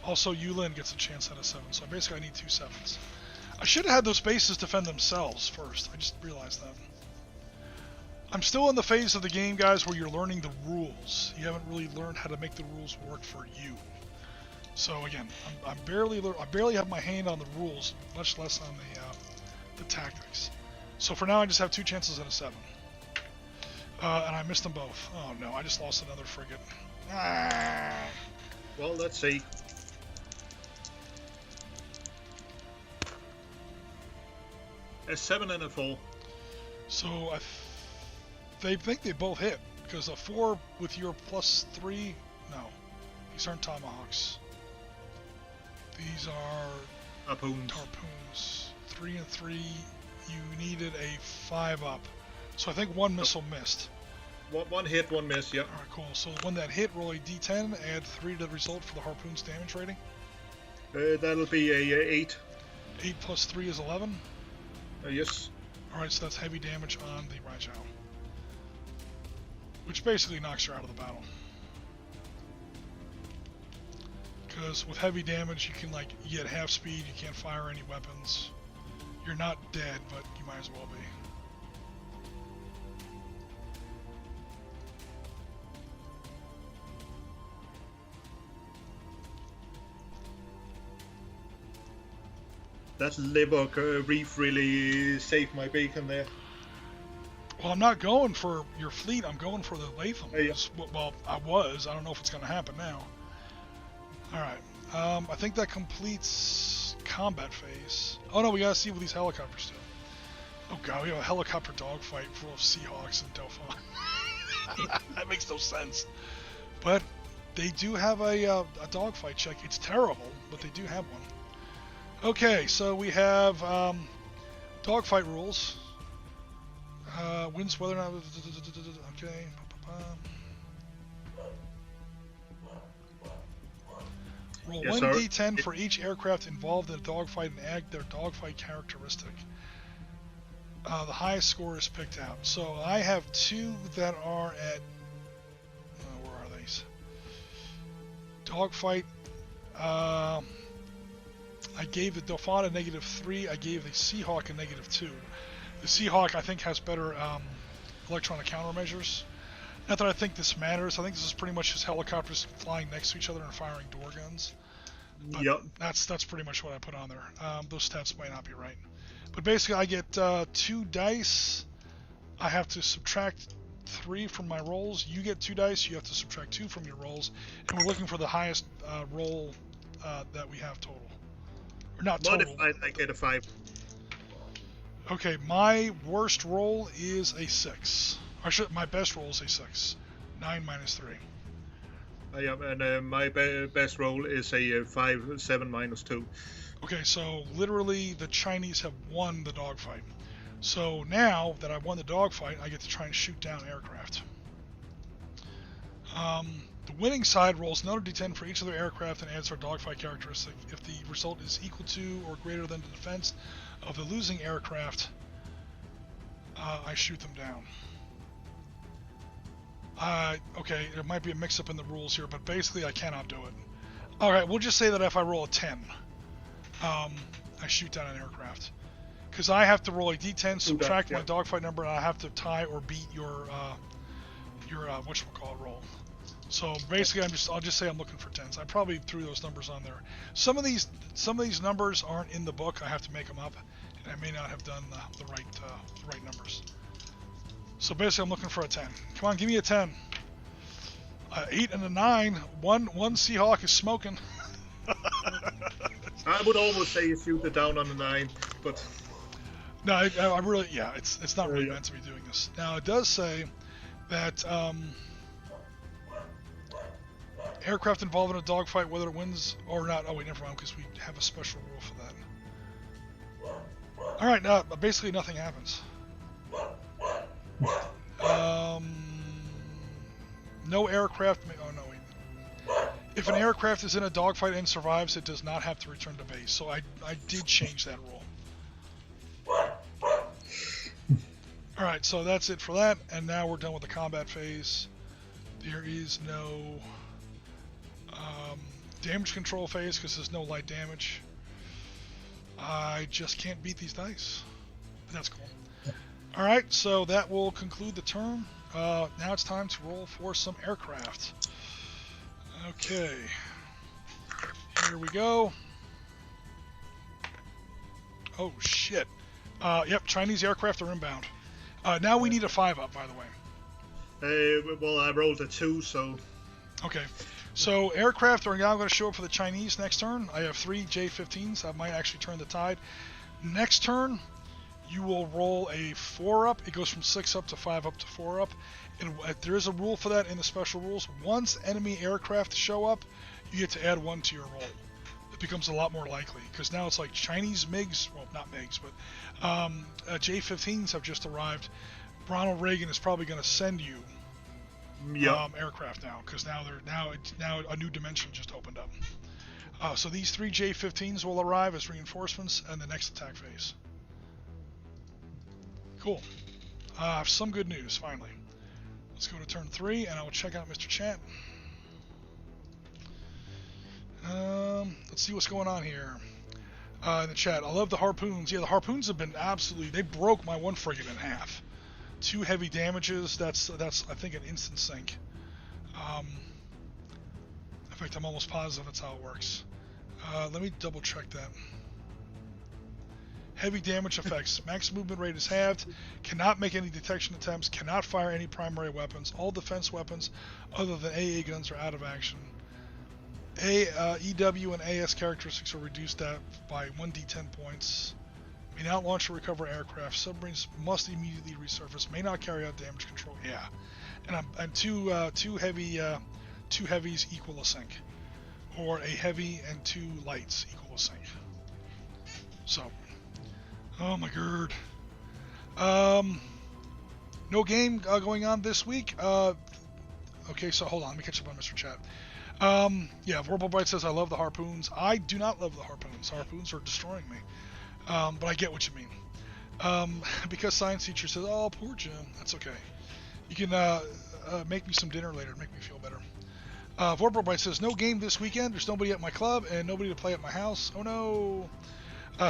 Also, Yulin gets a chance at a 7. So basically I need 2 7s. I should have had those bases defend themselves first. I just realized that. I'm still in the phase of the game, guys, where you're learning the rules. You haven't really learned how to make the rules work for you. So again, I barely have my hand on the rules, much less on the tactics. So for now, I just have 2 chances at a 7, and I missed them both. Oh no, I just lost another frigate. Well, let's see. A 7 and a 4. So they think they both hit because a 4 with your +3. No, these aren't tomahawks. These are harpoons. 3 and 3. You needed a 5-up. So I think 1 missile missed. 1 hit, 1 miss, yep. Alright, cool. So the one that hit, roll a d10, add 3 to the result for the harpoon's damage rating. That'll be a 8. 8 plus 3 is 11? Yes. Alright, so that's heavy damage on the Rajao. Which basically knocks her out of the battle. Because with heavy damage, you can you get half speed, you can't fire any weapons. You're not dead, but you might as well be. That liver reef really saved my bacon there. Well, I'm not going for your fleet, I'm going for the Latham. Yeah. Well, I was. I don't know if it's going to happen now. Alright, I think that completes combat phase. Oh no, we gotta see what these helicopters do. Oh god, we have a helicopter dogfight full of Seahawks and Dauphin. That makes no sense. But they do have a dogfight check. It's terrible, but they do have one. Okay, so we have dogfight rules. Winds, weather, okay. Roll 1d10 for each aircraft involved in a dogfight and add their dogfight characteristic. The highest score is picked out. So I have 2 that are at... where are these? Dogfight. I gave the Dauphin a -3. I gave the Seahawk a -2. The Seahawk, I think, has better electronic countermeasures. Not that I think this matters. I think this is pretty much just helicopters flying next to each other and firing door guns. But yep. That's pretty much what I put on there. Those stats might not be right. But basically, I get 2 dice. I have to subtract 3 from my rolls. You get 2 dice. You have to subtract 2 from your rolls. And we're looking for the highest roll that we have total. Or not total. Modified, I get a 5. Okay, my worst roll is a 6. My best roll is a 6. 9 minus 3. Yeah, and my best roll is a 5, 7 minus 2. Okay, so literally the Chinese have won the dogfight. So now that I won the dogfight, I get to try and shoot down aircraft. The winning side rolls another d10 for each of their aircraft and adds their dogfight characteristic. If the result is equal to or greater than the defense of the losing aircraft, I shoot them down. Okay, there might be a mix-up in the rules here, but basically I cannot do it. All right, we'll just say that if I roll a 10, I shoot down an aircraft. Because I have to roll a d10, subtract my dogfight number, and I have to tie or beat your whatchamacallit roll. So basically, I'll just say I'm looking for 10s. I probably threw those numbers on there. Some of these numbers aren't in the book. I have to make them up, and I may not have done the right numbers. So basically, I'm looking for a 10. Come on, give me a 10. 8 and a 9. One Seahawk is smoking. I would almost say you shoot it down on the 9, but no, I really, yeah, it's not really meant to be doing this. Now it does say that aircraft involved in a dogfight, whether it wins or not. Oh wait, never mind, because we have a special rule for that. All right, now basically nothing happens. No aircraft. Oh no, wait. If an aircraft is in a dogfight and survives, it does not have to return to base. So I did change that rule. All right, so that's it for that, and now we're done with the combat phase. There is no damage control phase because there's no light damage. I just can't beat these dice. But that's cool. All right, so that will conclude the turn. Now it's time to roll for some aircraft. Okay, here we go. Oh shit. Yep, Chinese aircraft are inbound. Now we need a 5-up, by the way. Well, I rolled a 2, so... Okay. So aircraft are now going to show up for the Chinese next turn. I have 3 J-15s. That might actually turn the tide. Next turn, you will roll a 4-up. It goes from 6-up to 5-up to 4-up. And there is a rule for that in the special rules. Once enemy aircraft show up, you get to add 1 to your roll. It becomes a lot more likely because now it's like Chinese MiGs, well, not MiGs, but J-15s have just arrived. Ronald Reagan is probably going to send you aircraft now because now a new dimension just opened up. So these 3 J-15s will arrive as reinforcements in the next attack phase. Cool. Some good news finally. Let's go to turn 3 and I will check out Mr. Chat. Let's see what's going on here in the chat. I love the harpoons. Yeah, the harpoons have been absolutely... They broke my 1 frigate in half. 2 heavy damages. That's I think an instant sink. In fact, I'm almost positive that's how it works. Let me double check that. Heavy damage effects. Max movement rate is halved. Cannot make any detection attempts. Cannot fire any primary weapons. All defense weapons other than AA guns are out of action. EW and AS characteristics are reduced by 1d10 points. May not launch or recover aircraft. Submarines must immediately resurface. May not carry out damage control. Yeah, and two heavies equal a sink, or a heavy and 2 lights equal a sink. So, oh my god. No game going on this week. Okay, so hold on. Let me catch up on Mr. Chat. Yeah, Vorpal Bright says, I love the harpoons. I do not love the harpoons. Harpoons are destroying me. But I get what you mean. Because science teacher says, oh, poor Jim. That's okay. You can make me some dinner later to make me feel better. Vorpal Bright says, no game this weekend. There's nobody at my club and nobody to play at my house. Oh, no.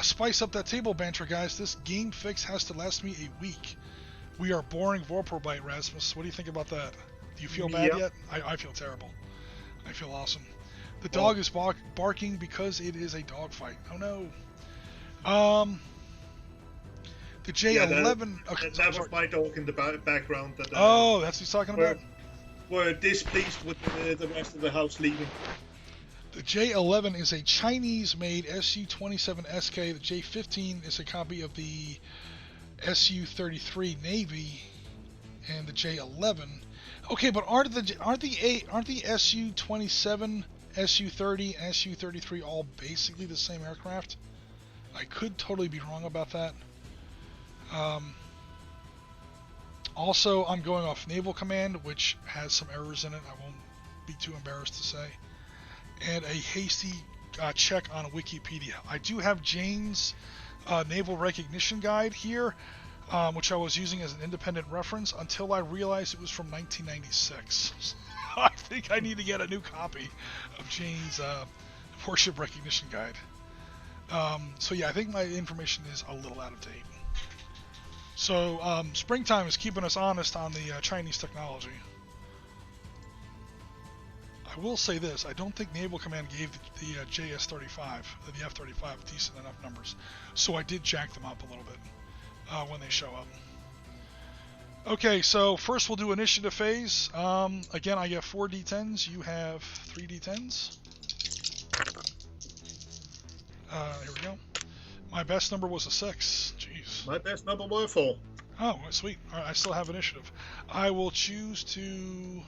Spice up that table banter, guys. This game fix has to last me a week. We are boring Vorpal Rasmus. What do you think about that? Do you feel bad yet? I feel terrible. I feel awesome. The dog is barking because it is a dog fight. Oh no. The J11. Yeah, that was my dog in the background. That, that's what he's talking about. We're displeased with the rest of the house leaving. The J11 is a Chinese-made Su-27 SK. The J15 is a copy of the Su-33 Navy, and the J11. Okay, but aren't the Su-27, Su-30, and Su-33 all basically the same aircraft? I could totally be wrong about that. Also, I'm going off Naval Command, which has some errors in it. I won't be too embarrassed to say. And a hasty check on Wikipedia. I do have Jane's Naval Recognition Guide here. which I was using as an independent reference until I realized it was from 1996. I think I need to get a new copy of Jane's Warship Recognition Guide. So yeah, I think my information is a little out of date. So springtime is keeping us honest on the Chinese technology. I will say this, I don't think Naval Command gave the JS-35, the F-35, decent enough numbers. So I did jack them up a little bit when they show up. Okay, so first we'll do initiative phase. Again, I get 4 D10s, you have 3 D10s. Here we go. My best number was a 6. Jeez. My best number was a 4. Oh, sweet. All right, I still have initiative. I will choose to...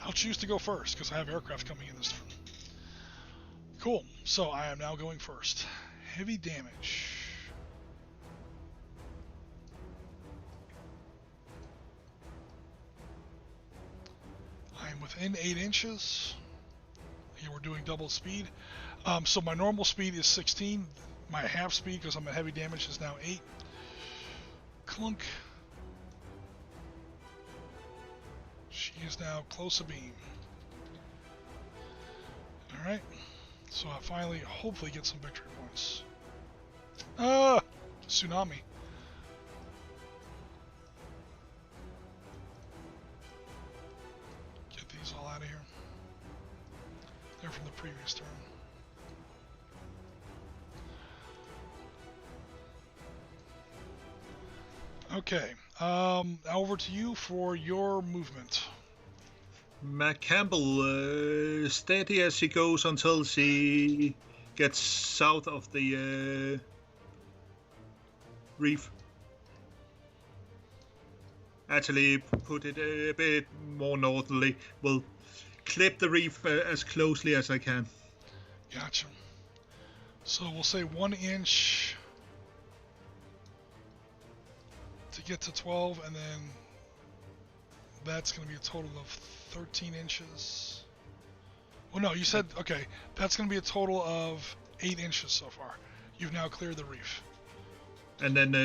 I'll choose to go first because I have aircraft coming in this turn. Cool. So I am now going first. Heavy damage. I am within 8 inches. Here we're doing double speed. So my normal speed is 16. My half speed, because I'm at heavy damage, is now 8. Clunk. She is now close abeam. Alright. So I finally, hopefully, get some victory points. Tsunami. Get these all out of here. They're from the previous turn. Okay, over to you for your movement. McCampbell, steady as she goes until she gets south of the reef. Actually, put it a bit more northerly. We'll clip the reef as closely as I can. Gotcha. So we'll say 1 inch to get to 12, and then that's going to be a total of 13 inches. Well, no, you said, okay, that's going to be a total of 8 inches so far. You've now cleared the reef. And then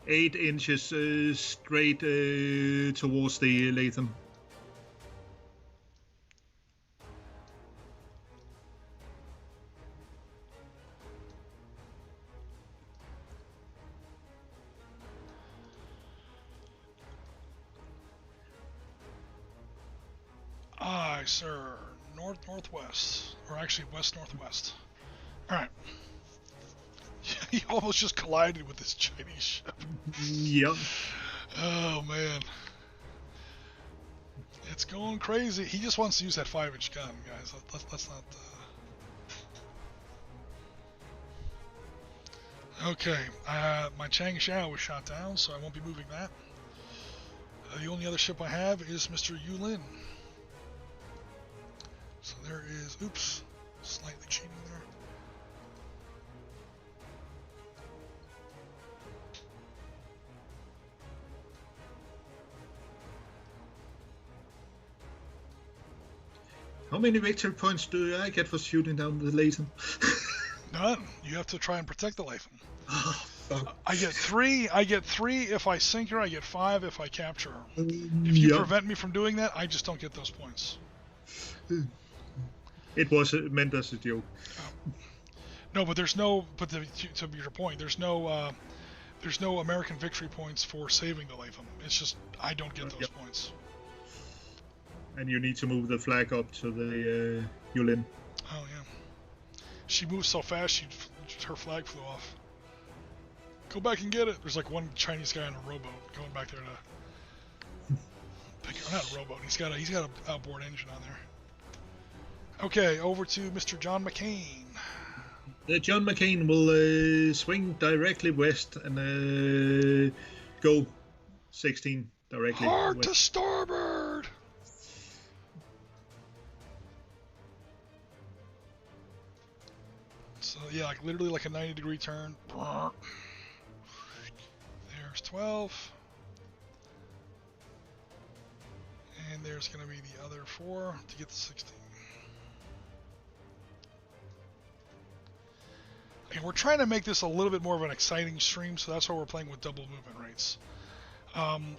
8 inches straight towards the Latham. Aye, sir. North-northwest. Or actually west-northwest. Alright. He almost just collided with this Chinese ship. Yep. Oh, man. It's going crazy. He just wants to use that 5-inch gun, guys. Let's not... Okay. My Chang Xiao was shot down, so I won't be moving that. The only other ship I have is Mr. Yulin. So there is, oops, slightly cheating there. How many victory points do I get for shooting down the Latham? None. You have to try and protect the Latham. Oh, I get 3. I get 3 if I sink her. I get 5 if I capture her. If you prevent me from doing that, I just don't get those points. It was meant as a joke. No, but there's no. But to your point, there's no American victory points for saving the Latham. It's just I don't get those points. And you need to move the flag up to the Yulin. Oh yeah. She moves so fast, her flag flew off. Go back and get it. There's like one Chinese guy on a rowboat going back there to pick her. Not a rowboat. He's got an outboard engine on there. Okay, over to Mr. John McCain. John McCain will swing directly west and go 16 directly Hard west. to starboard! So yeah, like literally like a 90-degree turn. There's 12. And there's going to be the other 4 to get to 16. And we're trying to make this a little bit more of an exciting stream, so that's why we're playing with double movement rates.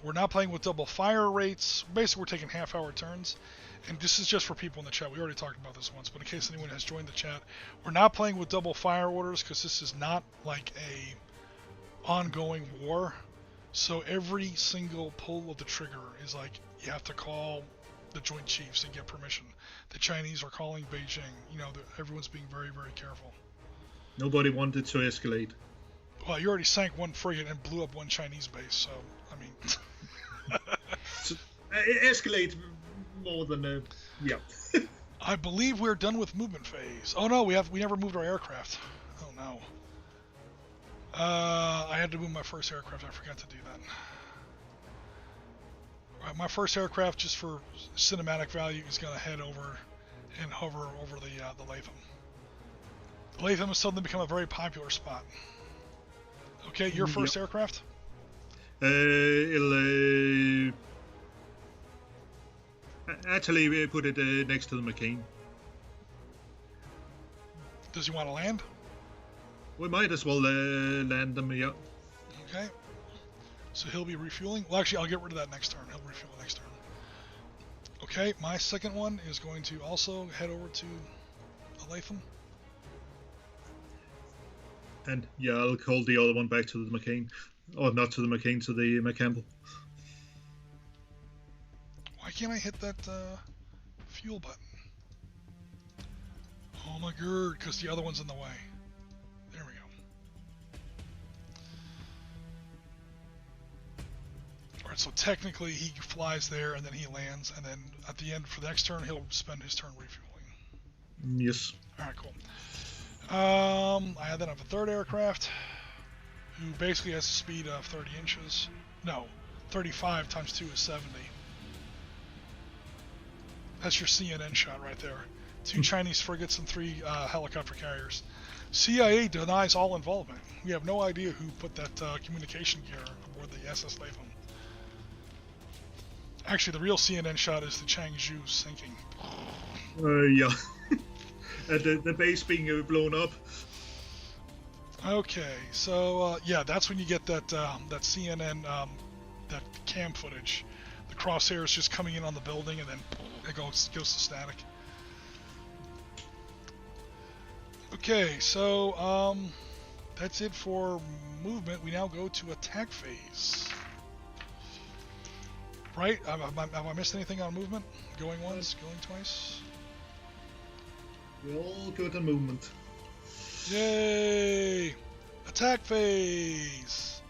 We're not playing with double fire rates. Basically, we're taking half-hour turns. And this is just for people in the chat. We already talked about this once, but in case anyone has joined the chat, we're not playing with double fire orders because this is not like a ongoing war. So every single pull of the trigger is like you have to call the Joint Chiefs and get permission. The Chinese are calling Beijing. You know, everyone's being very, very careful. Nobody wanted to escalate. Well, you already sank one frigate and blew up one Chinese base, so I mean, So, escalate more than yeah. I believe we're done with movement phase. Oh no, we never moved our aircraft. Oh no. I had to move my first aircraft. I forgot to do that. Right, my first aircraft, just for cinematic value, is going to head over and hover over the Latham. The Latham has suddenly become a very popular spot. Okay, your first aircraft? It'll actually we put it next to the McCain. Does he want to land? We might as well land them, yeah. Okay. So he'll be refueling. Well, actually, I'll get rid of that next turn. He'll refuel next turn. Okay, my second one is going to also head over to the Latham. And yeah, I'll call the other one back to the McCain. Or not to the McCain, to the McCampbell. Why can't I hit that fuel button? Oh my god, because the other one's in the way. There we go. Alright, so technically he flies there and then he lands, and then at the end for the next turn he'll spend his turn refueling. Yes. Alright, cool. I then have a third aircraft who basically has a speed of 30 inches. No, 35 times 2 is 70. That's your CNN shot right there. 2 Chinese frigates and 3 helicopter carriers. CIA denies all involvement. We have no idea who put that communication gear aboard the SS Latham. Actually, the real CNN shot is the Changzhou sinking. Yeah. The base being blown up. Okay, so yeah, that's when you get that that CNN that cam footage. The crosshairs just coming in on the building, and then it goes to static. Okay, so that's it for movement. We now go to attack phase. Right? Have I missed anything on movement? Going once, going twice? We're all good on movement. Yay! Attack phase!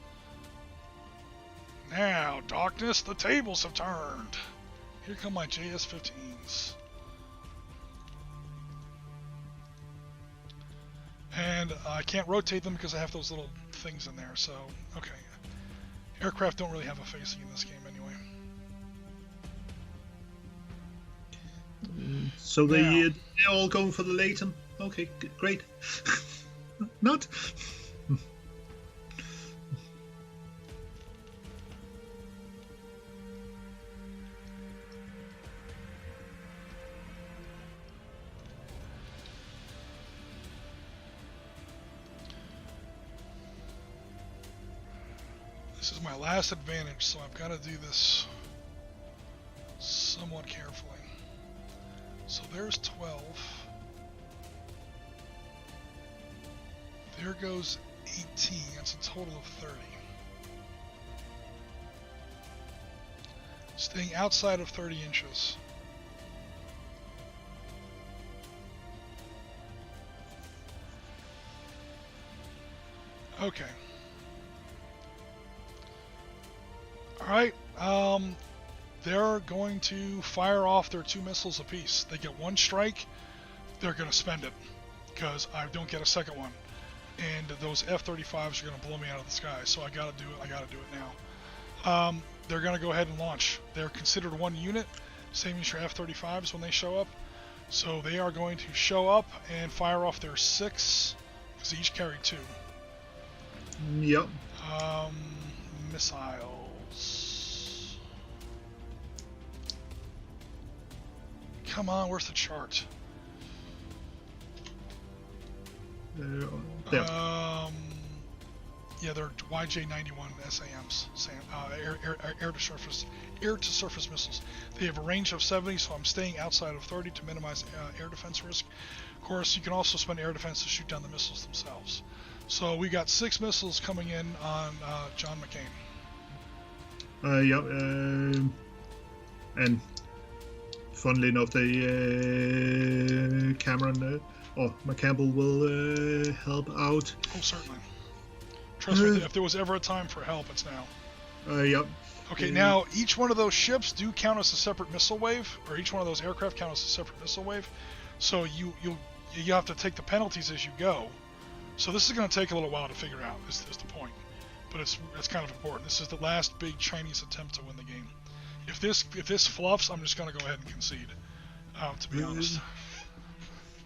Now, darkness, the tables have turned. Here come my JS-15s. And I can't rotate them because I have those little things in there, so, okay. Aircraft don't really have a facing in this game anyway. So they're all going for the Latham. Okay, great. Not. This is my last advantage, so I've got to do this somewhat carefully. So there's 12. There goes 18. That's a total of 30. Staying outside of 30 inches. Okay. Alright, they're going to fire off their 2 missiles apiece. They get 1 strike, they're going to spend it, because I don't get a second one. And those F-35s are going to blow me out of the sky, so I got to do it now. They're going to go ahead and launch. They're considered 1 unit, same as your F-35s when they show up. So they are going to show up and fire off their 6, because they each carry 2. Yep. Missiles. Come on, where's the chart? there. Yeah, they're YJ-91 SAMs, air to surface missiles. They have a range of 70, so I'm staying outside of 30 to minimize air defense risk. Of course, you can also spend air defense to shoot down the missiles themselves. So we got 6 missiles coming in on John McCain. And funnily enough, the Cameron or McCampbell will help out. Oh, certainly. Trust me, if there was ever a time for help, it's now. Yep. Okay, now each one of those ships do count as a separate missile wave, or each one of those aircraft count as a separate missile wave. So you have to take the penalties as you go. So this is going to take a little while to figure out. Is the point? But it's kind of important. This is the last big Chinese attempt to win the game. If this fluffs, I'm just going to go ahead and concede. To be honest.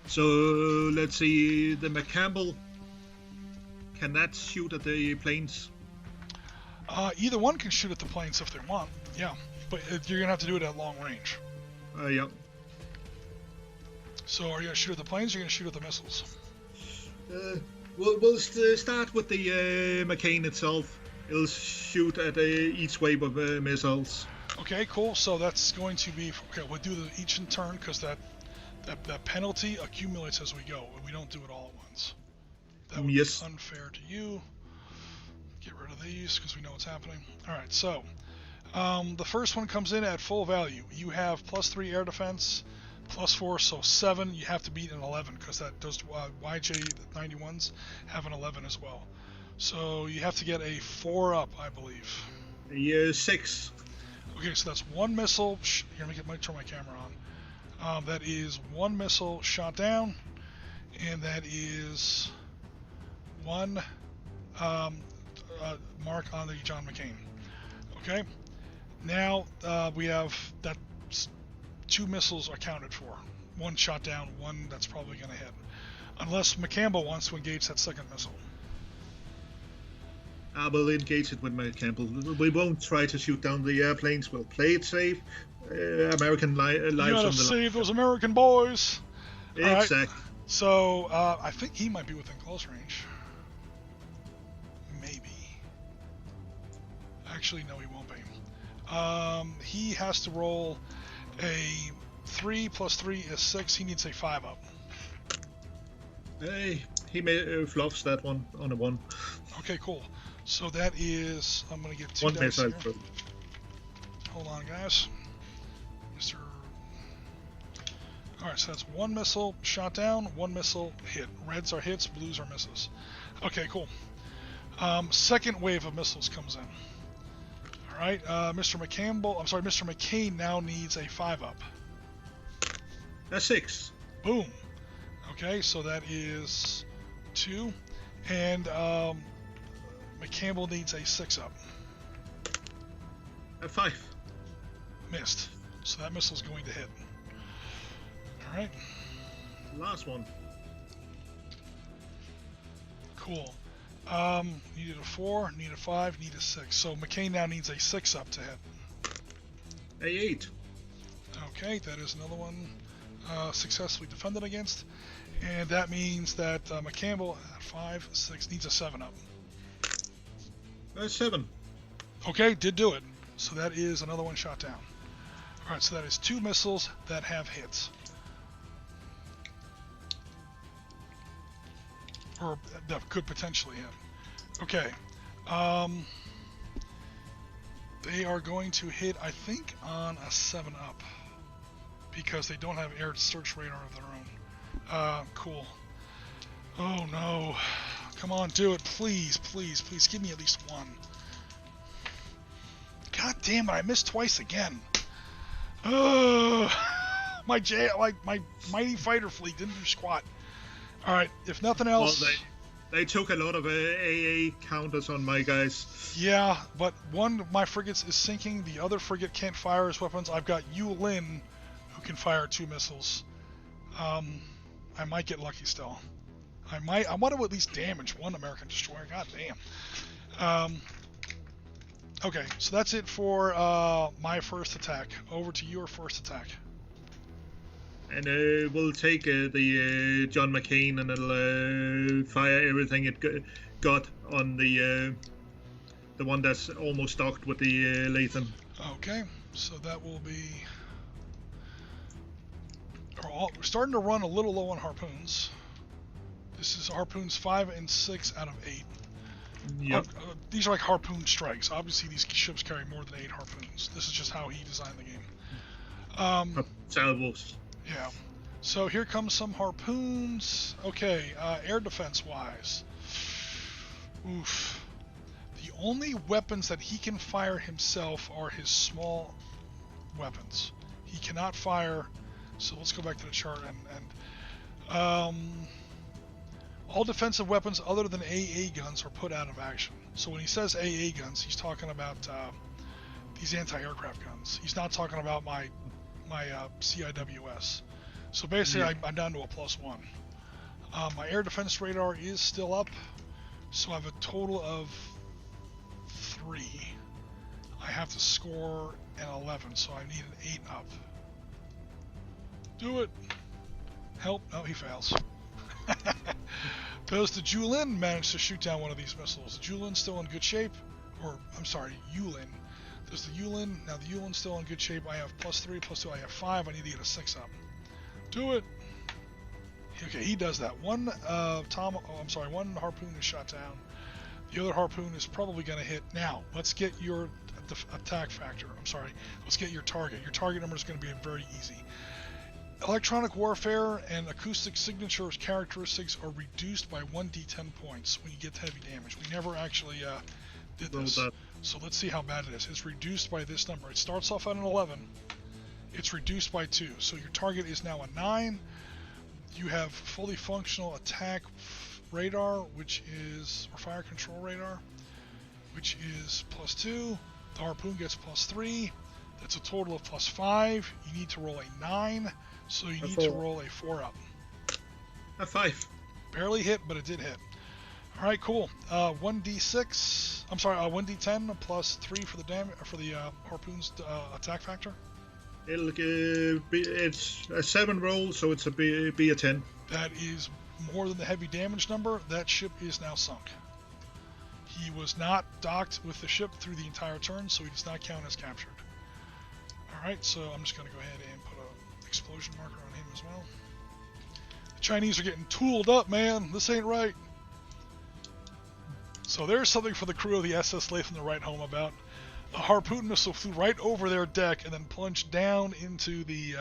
So let's see. The McCampbell, can that shoot at the planes? Either one can shoot at the planes if they want. Yeah, but you're going to have to do it at long range. Yep. So are you going to shoot at the planes or are you going to shoot at the missiles? We'll start with the McCain itself. It'll shoot at each wave of missiles. Okay, cool. So that's going to be... Okay, we'll do each in turn because that penalty accumulates as we go. We don't do it all at once. That would be unfair to you. Get rid of these because we know what's happening. Alright, so... the first one comes in at full value. You have +3 air defense, +4, so 7. You have to beat an 11 because those YJ-91s have an 11 as well. So you have to get a 4 up, I believe. Yeah, 6. Okay, so that's 1 missile. Here, let me turn my camera on. That is 1 missile shot down, and that is 1 mark on the John McCain. Okay, now we have that 2 missiles accounted for. 1 shot down, 1 that's probably going to hit, unless McCampbell wants to engage that second missile. I will engage it with McCampbell. We won't try to shoot down the airplanes. We'll play it safe. American lives on the line. You gotta save those American boys. Exactly. Right. So I think he might be within close range. Maybe. Actually, no, he won't be. He has to roll a 3 + 3 is 6. He needs a 5 up. Hey, he fluffs that one on a 1. Okay, cool. So that is, I'm going to get 2 1 dice missile. here. Hold on, guys. Mr. Alright, so that's 1 missile shot down, 1 missile hit. Reds are hits, blues are misses. Okay, cool. Second wave of missiles comes in. Alright, Mr. McCain now needs a 5 up. A 6. Boom. Okay, so that is 2. And McCampbell needs a 6 up. A 5. Missed. So that missile's going to hit. Alright. Last one. Cool. Needed a 4, need a 5, need a 6. So McCain now needs a 6 up to hit. A 8. Okay, that is another one successfully defended against. And that means that McCampbell at 5, 6 needs a 7 up. A 7. Okay, did do it. So that is another one shot down. Alright, so that is 2 missiles that have hits. Or that could potentially hit. Okay. They are going to hit, I think, on a 7 up. Because they don't have air search radar of their own. Cool. Oh no. Come on, do it. Please, please, please. Give me at least 1. God damn it, I missed twice again. My mighty fighter fleet didn't do squat. Alright, if nothing else... Well, they took a lot of AA counters on my guys. Yeah, but one of my frigates is sinking. The other frigate can't fire his weapons. I've got Yu Lin, who can fire 2 missiles. I might get lucky still. I want to at least damage 1 American destroyer. God damn. Okay, so that's it for my first attack. Over to your first attack. And we'll take the John McCain and it'll fire everything it got on the one that's almost docked with the Latham. Okay, so that will be. We're starting to run a little low on harpoons. This is harpoons 5 and 6 out of 8. Yep. These are like harpoon strikes. Obviously, these ships carry more than 8 harpoons. This is just how he designed the game. Salvos. Yeah. So here comes some harpoons. Okay, air defense wise. Oof. The only weapons that he can fire himself are his small weapons. He cannot fire. So let's go back to the chart and all defensive weapons other than AA guns are put out of action. So when he says AA guns, he's talking about these anti-aircraft guns. He's not talking about my CIWS. So basically, I'm down to a +1. My air defense radar is still up, so I have a total of 3. I have to score an 11, so I need an 8 up. Do it. Help. No, he fails. Does the Julin manage to shoot down one of these missiles? The Julin still in good shape? Or, I'm sorry, Yulin. Does the Yulin... Now, the Yulin's still in good shape. I have +3, +2, I have 5. I need to get a 6 up. Do it. Okay, he does that. One harpoon is shot down. The other harpoon is probably going to hit. Now, let's get your attack factor. I'm sorry. Let's get your target. Your target number is going to be very easy. Electronic warfare and acoustic signatures characteristics are reduced by 1d10 points when you get heavy damage. We never actually did this. So let's see how bad it is. It's reduced by this number. It starts off at an 11. It's reduced by 2. So your target is now a 9. You have fully functional attack radar, which is, or fire control radar, which is +2. The harpoon gets +3. That's a total of +5. You need to roll a 9. So you need to roll a 4 up. A 5. Barely hit, but it did hit. All right, cool. 1d6. I'm sorry, 1d10 +3 for the damage for the harpoon's attack factor. It's a 7 roll, so it's be a 10. That is more than the heavy damage number. That ship is now sunk. He was not docked with the ship through the entire turn, so he does not count as captured. All right, so I'm just going to go ahead and put a explosion marker on him as well. The Chinese are getting tooled up, man. This ain't right. So there's something for the crew of the SS Latham to write home about. A harpoon missile flew right over their deck and then plunged down into the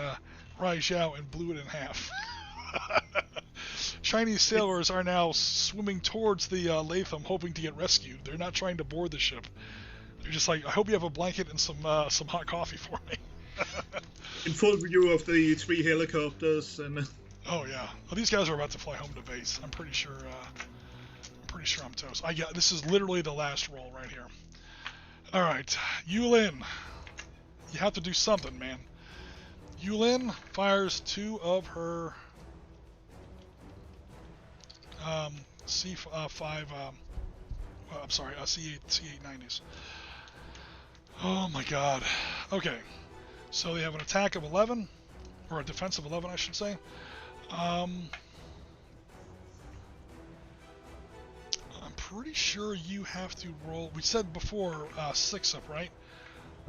Raijiao and blew it in half. Chinese sailors are now swimming towards the Latham, hoping to get rescued. They're not trying to board the ship. They're just like, I hope you have a blanket and some hot coffee for me. In full view of the 3 helicopters and. Oh yeah, well, these guys are about to fly home to base. I'm pretty sure. I'm toast. This is literally the last roll right here. All right, Yulin, you have to do something, man. Yulin fires 2 of her C5. I'm sorry, C890s. Oh my God. Okay, so they have an attack of 11, or a defense of 11, I should say. I'm pretty sure you have to roll. We said before 6 up, right?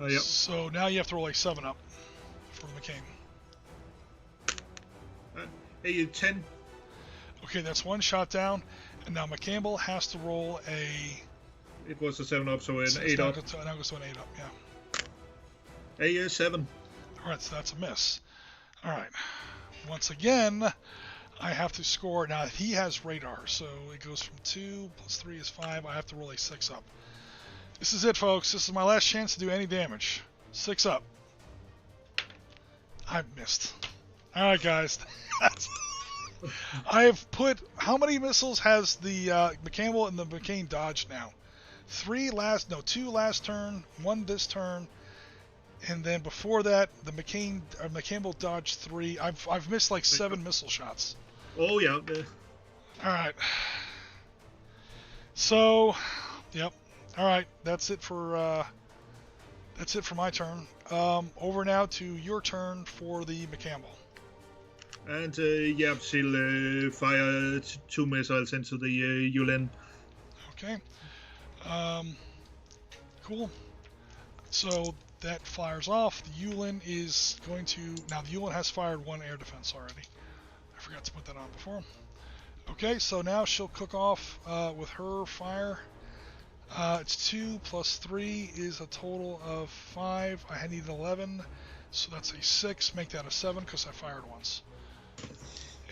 Yep. So now you have to roll a 7 up for McCain. Hey, 10. Okay, that's 1 shot down, and now McCampbell has to roll a. It was a 7 up, so an 8 up. Now goes to an 8 up, yeah. A 7. All right, so that's a miss. All right. Once again, I have to score. Now, he has radar, so it goes from 2 + 3 is 5. I have to roll a 6 up. This is it, folks. This is my last chance to do any damage. 6 up. I missed. All right, guys. I have put... How many missiles has the McCampbell and the McCain dodged now? 2 last turn, 1 this turn. And then before that, the McCampbell dodged 3. I've missed like 7 missile shots. Oh yeah. All right. So, yep. All right. That's it for my turn. Over now to your turn for the McCampbell. And she'll fire 2 missiles into the Yulin. Okay. Cool. So that fires off. The Yulin is going to... Now, the Yulin has fired 1 air defense already. I forgot to put that on before. Okay, so now she'll cook off with her fire. It's 2 plus 3 is a total of 5. I need 11, so that's a 6. Make that a 7 because I fired once.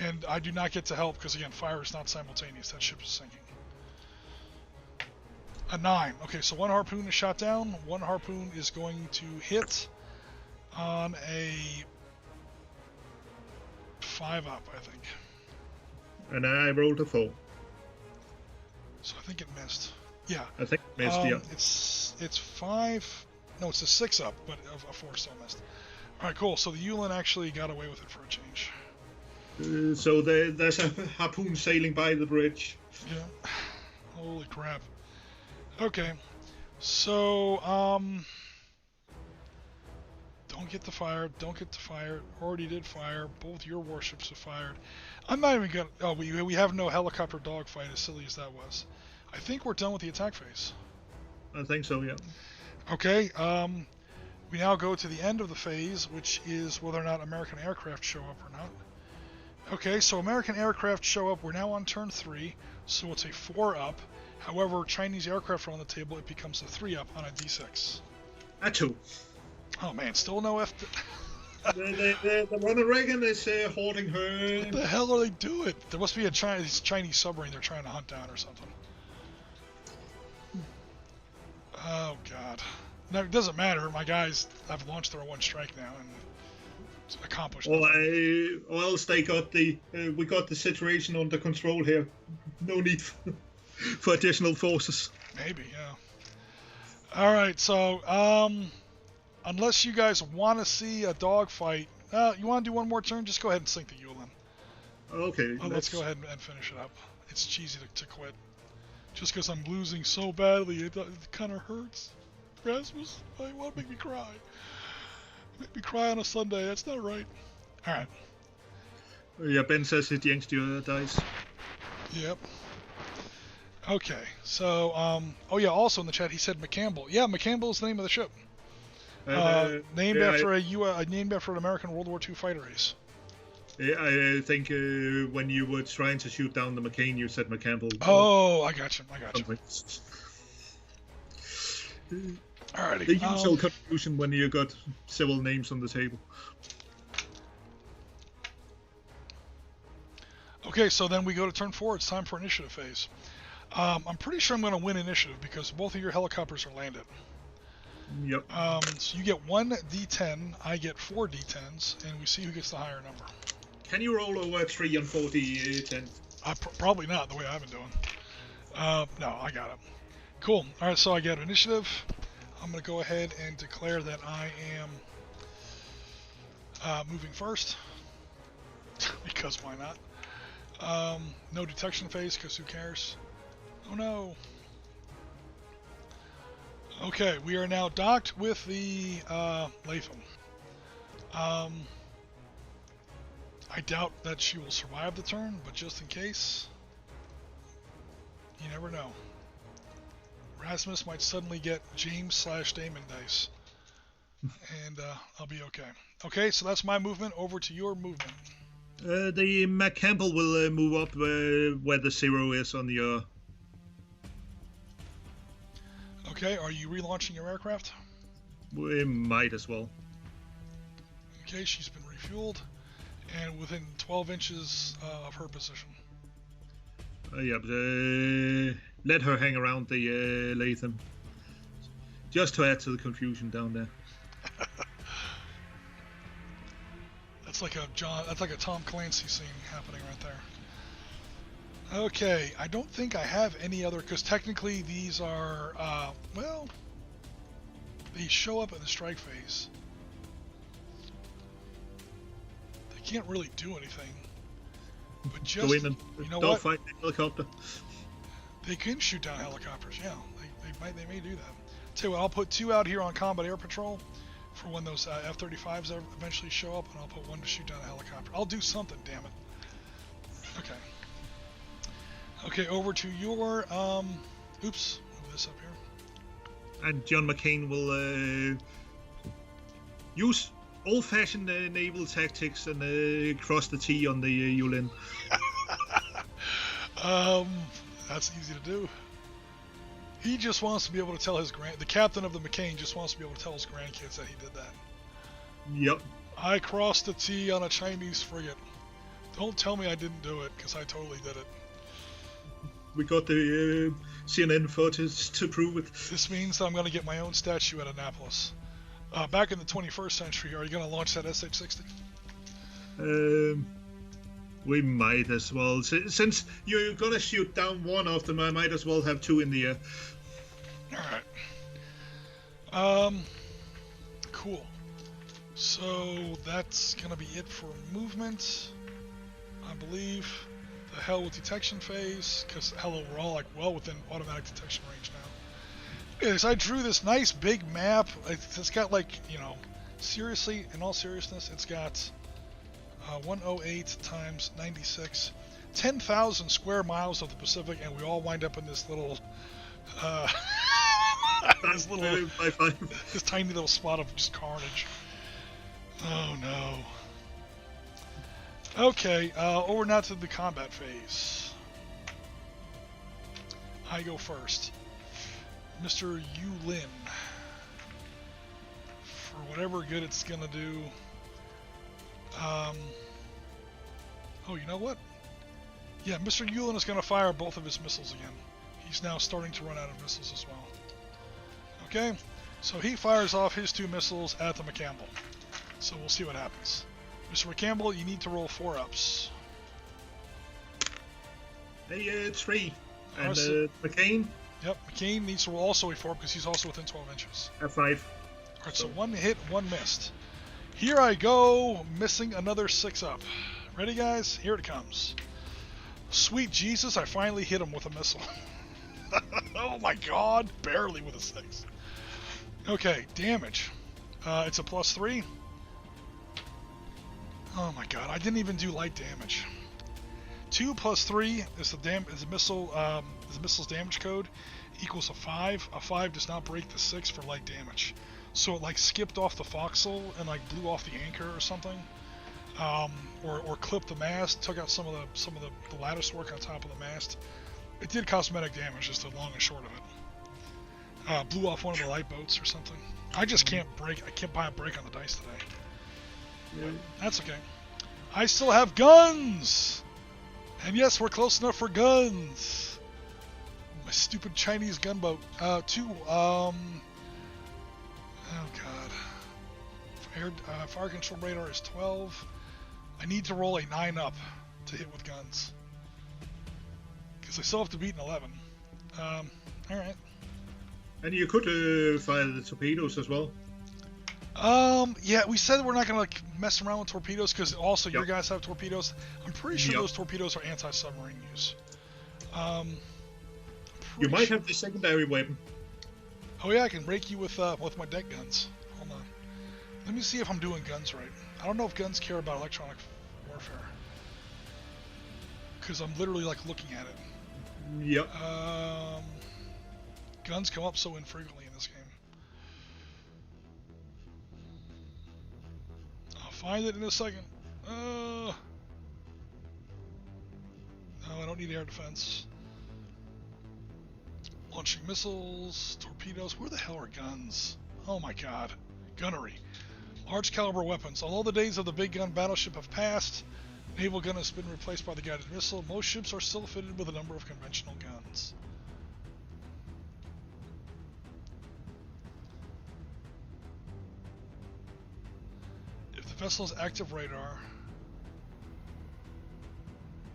And I do not get to help because, again, fire is not simultaneous. That ship is sinking. A 9. Okay, so 1 harpoon is shot down. 1 harpoon is going to hit on a 5 up, I think. And I rolled a 4. So I think it missed. Yeah. I think it missed, yeah. It's 5. No, it's a 6 up, but a 4 still missed. All right, cool. So the Yulin actually got away with it for a change. So there's a harpoon sailing by the bridge. Yeah. Holy crap. Okay. So, don't get the fire. Don't get the fire. Already did fire. Both your warships have fired. I'm not even gonna... Oh, we have no helicopter dogfight, as silly as that was. I think we're done with the attack phase. I think so, yeah. Okay, we now go to the end of the phase, which is whether or not American aircraft show up or not. Okay, so American aircraft show up. We're now on turn 3, so it's a 4 up. However, Chinese aircraft are on the table. It becomes a 3 up on a d6. A 2. Oh man, still no F. The Ronald Reagan is holding her. What the hell are they doing? There must be a Chinese submarine they're trying to hunt down or something. Oh god. No, it doesn't matter. My guys have launched their 1 strike now and accomplished. Well, or else they got we got the situation under control here. No need for additional forces. Maybe, yeah. All right, so unless you guys want to see a dogfight, you want to do 1 more turn? Just go ahead and sink the Yulin. Okay. Let's go ahead and finish it up. It's cheesy to quit. Just because I'm losing so badly, it kind of hurts. Rasmus, why you want to make me cry? Make me cry on a Sunday. That's not right. All right. Yeah, Ben says he yanked your dice. Yep. Okay, so, oh yeah, also in the chat he said McCampbell. Yeah, McCampbell is the name of the ship. Named after an American World War II fighter ace. Yeah, I think when you were trying to shoot down the McCain, you said McCampbell. Oh, I got you. Alrighty. The usual confusion when you got several names on the table. Okay, so then we go to turn 4. It's time for initiative phase. I'm pretty sure I'm going to win initiative because both of your helicopters are landed. Yep. So you get 1 d10, I get 4 d10s, and we see who gets the higher number. Can you roll over 3 and 4 d10? Probably not, the way I've been doing. No, I got it. Cool. Alright, so I get initiative. I'm going to go ahead and declare that I am moving first. Because why not? No detection phase, because who cares? Oh no. Okay, we are now docked with the Latham. I doubt that she will survive the turn, but just in case, you never know. Rasmus might suddenly get James/Damon dice, and I'll be okay. Okay, so that's my movement. Over to your movement. The McCampbell will move up where the 0 is on the... Okay, are you relaunching your aircraft? We might as well. Okay, she's been refueled, and within 12 inches of her position. Let her hang around the Latham. Just to add to the confusion down there. That's like a Tom Clancy scene happening right there. Okay, I don't think I have any other, because technically these are, well, they show up in the strike phase. They can't really do anything. But just, go in and you know dogfight the helicopter. They can shoot down helicopters, yeah. They may do that. Tell you what, I'll put 2 out here on combat air patrol. for when those F-35s eventually show up, and I'll put one to shoot down a helicopter. I'll do something, damn it. Okay. Okay, over to your, oops, move this up here. And John McCain will use old-fashioned naval tactics and cross the T on the Yulin. That's easy to do. He just wants to be able to tell the captain of the McCain just wants to be able to tell his grandkids that he did that. Yep. I crossed the T on a Chinese frigate. Don't tell me I didn't do it, because I totally did it. We got the CNN footage to prove it. This means that I'm going to get my own statue at Annapolis. Back in the 21st century, are you going to launch that SH-60? We might as well. Since you're going to shoot down one of them, I might as well have two in the air. Alright. Cool. So that's going to be it for movement, I believe. The hell with detection phase, because hello, we're all like well within automatic detection range now. Yes, I drew this nice big map. It's got like, you know, seriously, in all seriousness, it's got 108 times 96, 10,000 square miles of the Pacific, and we all wind up in this little, this tiny little spot of just carnage. Oh no. Okay, over now to the combat phase. I go first. Mr. Yulin. For whatever good it's gonna do. Oh, you know what? Yeah, Mr. Yulin is gonna fire both of his missiles again. He's now starting to run out of missiles as well. Okay, so he fires off his 2 missiles at the McCampbell. So we'll see what happens. Mr. McCampbell, you need to roll 4-ups. Hey, 3. And McCain? Yep, McCain needs to roll also a 4 because he's also within 12 inches. A 5. Alright, so 1 hit, 1 missed. Here I go, missing another 6-up. Ready, guys? Here it comes. Sweet Jesus, I finally hit him with a missile. Oh my god, barely with a 6. Okay, damage. It's a +3. Oh my god, I didn't even do light damage. 2 + 3 is the missile's damage code equals a 5. A 5 does not break the 6 for light damage. So it like skipped off the forecastle and like blew off the anchor or something, or clipped the mast, took out some of the lattice work on top of the mast. It did cosmetic damage, just the long and short of it. Blew off one of the light boats or something. I just can't break. I can't buy a break on the dice today. But that's okay. I still have guns, and yes, we're close enough for guns. My stupid Chinese gunboat. 2. Oh god. Fire control radar is 12. I need to roll a 9-up to hit with guns, because I still have to beat an 11. Alright. And you could fire the torpedoes as well. Yeah, we said we're not gonna like mess around with torpedoes because also your guys have torpedoes. I'm pretty sure those torpedoes are anti-submarine use. You might have the secondary weapon. Oh yeah, I can rake you with my deck guns. Hold on. Let me see if I'm doing guns right. I don't know if guns care about electronic warfare, because I'm literally like looking at it. Yep. Guns come up so infrequently in this game. I'll find it in a second. No, I don't need air defense. Launching missiles, torpedoes. Where the hell are guns? Oh my god. Gunnery. Large caliber weapons. Although the days of the big gun battleship have passed, naval gun has been replaced by the guided missile. Most ships are still fitted with a number of conventional guns. If the vessel has active radar,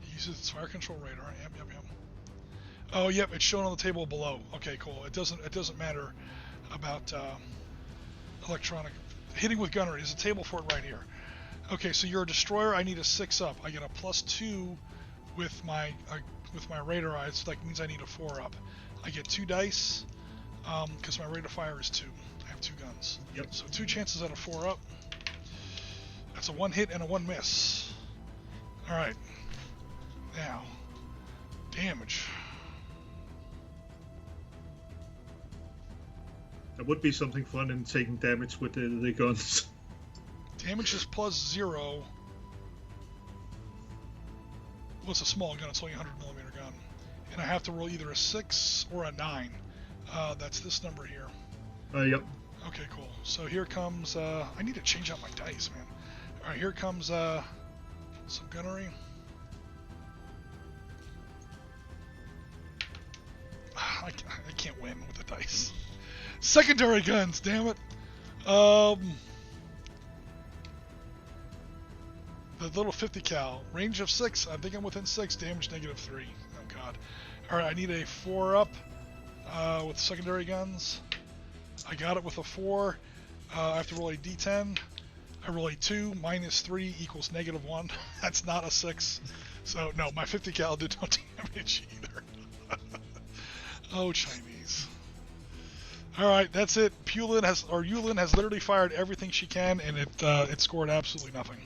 it uses its fire control radar. Yep. Oh, yep, it's shown on the table below. Okay, cool. It doesn't matter about electronic hitting with gunnery. There's a table for it right here. Okay, so you're a destroyer. I need a 6-up. I get a +2 with my radar eyes. So that means I need a 4-up. I get 2 dice because my rate of fire is 2. I have 2 guns. Yep. So 2 chances at a 4-up. That's a 1 hit and a 1 miss. Alright. Now, damage. That would be something fun in taking damage with the guns. Damage is +0. Well, it's a small gun. It's only a 100mm gun. And I have to roll either a 6 or a 9. That's this number here. Yep. Okay, cool. So here comes... I need to change out my dice, man. Alright, here comes some gunnery. I can't win with the dice. Secondary guns, damn it. The little 50 cal. Range of 6. I think I'm within 6. Damage -3. Oh, God. Alright, I need a 4-up with secondary guns. I got it with a 4. I have to roll a d10. I roll a 2. -3 equals -1. That's not a 6. So, no, my 50 cal did no damage either. Oh, Chinese. Alright, that's it. Yulin has literally fired everything she can, and it scored absolutely nothing.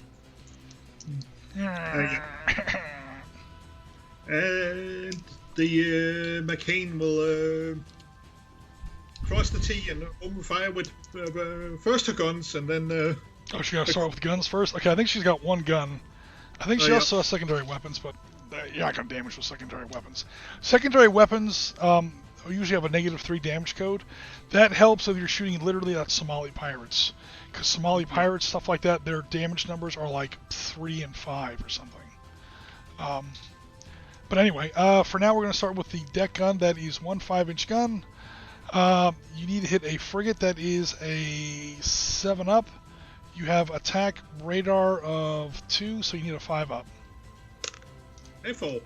And the McCain will cross the T and open fire with first her guns, and then... oh, she got to start with guns first? Okay, I think she's got 1 gun. I think she also has secondary weapons, but you're not going to damage with secondary weapons. Secondary weapons usually have a -3 damage code. That helps if you're shooting literally at Somali pirates. Because Somali pirates, stuff like that, their damage numbers are like 3 and 5 or something. But anyway, for now we're going to start with the deck gun. That is 1 5-inch gun. You need to hit a frigate that is a 7-up. You have attack radar of 2, so you need a 5-up. Hey, 4.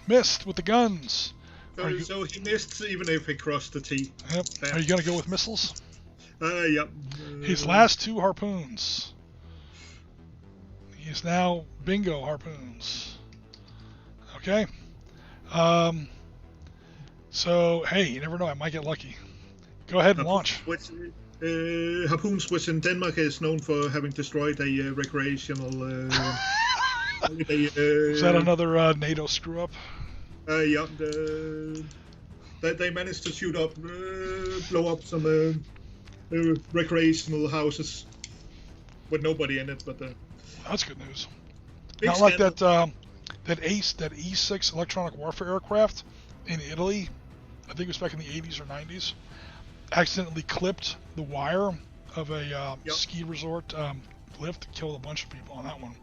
Missed with the guns. So he missed even if he crossed the T. Yep. Are you going to go with missiles? Yep. His last 2 harpoons. He is now bingo harpoons. Okay. So, hey, you never know. I might get lucky. Go ahead and launch. Harpoons, which in Denmark is known for having destroyed a recreational... Is that another NATO screw-up? Yeah. They managed to shoot up, blow up some recreational houses with nobody in it, but... That's good news. Not like that that E6 electronic warfare aircraft in Italy, I think it was back in the 80s or 90s, accidentally clipped the wire of a ski resort lift, killed a bunch of people on that one.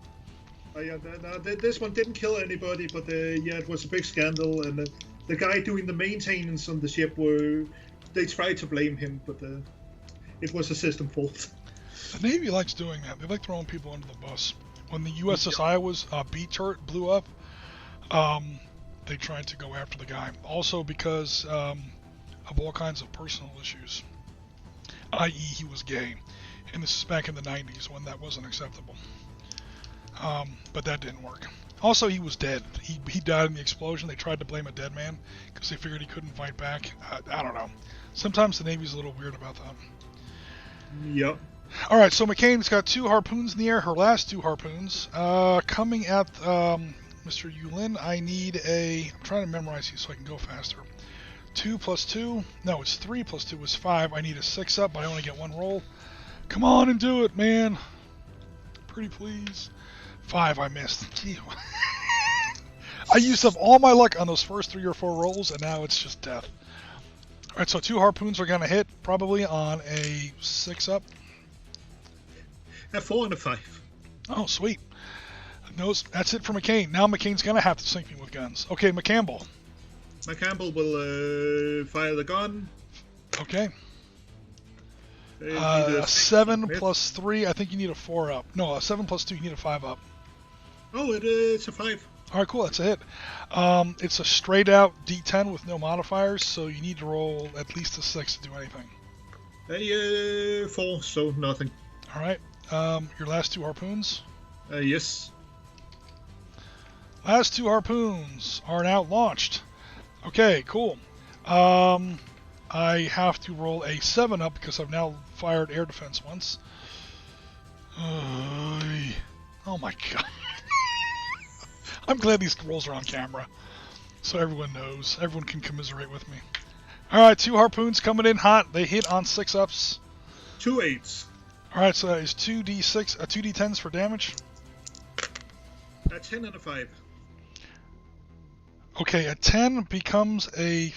This one didn't kill anybody, but yeah, it was a big scandal, and the guy doing the maintenance on the ship they tried to blame him, but it was a system fault. The Navy likes doing that. They like throwing people under the bus. When the USS Iowa's B turret blew up, they tried to go after the guy. Also because of all kinds of personal issues, i.e. he was gay. And this is back in the 90s when that wasn't acceptable. But that didn't work. Also, he was dead. He died in the explosion. They tried to blame a dead man because they figured he couldn't fight back. I don't know. Sometimes the Navy's a little weird about that. Yep. Alright, so McCain's got 2 harpoons in the air, her last 2 harpoons. Coming at Mr. Yulin, I need I'm trying to memorize these so I can go faster. 2 plus 2, no, it's 3 plus 2 is 5. I need a 6-up, but I only get 1 roll. Come on and do it, man. Pretty please. 5, I missed. Gee. I used up all my luck on those first 3 or 4 rolls, and now it's just death. Alright, so 2 harpoons are going to hit, probably on a 6-up. A 4 and a 5. Oh, sweet. That's it for McCain. Now McCain's going to have to sink me with guns. Okay, McCampbell. McCampbell will fire the gun. Okay. 7 plus 3, I think you need a 4-up. No, a 7 plus 2, you need a 5-up. Oh, it's a 5. Alright, cool, that's a hit. It's a straight-out D10 with no modifiers, so you need to roll at least a 6 to do anything. A 4, so nothing. Alright, your last 2 harpoons? Yes. Last 2 harpoons are now launched. Okay, cool. I have to roll a 7 up because I've now fired air defense once. Oh my god. I'm glad these rolls are on camera, so everyone knows. Everyone can commiserate with me. Alright, 2 harpoons coming in hot. They hit on 6 ups. 2 8s. Alright, so that is 2d6, 2d10s for damage. A 10 and a 5. Okay, a 10 becomes a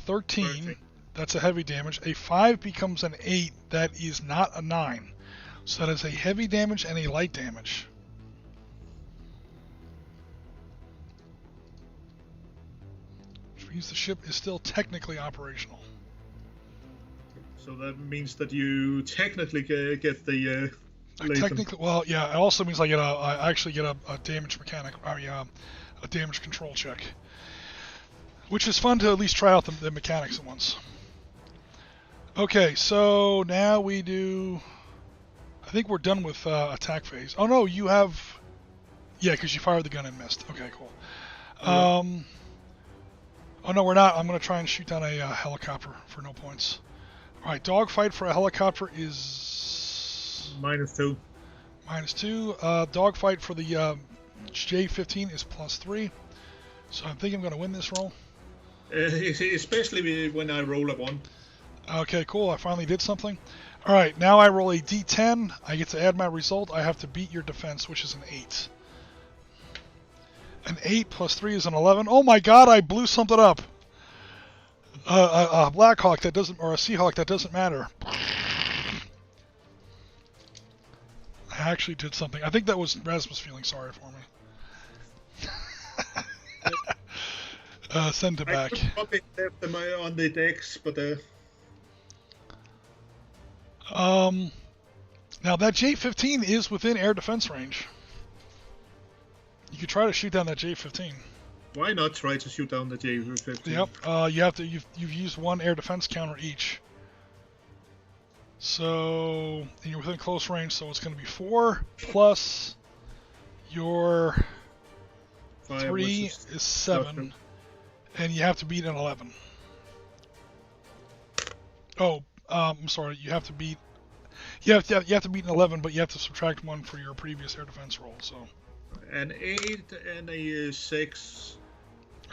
13. That's a heavy damage. A 5 becomes an 8. That is not a 9. So that is a heavy damage and a light damage. Which means the ship is still technically operational. So that means that you technically get the Technically, well, yeah. It also means I actually get a damage mechanic, a damage control check, which is fun to at least try out the mechanics at once. Okay, so now we do. I think we're done with attack phase. Oh no, you have. Yeah, because you fired the gun and missed. Okay, cool. Oh no, we're not. I'm gonna try and shoot down a helicopter for no points. All right, dogfight for a helicopter is -2. -2. Dogfight for the J-15 is +3. So I think I'm gonna win this roll. Especially when I roll a 1. Okay, cool. I finally did something. All right, now I roll a D10. I get to add my result. I have to beat your defense, which is an 8. An 8 plus 3 is an 11. Oh my god, I blew something up. A Blackhawk that doesn't, or a Seahawk that doesn't matter. I actually did something. I think that was Rasmus feeling sorry for me. Send it back. I probably left them on the decks, but now that J-15 is within air defense range. You could try to shoot down that J-15. Why not try to shoot down the J-15? Yep. You have to. You've used 1 air defense counter each. So and you're within close range, so it's going to be 4 plus your 3 is 7, and you have to beat an 11. Oh, I'm sorry. You have to beat. You have to beat an 11, but you have to subtract 1 for your previous air defense roll. So. An 8 and a 6.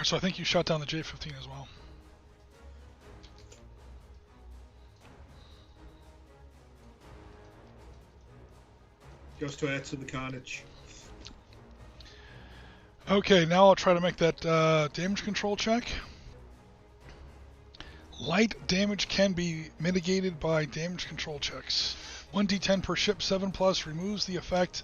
So I think you shot down the J-15 as well. Just to add to the carnage. Okay, now I'll try to make that damage control check. Light damage can be mitigated by damage control checks. 1d10 per ship, 7 plus removes the effect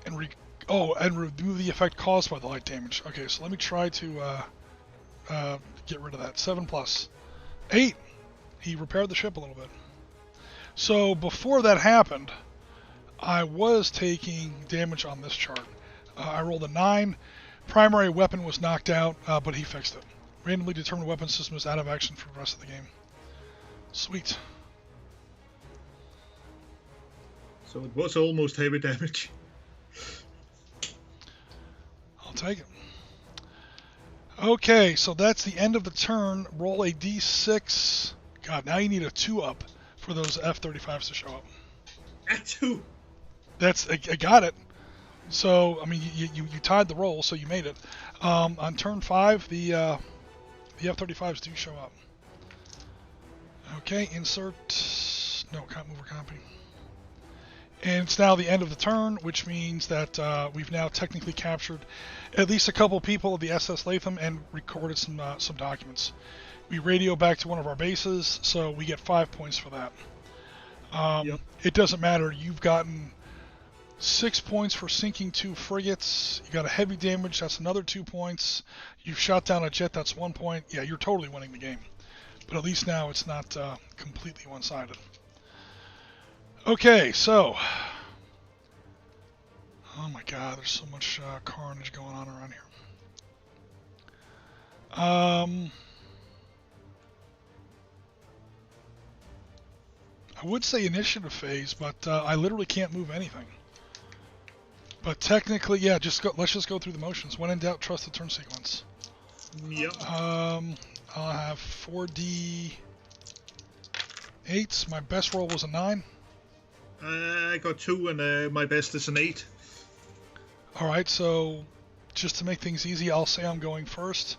and remove the effect caused by the light damage. Okay, so let me try to get rid of that. 7 plus 8. He repaired the ship a little bit. So before that happened, I was taking damage on this chart. I rolled a 9. Primary weapon was knocked out, but he fixed it. Randomly determined weapon system is out of action for the rest of the game. Sweet. So it was almost heavy damage. I'll take it. Okay, so that's the end of the turn. Roll a d6. God, now you need a 2 up for those F-35s to show up. A 2? I got it. So, I mean, you tied the roll, so you made it. On turn 5, the F-35s do show up. Okay, insert. No, can't move or copy. And it's now the end of the turn, which means that we've now technically captured at least a couple people of the SS Latham and recorded some documents. We radio back to one of our bases, so we get 5 points for that. Yep. It doesn't matter. You've gotten 6 points for sinking 2 frigates. You got a heavy damage. That's another 2 points. You've shot down a jet. That's 1 point. Yeah, you're totally winning the game. But at least now it's not completely one-sided. Okay, so. Oh my god, there's so much carnage going on around here. I would say initiative phase, but I literally can't move anything. But technically, yeah, let's just go through the motions. When in doubt, trust the turn sequence. Yep. I'll have 4d8s. My best roll was a 9. I got 2, and my best is an 8. Alright, so just to make things easy, I'll say I'm going first.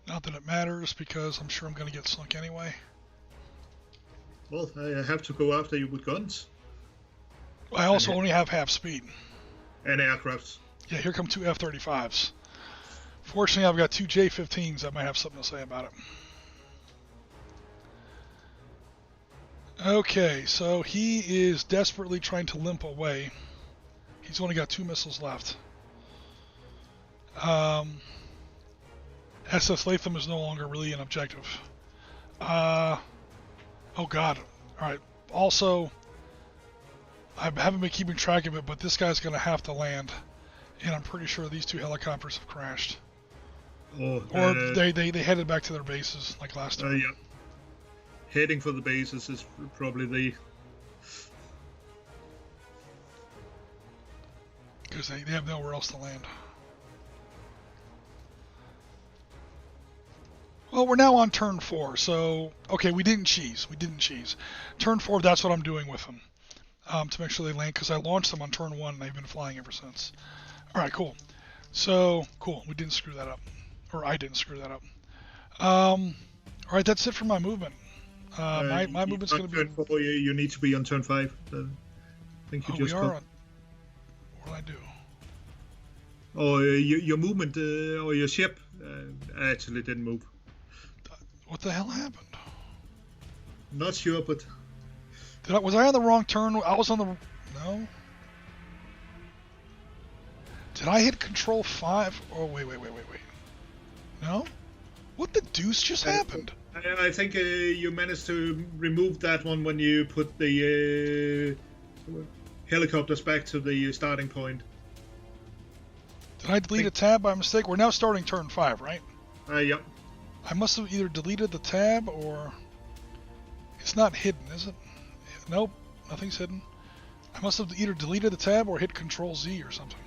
Not that it matters, because I'm sure I'm going to get sunk anyway. Well, I have to go after you with guns. I also only have half speed. And aircrafts. Yeah, here come 2 F-35s. Fortunately, I've got 2 J-15s that might have something to say about it. Okay, so he is desperately trying to limp away. He's only got 2 missiles left. SS Latham is no longer really an objective. Oh god. Alright. Also, I haven't been keeping track of it, but this guy's going to have to land. And I'm pretty sure these 2 helicopters have crashed. Or they headed back to their bases like last time. Yeah. Heading for the bases is probably the... Because they have nowhere else to land. Well, we're now on turn 4, so... Okay, we didn't cheese. Turn 4, that's what I'm doing with them. To make sure they land, because I launched them on turn 1, and they've been flying ever since. Alright, cool. So, cool, we didn't screw that up. Or I didn't screw that up. Alright, that's it for my movement. My movement's going to be... Turn 4, you need to be on turn 5. I think you just... we are on... What did I do? Oh, your movement, or your ship, actually didn't move. What the hell happened? Not sure, but... Was I on the wrong turn? I was on the... No? Did I hit Control 5? Oh, wait. No? What the deuce just happened? I think you managed to remove that one when you put the helicopters back to the starting point. Did I delete a tab by mistake? We're now starting turn 5, right? Yep. I must have either deleted the tab or... It's not hidden, is it? Nope, nothing's hidden. I must have either deleted the tab or hit Control Z or something.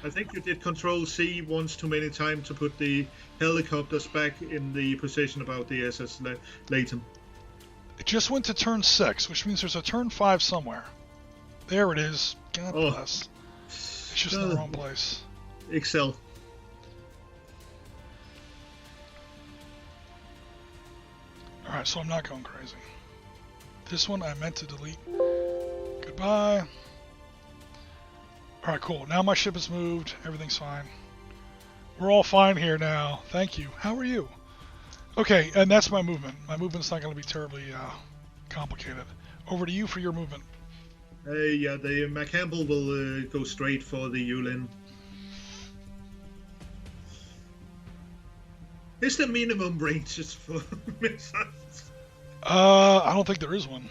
I think you did Control C once too many times to put the helicopters back in the position about the SS Latham. It just went to turn 6, which means there's a turn 5 somewhere. There it is. God bless. It's just in the wrong place. Excel. Alright, so I'm not going crazy. This one I meant to delete. Goodbye. Alright, cool. Now my ship is moved. Everything's fine. We're all fine here now. Thank you. How are you? Okay, and that's my movement. My movement's not going to be terribly complicated. Over to you for your movement. Yeah, the McCampbell will go straight for the Yulin. Is the minimum ranges for missiles? I don't think there is one.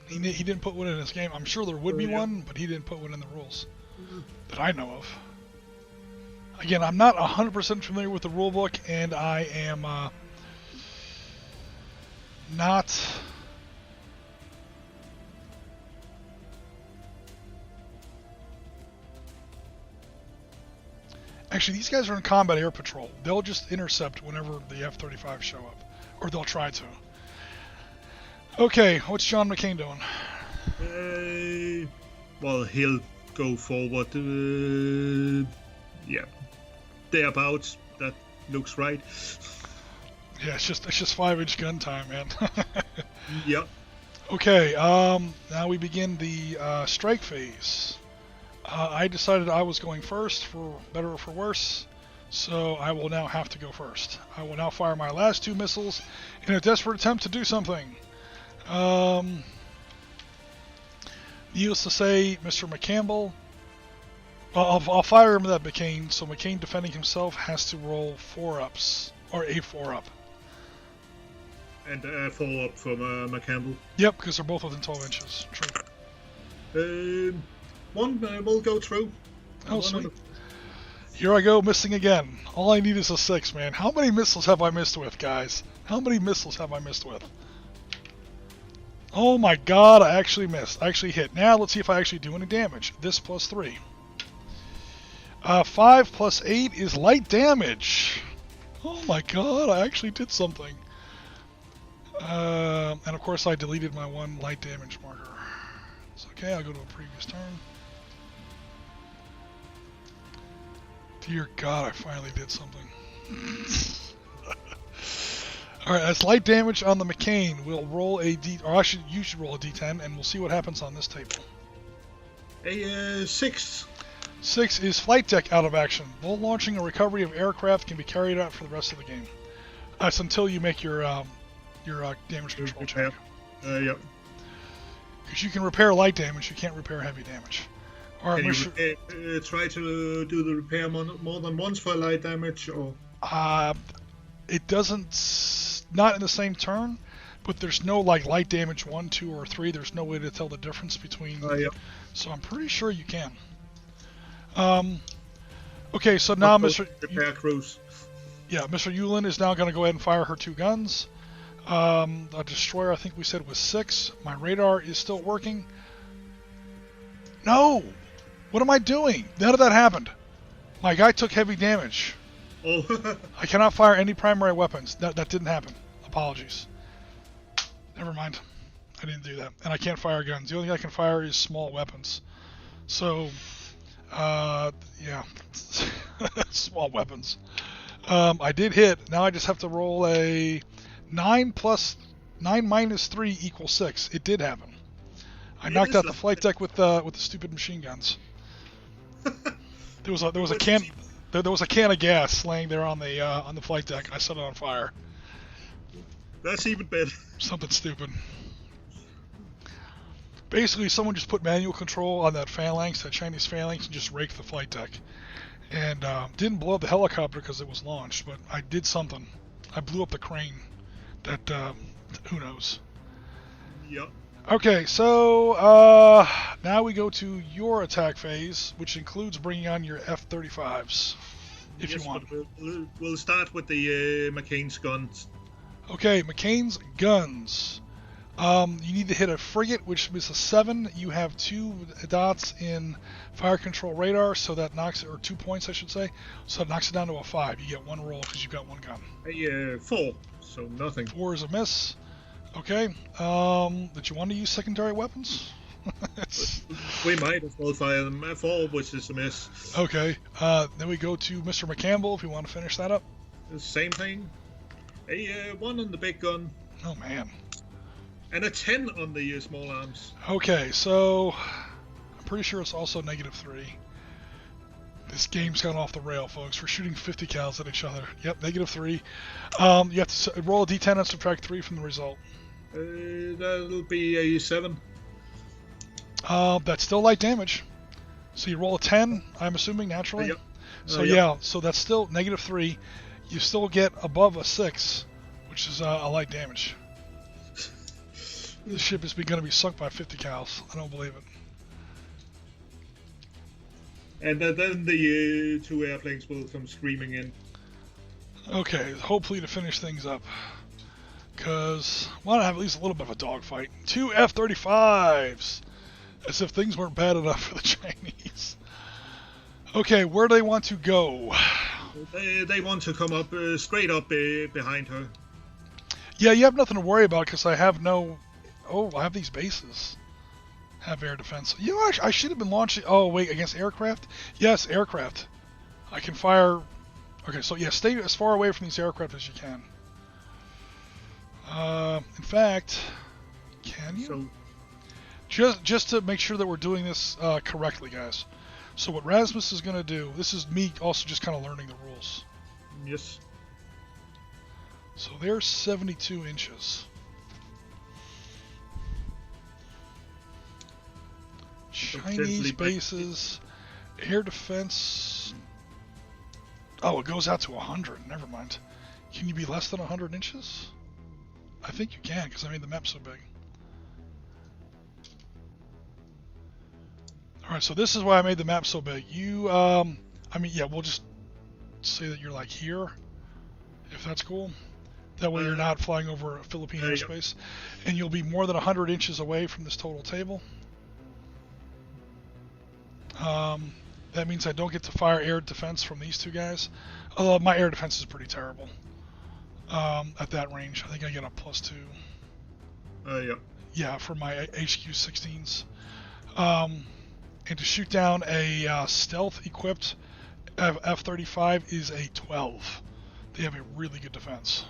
He didn't put one in his game. I'm sure there would be one, but he didn't put one in the rules that I know of. Again, I'm not 100% familiar with the rulebook, and I am not... Actually, these guys are in combat air patrol. They'll just intercept whenever the F-35 show up. Or they'll try to. Okay, what's John McCain doing? Well, he'll go forward. Yeah, thereabouts. That looks right. Yeah, it's just 5-inch gun time, man. Yep. Okay, now we begin the strike phase. I decided I was going first, for better or for worse, so I will now have to go first. I will now fire my last 2 missiles in a desperate attempt to do something. Needless to say, Mr. McCampbell, I'll fire him at McCain, so McCain defending himself has to roll 4-ups, or a 4-up. And a 4-up from McCampbell. Yep, because they're both within 12 inches. True. One will go through. Oh, sweet. Here I go, missing again. All I need is a 6, man. How many missiles have I missed with, guys? How many missiles have I missed with? Oh my god, I actually missed. I actually hit. Now let's see if I actually do any damage. This plus 3. 5 plus 8 is light damage. Oh my god, I actually did something. And of course I deleted my 1 light damage marker. It's okay, I'll go to a previous turn. Dear god, I finally did something. Alright, that's light damage on the McCain. We'll roll a D... Or actually, you should roll a D10, and we'll see what happens on this table. A 6. 6 is flight deck out of action. While launching a recovery of aircraft can be carried out for the rest of the game. That's until you make your damage control check. Yep. Because you can repair light damage, you can't repair heavy damage. All right, can you try to do the repair more than once for light damage, or? It doesn't, not in the same turn, but there's no like light damage 1, 2, or 3. There's no way to tell the difference between. Yep. So I'm pretty sure you can. Okay, so now Mr. Repair cruise. Yeah, Mr. Yulin is now going to go ahead and fire her 2 guns. A destroyer, I think we said, was 6. My radar is still working. No! What am I doing? None of that happened. My guy took heavy damage. Oh. I cannot fire any primary weapons. That didn't happen. Apologies. Never mind. I didn't do that. And I can't fire guns. The only thing I can fire is small weapons. So, yeah. Small weapons. I did hit. Now I just have to roll a 9 minus 3 equals 6. It did happen. I knocked out the flight deck with the stupid machine guns. There was a can of gas laying there on the flight deck. I set it on fire. That's even better. Something stupid. Basically, someone just put manual control on that phalanx, that Chinese phalanx, and just raked the flight deck. And didn't blow up the helicopter because it was launched, but I did something. I blew up the crane. That who knows? Yep. Okay, so now we go to your attack phase, which includes bringing on your F-35s, if you want. We'll start with the McCain's guns. Okay, McCain's guns. You need to hit a frigate, which is a 7. You have 2 dots in fire control radar, so that knocks it, or 2 points, I should say. So that knocks it down to a 5. You get 1 roll because you've got 1 gun. A 4, so nothing. 4 is a miss. Okay. Did you want to use secondary weapons? We might as well fire them at 4, which is a miss. Okay. Then we go to Mr. McCampbell, if you want to finish that up. Same thing. A 1 on the big gun. Oh, man. And a 10 on the small arms. Okay, so I'm pretty sure it's also -3. This game's gone off the rail, folks. We're shooting 50 cals at each other. Yep, -3. You have to roll a d10 and subtract 3 from the result. That'll be a 7. That's still light damage. So you roll a 10, I'm assuming, naturally? Yep. So yep. Yeah, so that's still -3. You still get above a 6, which is a light damage. The ship is going to be sunk by 50 cals. I don't believe it. And then the 2 airplanes will come screaming in. Okay, hopefully to finish things up. Because I want to have at least a little bit of a dogfight. 2 F-35s! As if things weren't bad enough for the Chinese. Okay, where do they want to go? They want to come up, straight up behind her. Yeah, you have nothing to worry about because I have no... Oh, I have these bases. Have air defense. You know, I should have been launching... Oh, wait, against aircraft? Yes, aircraft. I can fire... Okay, so yeah, stay as far away from these aircraft as you can. In fact, can you? So, just to make sure that we're doing this correctly, guys. So what Rasmus is going to do... This is me also just kind of learning the rules. Yes. So they're 72 inches. Chinese bases, air defense. Oh, it goes out to 100. Never mind. Can you be less than 100 inches? I think you can because I made the map so big. All right, so this is why I made the map so big. You, I mean, yeah, we'll just say that you're like here, if that's cool. That way you're not flying over Philippine airspace, and you'll be more than 100 inches away from this total table. That means I don't get to fire air defense from these two guys. Although my air defense is pretty terrible. At that range, I think I get a +2. Yeah. Yeah, for my HQ 16s. And to shoot down a stealth equipped F-35 is a 12. They have a really good defense.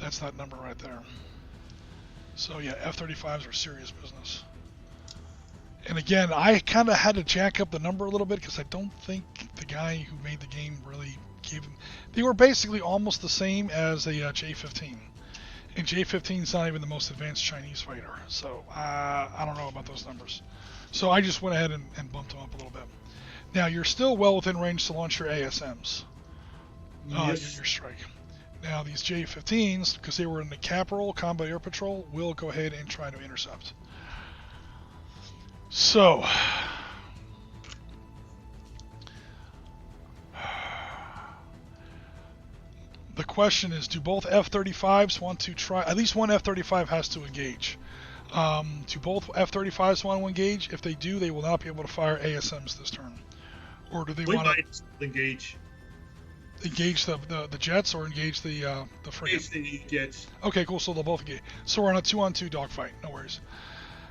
That's that number right there. So yeah, F-35s are serious business. And again, I kind of had to jack up the number a little bit because I don't think the guy who made the game really gave them. They were basically almost the same as a J-15. And J-15 is not even the most advanced Chinese fighter. So I don't know about those numbers. So I just went ahead and bumped them up a little bit. Now you're still well within range to launch your ASMs. Yes. Your strike. Now these J-15s, because they were in the Caporal Combat Air Patrol, will go ahead and try to intercept. So, the question is, do both F-35s want to try? At least one F-35 has to engage. Do both F-35s want to engage? If they do, they will not be able to fire ASMs this turn. Or do they want to engage? Engage the jets or engage the frigate? Engage the jets. Okay, cool. So they'll both engage. So we're on a 2-on-2 dogfight. No worries.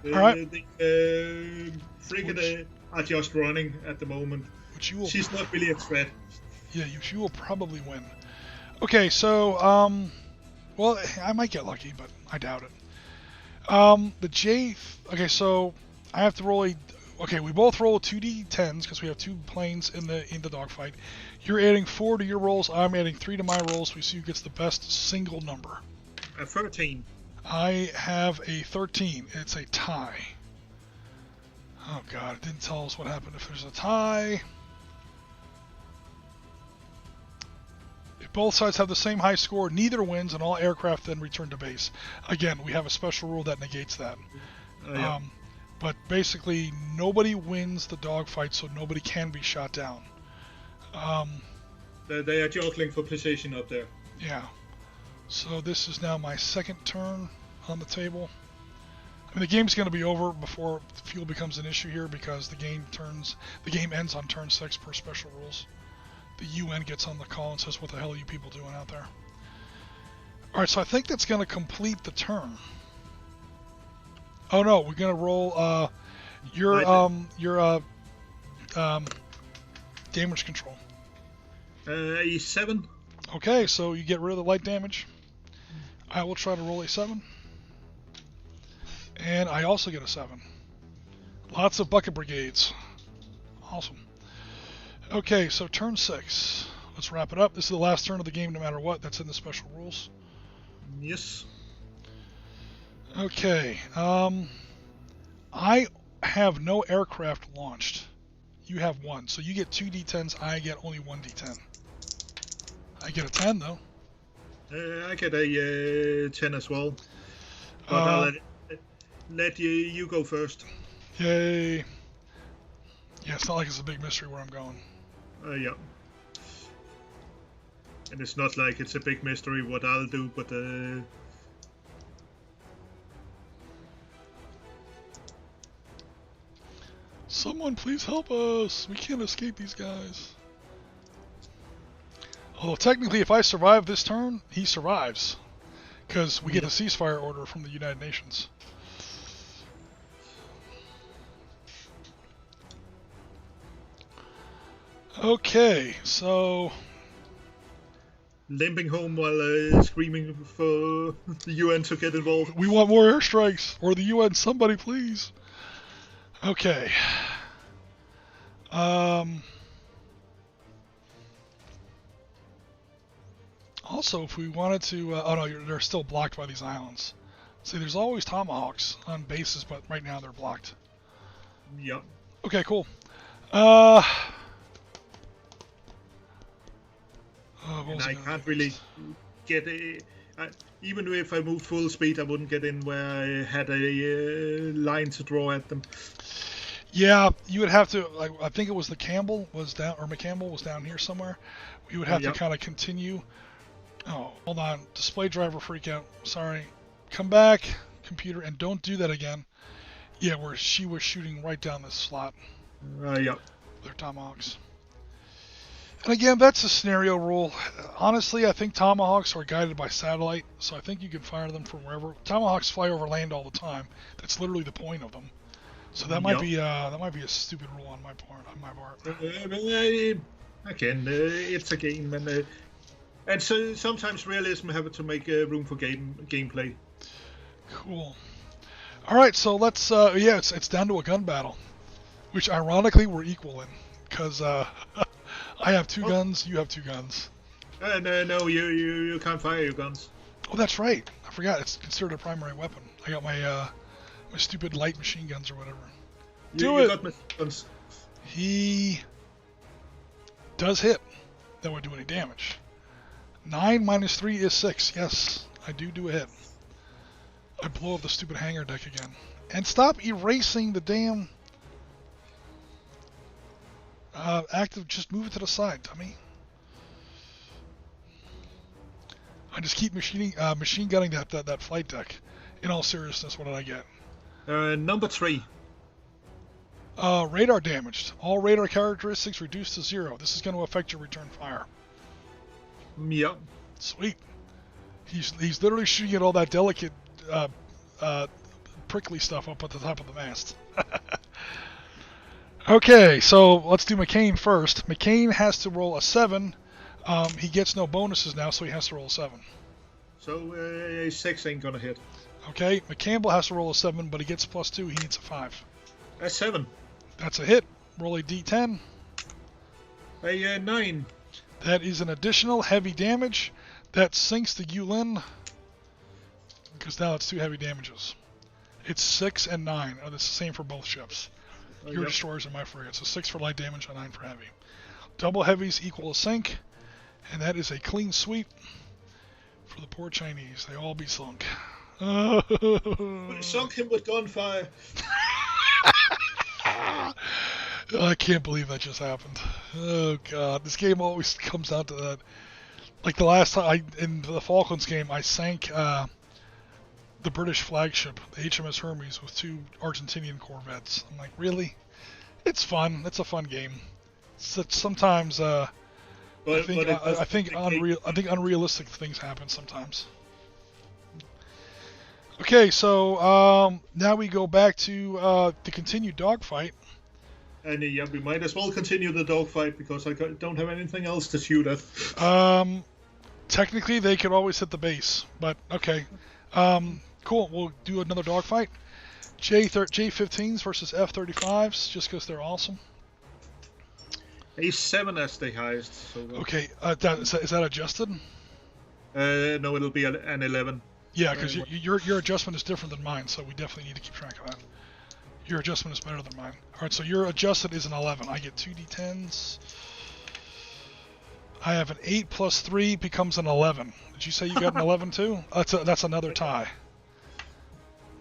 All right. The frigate are just running at the moment. She's not really a threat. Yeah, she will probably win. Okay, so well, I might get lucky, but I doubt it. The J. Okay, so I have to roll a. Okay, we both roll 2d10s because we have two planes in the dogfight. You're adding 4 to your rolls. I'm adding 3 to my rolls. We see who gets the best single number. 13. I have a 13. It's a tie. Oh god, it didn't tell us what happened if there's a tie. If both sides have the same high score, neither wins, and all aircraft then return to base. Again, we have a special rule that negates that. Yeah. But basically, nobody wins the dogfight, so nobody can be shot down. They are juggling for position up there. Yeah. So this is now my second turn on the table. I mean, the game's going to be over before fuel becomes an issue here because the game ends on turn 6 per special rules. The UN gets on the call and says, "What the hell are you people doing out there?" All right, so I think that's going to complete the turn. Oh no, we're going to roll your damage control. A 7. Okay, so you get rid of the light damage. I will try to roll a 7. And I also get a 7. Lots of bucket brigades. Awesome. Okay, so turn 6. Let's wrap it up. This is the last turn of the game no matter what. That's in the special rules. Yes. Okay. I have no aircraft launched. You have 1. So you get 2 d10s. I get only 1 d10. I get a 10 though. I get a 10 as well. But I'll let you go first. Yay. Yeah, it's not like it's a big mystery where I'm going. Yeah. And it's not like it's a big mystery what I'll do, but someone please help us. We can't escape these guys. Although technically if I survive this turn, he survives. Because we get a ceasefire order from the United Nations. Okay, so... limping home while screaming for the UN to get involved. We want more airstrikes! Or the UN, somebody please! Okay. Also, if we wanted to... oh no, they're still blocked by these islands. See, there's always Tomahawks on bases, but right now they're blocked. Yep. Okay, cool. And I can't really get even if I moved full speed, I wouldn't get in where I had a line to draw at them. Yeah, you would have to. Like, I think it was the Campbell was down, or McCampbell was down here somewhere. You would have to kind of continue. Oh, hold on. Display driver freakout. Sorry. Come back, computer, and don't do that again. Yeah, where she was shooting right down this slot. Yeah. Their tomahawks. And again, that's a scenario rule. Honestly, I think tomahawks are guided by satellite, so I think you can fire them from wherever. Tomahawks fly over land all the time. That's literally the point of them. So that might be a stupid rule on my part. Again, it's a game, and so sometimes realism have to make room for gameplay. Cool. All right, so let's it's down to a gun battle, which ironically we're equal in, because I have 2 guns, you have 2 guns. No, you can't fire your guns. Oh, that's right. I forgot. It's considered a primary weapon. I got my my stupid light machine guns or whatever. You got machine guns. He does hit. That won't do any damage. 9 minus 3 is 6. Yes, I do a hit. I blow up the stupid hangar deck again. And stop erasing the damn active. Just move it to the side, dummy. I just keep machine gunning that flight deck. In all seriousness, what did I get? Number 3. Radar damaged. All radar characteristics reduced to 0. This is going to affect your return fire. Yep. Sweet. He's literally shooting at all that delicate, prickly stuff up at the top of the mast. Okay, so let's do McCain first. McCain has to roll a 7. He gets no bonuses now, so he has to roll a 7. So a 6 ain't gonna hit. Okay, McCampbell has to roll a 7, but he gets +2. He needs a 5. A 7. That's a hit. Roll a d10. A 9. That is an additional heavy damage. That sinks the Yulin, because now it's 2 heavy damages. It's 6 and 9. Oh, that's the same for both ships. Your destroyers and my frigate. So 6 for light damage and 9 for heavy. Double heavies equal a sink, and that is a clean sweep for the poor Chinese. They all be sunk. We sunk him with gunfire. I can't believe that just happened. Oh god, this game always comes down to that. Like the last time in the Falklands game, I sank the British flagship, the HMS Hermes, with 2 Argentinian corvettes. I'm like, really? It's fun. It's a fun game. Sometimes I think unrealistic things happen sometimes. Okay, so now we go back to the continued dogfight. And yeah, we might as well continue the dogfight because I don't have anything else to shoot at. Technically, they could always hit the base, but okay. Cool. We'll do another dogfight. J-15s versus F-35s, just because they're awesome. A 7 as the highest. So okay. Is that adjusted? No, it'll be an 11. Yeah, because your adjustment is different than mine, so we definitely need to keep track of that. Your adjustment is better than mine. All right, so your adjusted is an 11. I get 2 d10s. I have an 8 plus 3 becomes an 11. Did you say you got an 11 too? That's another tie.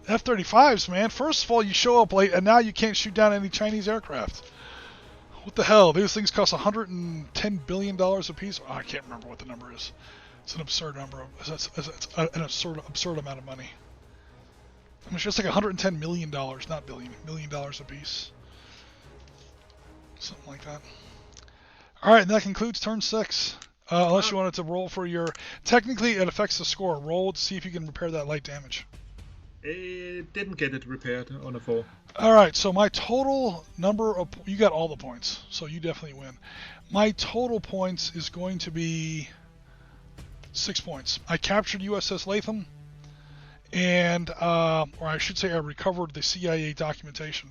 F-35s, man. First of all, you show up late, and now you can't shoot down any Chinese aircraft. What the hell? These things cost $110 billion a piece. Oh, I can't remember what the number is. It's an absurd number. It's an absurd amount of money. I mean, it's just like $110 million, not billion, $1 million a piece. Something like that. All right, and that concludes turn 6. Unless you wanted to roll for your... Technically, it affects the score. Roll to see if you can repair that light damage. It didn't get it repaired on a 4. All right, so my total number of... You got all the points, so you definitely win. My total points is going to be 6 points. I captured USS Latham, and... or I should say I recovered the CIA documentation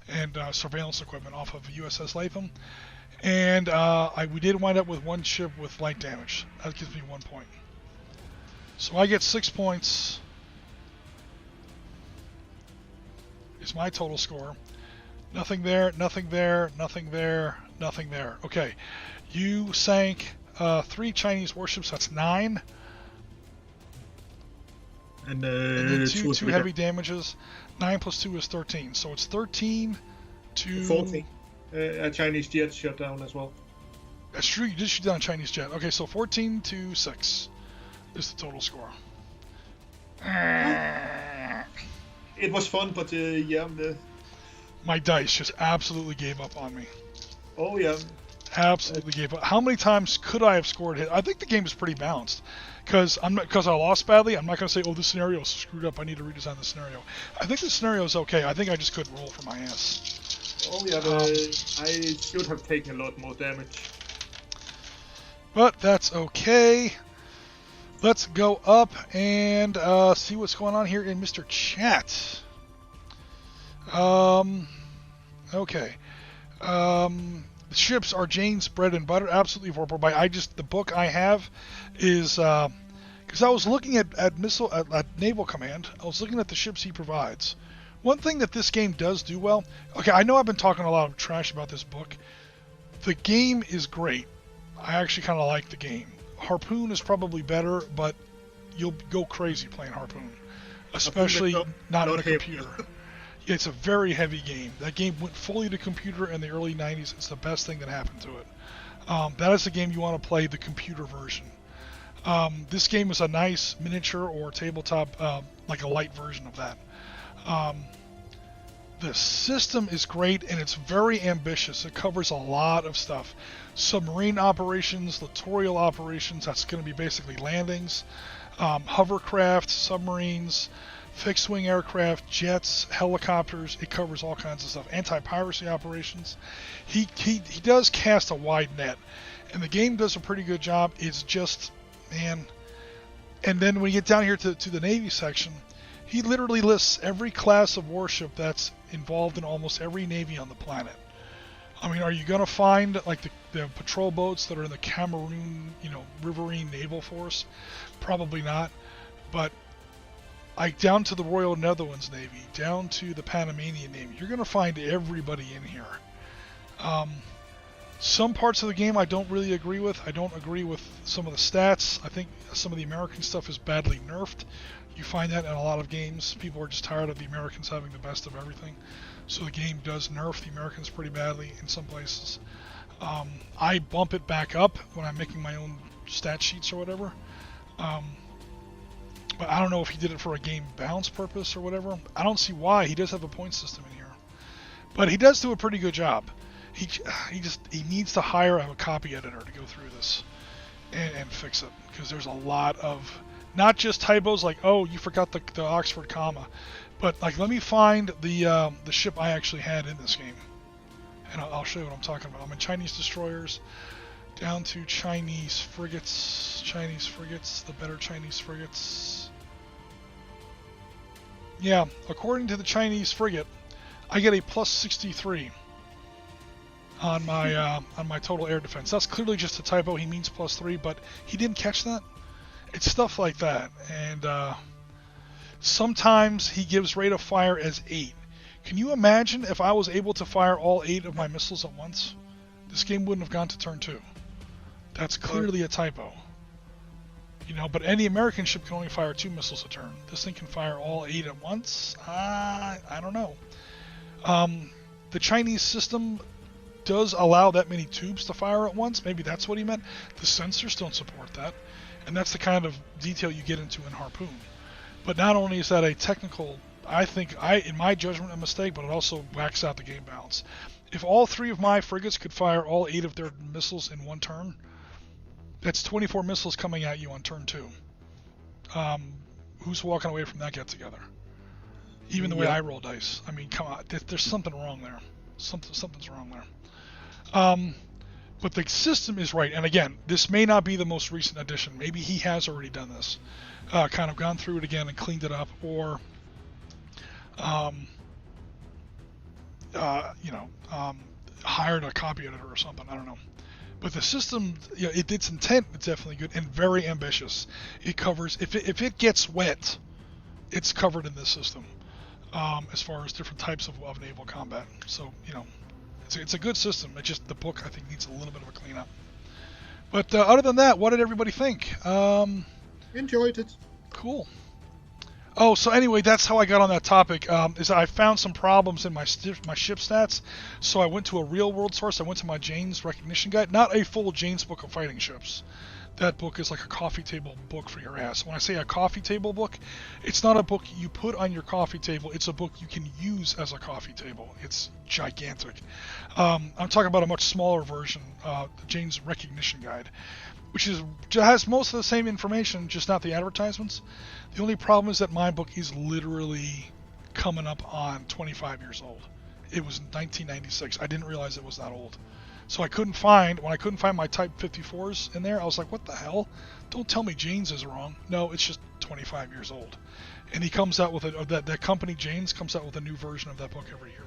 and surveillance equipment off of USS Latham. And we did wind up with 1 ship with light damage. That gives me 1 point. So I get 6 points. Is my total score. Nothing there, nothing there, nothing there, nothing there. Okay. You sank 3 Chinese warships. That's 9. And then two heavy damages. 9 plus 2 is 13. So it's 13 to... 14. A Chinese jet shut down as well. That's true, you did shoot down a Chinese jet. Okay, so 14 to 6 is the total score. It was fun, but yeah. My dice just absolutely gave up on me. Oh yeah. Absolutely gave up. How many times could I have scored hit? I think the game is pretty balanced. Because I lost badly, I'm not going to say, oh, this scenario is screwed up, I need to redesign the scenario. I think the scenario is okay. I think I just couldn't roll for my ass. Oh yeah, I should have taken a lot more damage. But that's okay. Let's go up and see what's going on here in Mr. Chat. Okay. The ships are Jane's bread and butter. Absolutely vorpal. The book I have is because I was looking at Naval Command. I was looking at the ships he provides. One thing that this game does do well. Okay, I know I've been talking a lot of trash about this book. The game is great. I actually kind of like the game. Harpoon is probably better, but you'll go crazy playing Harpoon, especially not in a computer. It's a very heavy game. That game went fully to computer in the early 90s. It's the best thing that happened to it. That is the game you want to play, the computer version. This game is a nice miniature or tabletop, like a light version of that. The system is great, and it's very ambitious. It covers a lot of stuff. Submarine operations, littoral operations, that's going to be basically landings, hovercraft, submarines, fixed-wing aircraft, jets, helicopters. It covers all kinds of stuff. Anti-piracy operations. He does cast a wide net, and the game does a pretty good job. It's just, man. And then when you get down here to the Navy section, he literally lists every class of warship that's involved in almost every Navy on the planet. I mean, are you going to find like the patrol boats that are in the Cameroon, Riverine Naval Force? Probably not. But down to the Royal Netherlands Navy, down to the Panamanian Navy, you're going to find everybody in here. Some parts of the game I don't really agree with. I don't agree with some of the stats. I think some of the American stuff is badly nerfed. You find that in a lot of games. People are just tired of the Americans having the best of everything. So the game does nerf the Americans pretty badly in some places. I bump it back up when I'm making my own stat sheets or whatever. But I don't know if he did it for a game balance purpose or whatever. I don't see why. He does have a point system in here. But he does do a pretty good job. He needs to hire a copy editor to go through this and fix it. Because there's a lot of, not just typos like, oh, you forgot the Oxford comma. But like, let me find the ship I actually had in this game. And I'll show you what I'm talking about. I'm in Chinese destroyers, down to Chinese frigates, the better Chinese frigates. Yeah, according to the Chinese frigate, I get a plus 63 on my total air defense. That's clearly just a typo. He means plus 3, but he didn't catch that. It's stuff like that, and sometimes he gives rate of fire as 8. Can you imagine if I was able to fire all 8 of my missiles at once? This game wouldn't have gone to turn 2. That's clearly a typo. But any American ship can only fire 2 missiles a turn. This thing can fire all 8 at once? I don't know. The Chinese system does allow that many tubes to fire at once. Maybe that's what he meant. The sensors don't support that. And that's the kind of detail you get into in Harpoon. But not only is that a technical, I think, in my judgment, a mistake, but it also whacks out the game balance. If all 3 of my frigates could fire all 8 of their missiles in one turn, that's 24 missiles coming at you on turn 2. Who's walking away from that get-together? Even the way I roll dice. I mean, come on. There's something wrong there. Something's wrong there. But the system is right. And again, this may not be the most recent edition. Maybe he has already done this. Kind of gone through it again and cleaned it up. Or, hired a copy editor or something. I don't know. But the system, its intent is definitely good and very ambitious. It covers, if it gets wet, it's covered in this system, as far as different types of naval combat. So, it's a good system. It's just the book, I think, needs a little bit of a cleanup. But other than that, what did everybody think? Enjoyed it. Cool. Oh, so anyway, that's how I got on that topic, is I found some problems in my ship stats, so I went to a real-world source. I went to my Jane's Recognition Guide, not a full Jane's Book of Fighting Ships. that book is like a coffee table book for your ass. When I say a coffee table book, it's not a book you put on your coffee table. It's a book you can use as a coffee table. It's gigantic. I'm talking about a much smaller version, Jane's Recognition Guide, which has most of the same information, just not the advertisements. The only problem is that my book is literally coming up on 25 years old. It was 1996. I didn't realize it was that old. So when I couldn't find my Type 54s in there, I was like, what the hell? Don't tell me Jane's is wrong. No, it's just 25 years old. And he comes out with that company, Jane's, comes out with a new version of that book every year.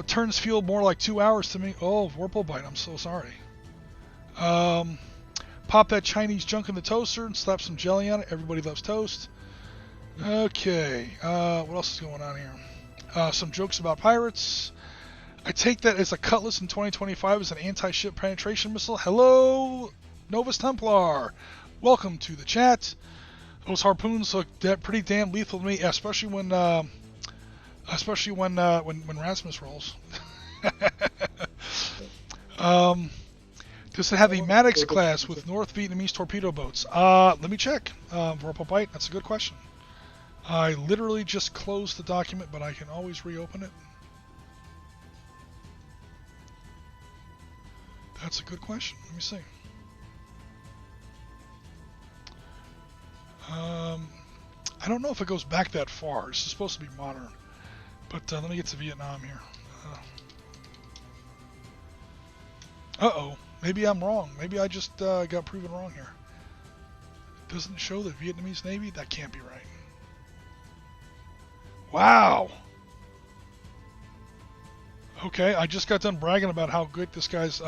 Turns feel more like 2 hours to me. Oh, Vorpal Bite, I'm so sorry. Pop that Chinese junk in the toaster and slap some jelly on it. Everybody loves toast. Okay, what else is going on here? Some jokes about pirates. I take that as a Cutlass in 2025 as an anti-ship penetration missile. Hello, Novus Templar. Welcome to the chat. Those harpoons look pretty damn lethal to me, especially when Rasmus rolls. Does it have a Maddox class with North Vietnamese torpedo boats? Let me check. Vorpal Bite, that's a good question. I literally just closed the document, but I can always reopen it. That's a good question. Let me see. I don't know if it goes back that far. This is supposed to be modern. But let me get to Vietnam here. Uh-oh. Maybe I'm wrong. Maybe I just got proven wrong here. Doesn't it show the Vietnamese Navy? That can't be right. Wow. Okay, I just got done bragging about how good this guy's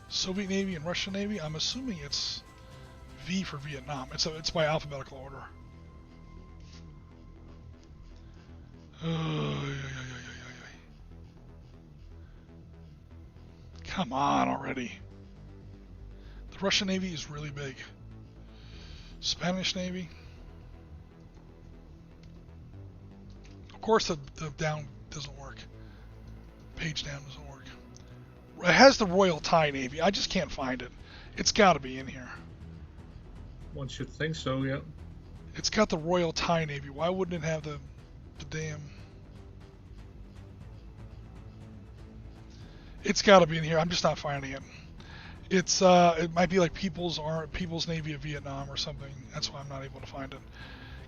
Soviet Navy and Russian Navy. I'm assuming it's V for Vietnam. It's by alphabetical order. Come on already. The Russian Navy is really big. Spanish Navy. Of course the down doesn't work. Page down doesn't work. It has the Royal Thai Navy. I just can't find it. It's got to be in here. One should think so, yeah. It's got the Royal Thai Navy. Why wouldn't it have the damn... It's got to be in here. I'm just not finding it. It's it might be like People's Navy of Vietnam or something. That's why I'm not able to find it.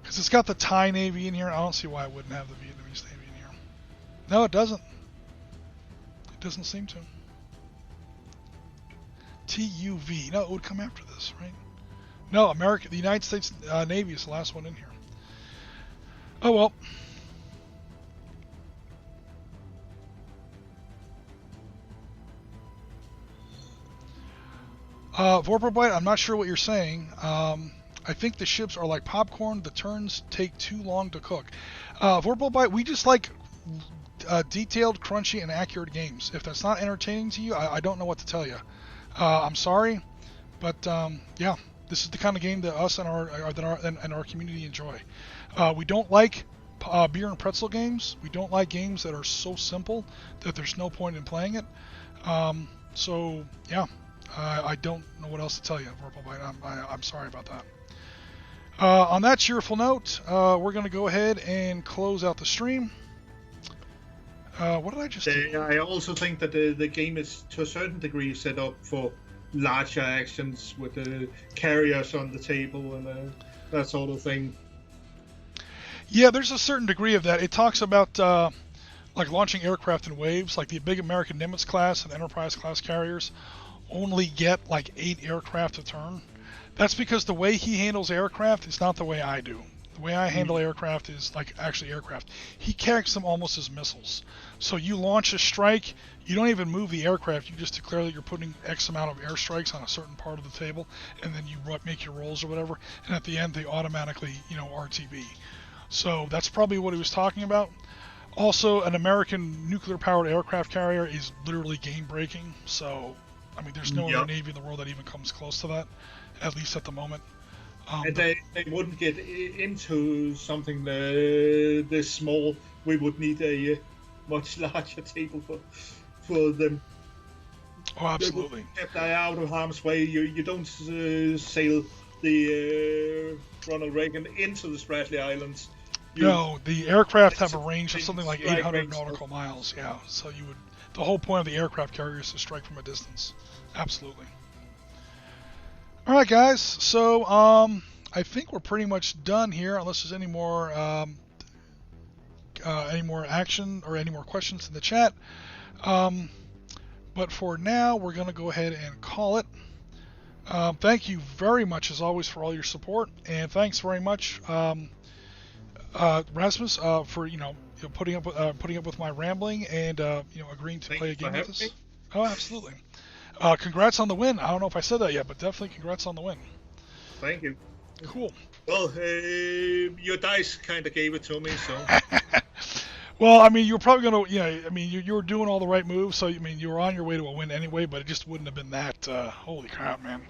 Because it's got the Thai Navy in here. I don't see why it wouldn't have the Vietnamese Navy in here. No, it doesn't. It doesn't seem to. TUV. No, it would come after this, right? No, the United States Navy is the last one in here. Oh well. Vorpal Bite, I'm not sure what you're saying. I think the ships are like popcorn. The turns take too long to cook. Vorpal Bite, we just like detailed, crunchy, and accurate games. If that's not entertaining to you, I don't know what to tell you. I'm sorry, but yeah, this is the kind of game that us and our community enjoy. We don't like beer and pretzel games. We don't like games that are so simple that there's no point in playing it. So yeah. I don't know what else to tell you, Vorpal Bite. I'm sorry about that. On that cheerful note, we're going to go ahead and close out the stream. What did I just do? I also think that the game is, to a certain degree, set up for larger actions with the carriers on the table and that sort of thing. Yeah, there's a certain degree of that. It talks about like launching aircraft in waves, like the big American Nimitz class and Enterprise class carriers only get like 8 aircraft a turn. That's because the way he handles aircraft is not the way I do. The way I handle aircraft is like actually aircraft. He carries them almost as missiles. So you launch a strike, you don't even move the aircraft, you just declare that you're putting X amount of airstrikes on a certain part of the table, and then you make your rolls or whatever, and at the end they automatically, RTB. So that's probably what he was talking about. Also, an American nuclear-powered aircraft carrier is literally game-breaking, so... I mean, there's no other Navy in the world that even comes close to that, at least at the moment. And they wouldn't get into something this small. We would need a much larger table for them. Oh, absolutely. Kept out of harm's way. You don't sail the Ronald Reagan into the Spratly Islands. No, the aircraft have a It's range of something like strike 800 range, nautical miles. Yeah, so you would. The whole point of the aircraft carrier is to strike from a distance. Absolutely. All right, guys. So I think we're pretty much done here, unless there's any more action or any more questions in the chat. But for now, we're going to go ahead and call it. Thank you very much, as always, for all your support, and thanks very much, Rasmus, for putting up with my rambling and agreeing to play a game with us. Oh, absolutely. Congrats on the win. I don't know if I said that yet, but definitely congrats on the win. Thank you. Cool. Well, your dice kind of gave it to me, so. Well, I mean, you were probably going to, I mean, you were doing all the right moves, so, I mean, you were on your way to a win anyway, but it just wouldn't have been that, holy crap, man.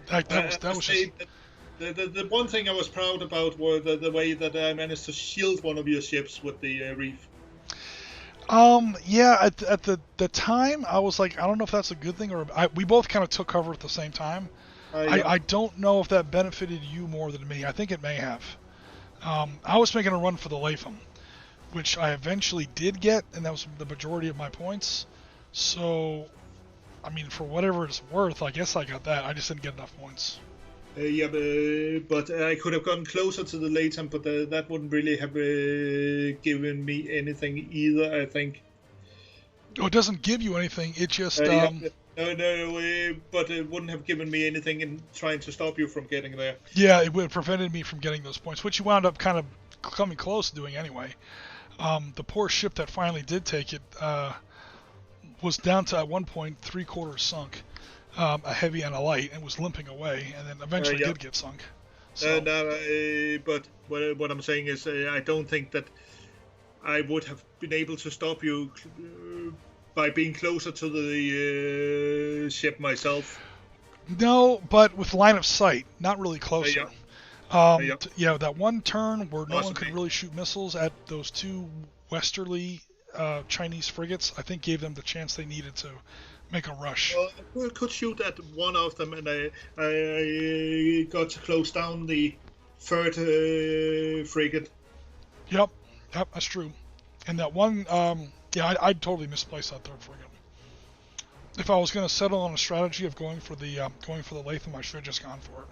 That was just... The one thing I was proud about was the way that I managed to shield one of your ships with the reef. Yeah, at the time, I was like, I don't know if that's a good thing, or we both kind of took cover at the same time. Yeah. I don't know if that benefited you more than me. I think it may have. I was making a run for the Latham, which I eventually did get, and that was the majority of my points. So, I mean, for whatever it's worth, I guess I got that. I just didn't get enough points. Yeah, but I could have gotten closer to the Latham, but that wouldn't really have given me anything either, I think. Oh, it doesn't give you anything. It just... No, but it wouldn't have given me anything in trying to stop you from getting there. Yeah, it would have prevented me from getting those points, which you wound up kind of coming close to doing anyway. The poor ship that finally did take it was down to, at one point, 3/4 sunk, a heavy and a light, and was limping away, and then eventually did get sunk. So. But what I'm saying is I don't think that I would have been able to stop you by being closer to the ship myself. No, but with line of sight, not really closer. Yeah. That one turn where no one could really shoot missiles at those two westerly Chinese frigates, I think gave them the chance they needed to make a rush. Well, I could shoot at one of them, and I got to close down the third frigate. Yep, that's true. And that one, I totally misplaced that third frigate. If I was going to settle on a strategy of going for the Latham, I should have just gone for it.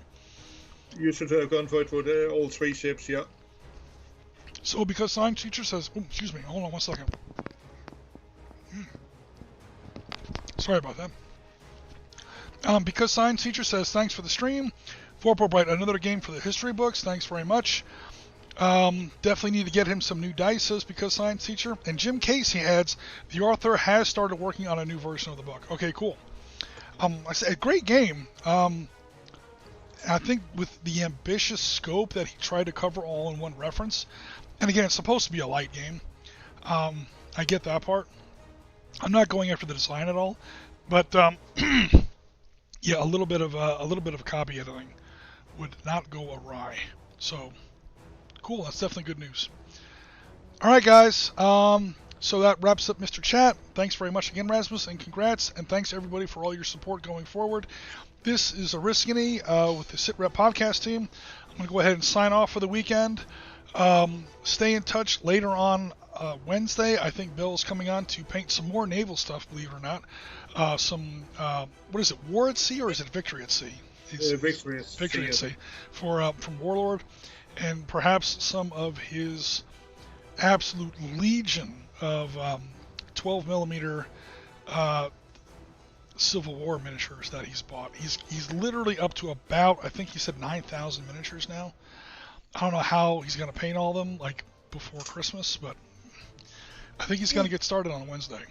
You should have gone for it with all three ships, yeah. So because science teacher says, excuse me, hold on 1 second. Sorry about that. Because science teacher says, thanks for the stream. 4-Bright, another game for the history books. Thanks very much. Definitely need to get him some new dice, says because science teacher. And Jim Casey adds, the author has started working on a new version of the book. Okay, cool. I said, a great game. I think with the ambitious scope that he tried to cover all in one reference, and again, it's supposed to be a light game. I get that part. I'm not going after the design at all, but yeah, a little bit of copy editing would not go awry. So cool, that's definitely good news. All right, guys. So that wraps up Mr. Chat. Thanks very much again, Rasmus, and congrats, and thanks everybody for all your support going forward. This is Ariskany with the SitRep podcast team. I'm going to go ahead and sign off for the weekend. Stay in touch later on Wednesday. I think Bill's coming on to paint some more naval stuff, believe it or not. What is it, War at Sea or is it Victory at Sea? Victory at Sea. From Warlord. And perhaps some of his absolute legion of 12 millimeter Civil War miniatures that he's bought. He's literally up to about, I think he said 9,000 miniatures now. I don't know how he's going to paint all of them like before Christmas, but I think he's going to get started on Wednesday.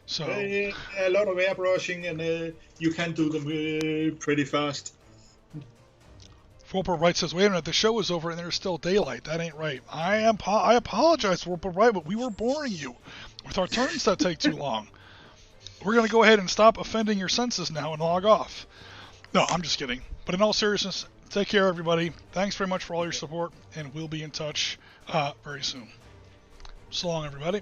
So a lot of airbrushing, and you can do them pretty fast. Warper Wright says, wait a minute, the show is over and there's still daylight. That ain't right. I apologize, Warper Wright, but we were boring you with our turns that take too long. We're going to go ahead and stop offending your senses now and log off. No, I'm just kidding. But in all seriousness, take care, everybody. Thanks very much for all your support, and we'll be in touch very soon. So long, everybody.